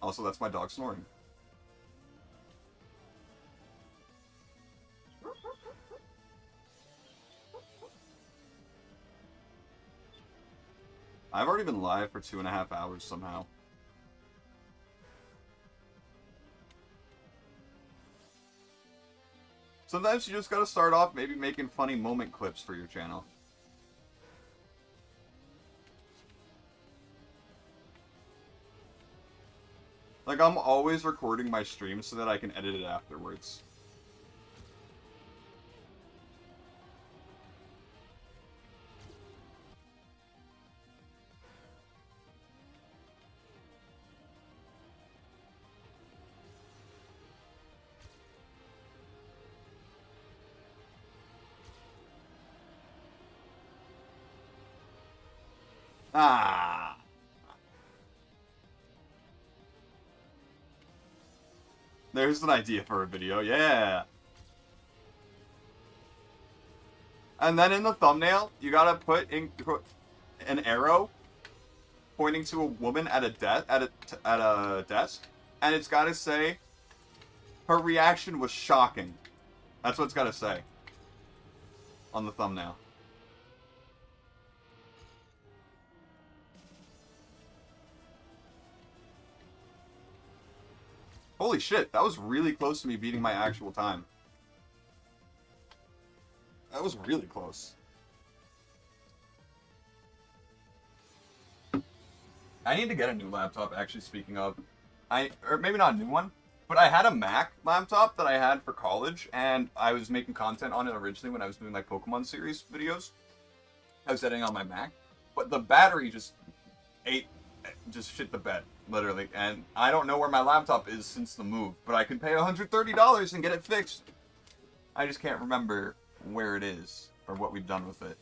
Also, that's my dog snoring. I've already been live for 2.5 hours somehow. Sometimes you just gotta start off maybe making funny moment clips for your channel. Like, I'm always recording my stream so that I can edit it afterwards. Ah. There's an idea for a video, yeah. And then in the thumbnail, you gotta put an arrow pointing to a woman at a desk, and it's gotta say, her reaction was shocking. That's what it's gotta say on the thumbnail. Holy shit, that was really close to me beating my actual time. That was really close. I need to get a new laptop, actually, speaking of. Or maybe not a new one, but I had a Mac laptop that I had for college, and I was making content on it originally when I was doing, like, Pokemon series videos. I was editing on my Mac, but the battery just shit the bed, literally, and I don't know where my laptop is since the move, but I could pay $130 and get it fixed. I just can't remember where it is, or what we've done with it.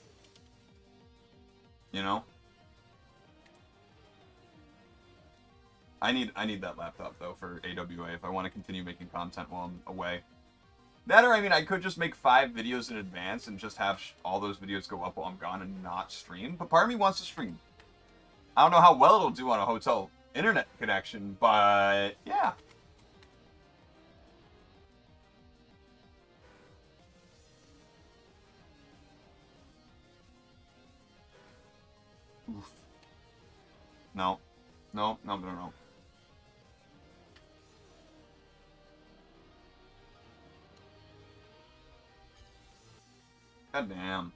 You know? I need that laptop, though, for AWA if I want to continue making content while I'm away. That, or, I mean, I could just make 5 videos in advance and just have all those videos go up while I'm gone and not stream, but part of me wants to stream. I don't know how well it'll do on a hotel internet connection, but yeah. Oof. No. No, no, no, no. God damn.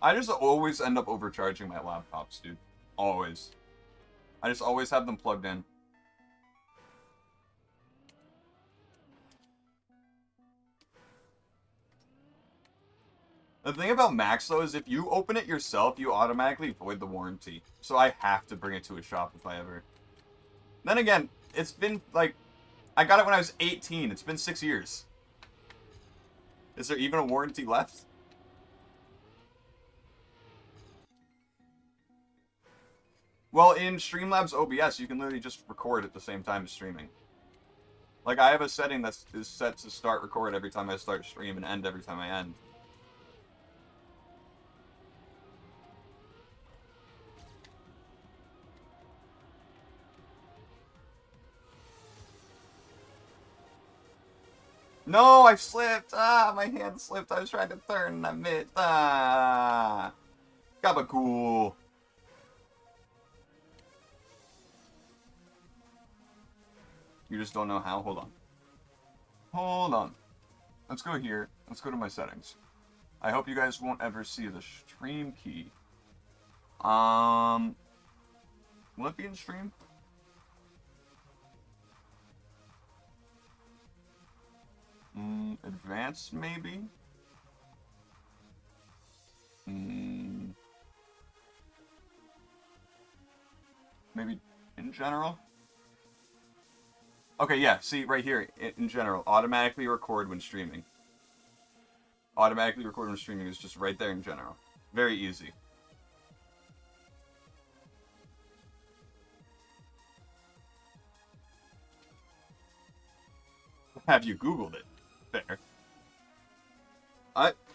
I just always end up overcharging my laptops, dude. Always. I just always have them plugged in. The thing about Macs, though, is if you open it yourself, you automatically void the warranty. So I have to bring it to a shop if I ever... Then again, it's been, like... I got it when I was 18. It's been 6 years. Is there even a warranty left? Well, in Streamlabs OBS, you can literally just record at the same time as streaming. Like, I have a setting that is set to start record every time I start stream and end every time I end. No, I slipped! Ah, my hand slipped. I was trying to turn and I missed. Ah! Gabagool. You just don't know how? Hold on. Hold on. Let's go here. Let's go to my settings. I hope you guys won't ever see the stream key. Will it be in stream? Advanced, maybe? Maybe in general? Okay, yeah, see, right here, in general, automatically record when streaming. Automatically record when streaming is just right there in general. Very easy. Have you Googled it? There.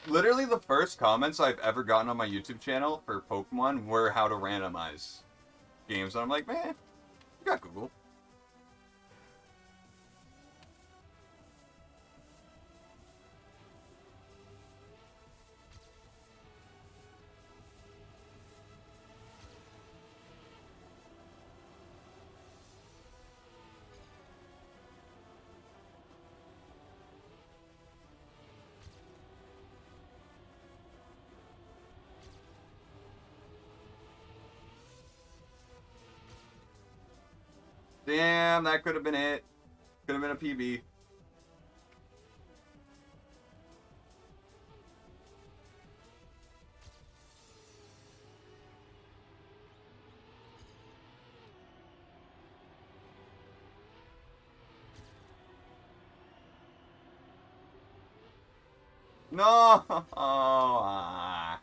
Literally the first comments I've ever gotten on my YouTube channel for Pokemon were how to randomize games. And I'm like, man, you got Google. Damn, that could have been it. Could have been a PB. No! Ah.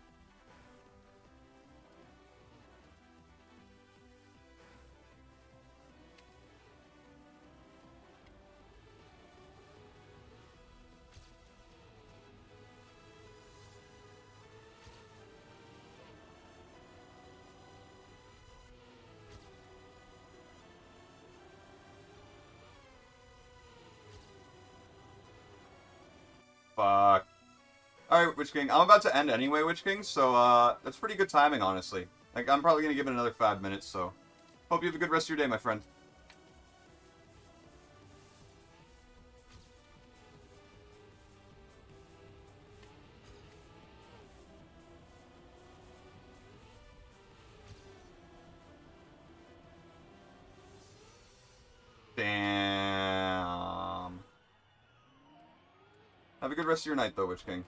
Fuck. Alright, Witch King. I'm about to end anyway, Witch King, so, that's pretty good timing, honestly. Like, I'm probably gonna give it another 5 minutes, so... Hope you have a good rest of your day, my friend. Damn. Have a good rest of your night, though, Witch King.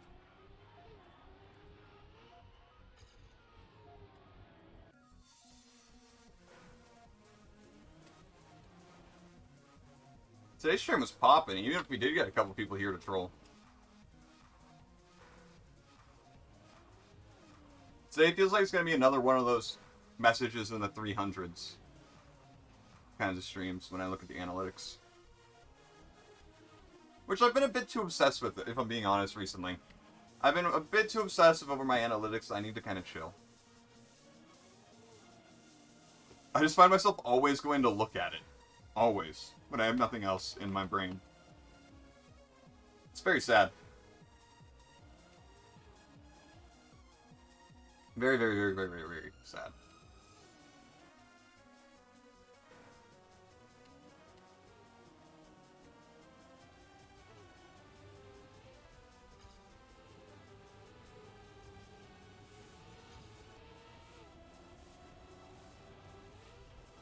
Today's stream was popping, even if we did get a couple people here to troll. Today feels like it's going to be another one of those messages in the 300s kinds of streams when I look at the analytics. Which I've been a bit too obsessed with, if I'm being honest, recently. I've been a bit too obsessive over my analytics. I need to kind of chill. I just find myself always going to look at it. Always. When I have nothing else in my brain. It's very sad. Very, very, very, very, very, very sad.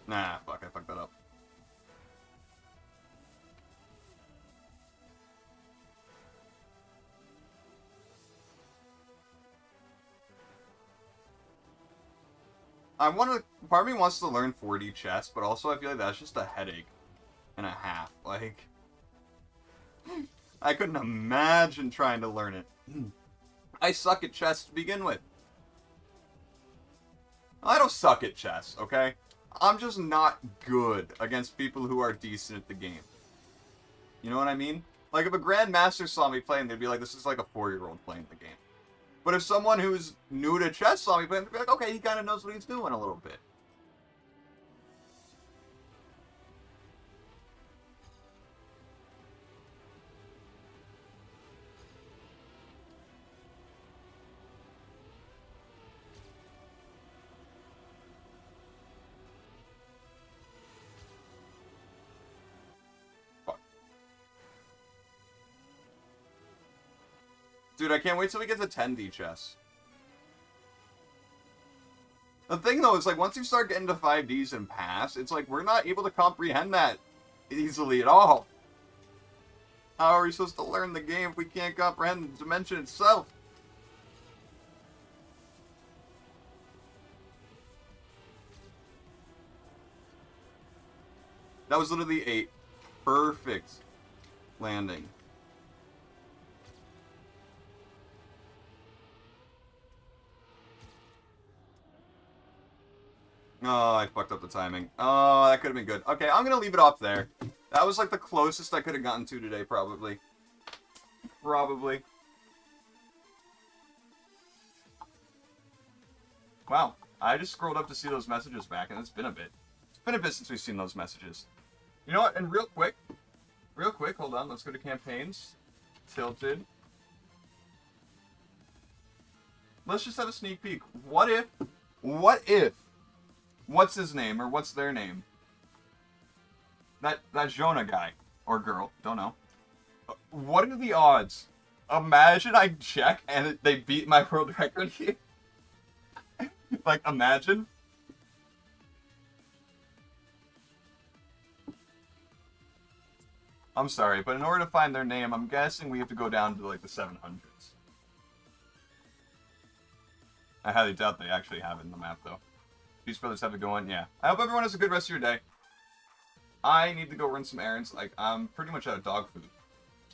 Nah, fuck, I fucked that up. Part of me wants to learn 4D chess, but also I feel like that's just a headache and a half. Like, I couldn't imagine trying to learn it. I suck at chess to begin with. I don't suck at chess, okay? I'm just not good against people who are decent at the game. You know what I mean? Like, if a grandmaster saw me playing, they'd be like, this is like a 4-year-old playing the game. But if someone who's new to chess saw me playing, they'd be like, okay, he kind of knows what he's doing a little bit. Dude, I can't wait till we get to 10D chess. The thing, though, is, like, once you start getting to 5Ds and pass, it's like, we're not able to comprehend that easily at all. How are we supposed to learn the game if we can't comprehend the dimension itself? That was literally a perfect landing. Oh, I fucked up the timing. Oh, that could have been good. Okay, I'm gonna leave it off there. That was like the closest I could have gotten to today, probably. Probably. Wow, I just scrolled up to see those messages back, and it's been a bit. It's been a bit since we've seen those messages. You know what, and real quick, hold on, let's go to campaigns. Tilted. Let's just have a sneak peek. What if, what's his name, or what's their name? That Jonah guy, or girl, don't know. What are the odds? Imagine I check and they beat my world record here. Like, imagine. I'm sorry, but in order to find their name, I'm guessing we have to go down to, like, the 700s. I highly doubt they actually have it in the map, though. These brothers have it going, yeah. I hope everyone has a good rest of your day. I need to go run some errands. Like, I'm pretty much out of dog food.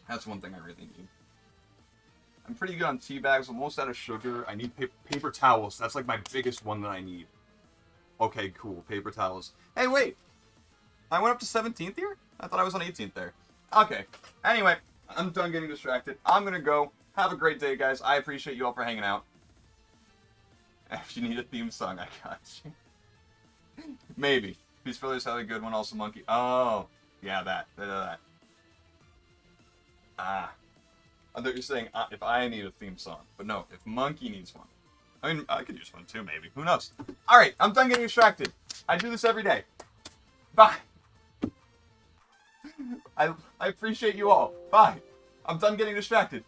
That's one thing I really need. I'm pretty good on tea bags. I'm almost out of sugar. I need paper towels. That's, like, my biggest one that I need. Okay, cool. Paper towels. Hey, wait! I went up to 17th here? I thought I was on 18th there. Okay. Anyway, I'm done getting distracted. I'm gonna go. Have a great day, guys. I appreciate you all for hanging out. If you need a theme song, I got you. Maybe. These brothers have a good one, also Monkey. Oh, yeah, that. Ah. I thought you were saying if I need a theme song. But no, if Monkey needs one. I mean, I could use one too, maybe. Who knows? Alright, I'm done getting distracted. I do this every day. Bye. I appreciate you all. Bye. I'm done getting distracted.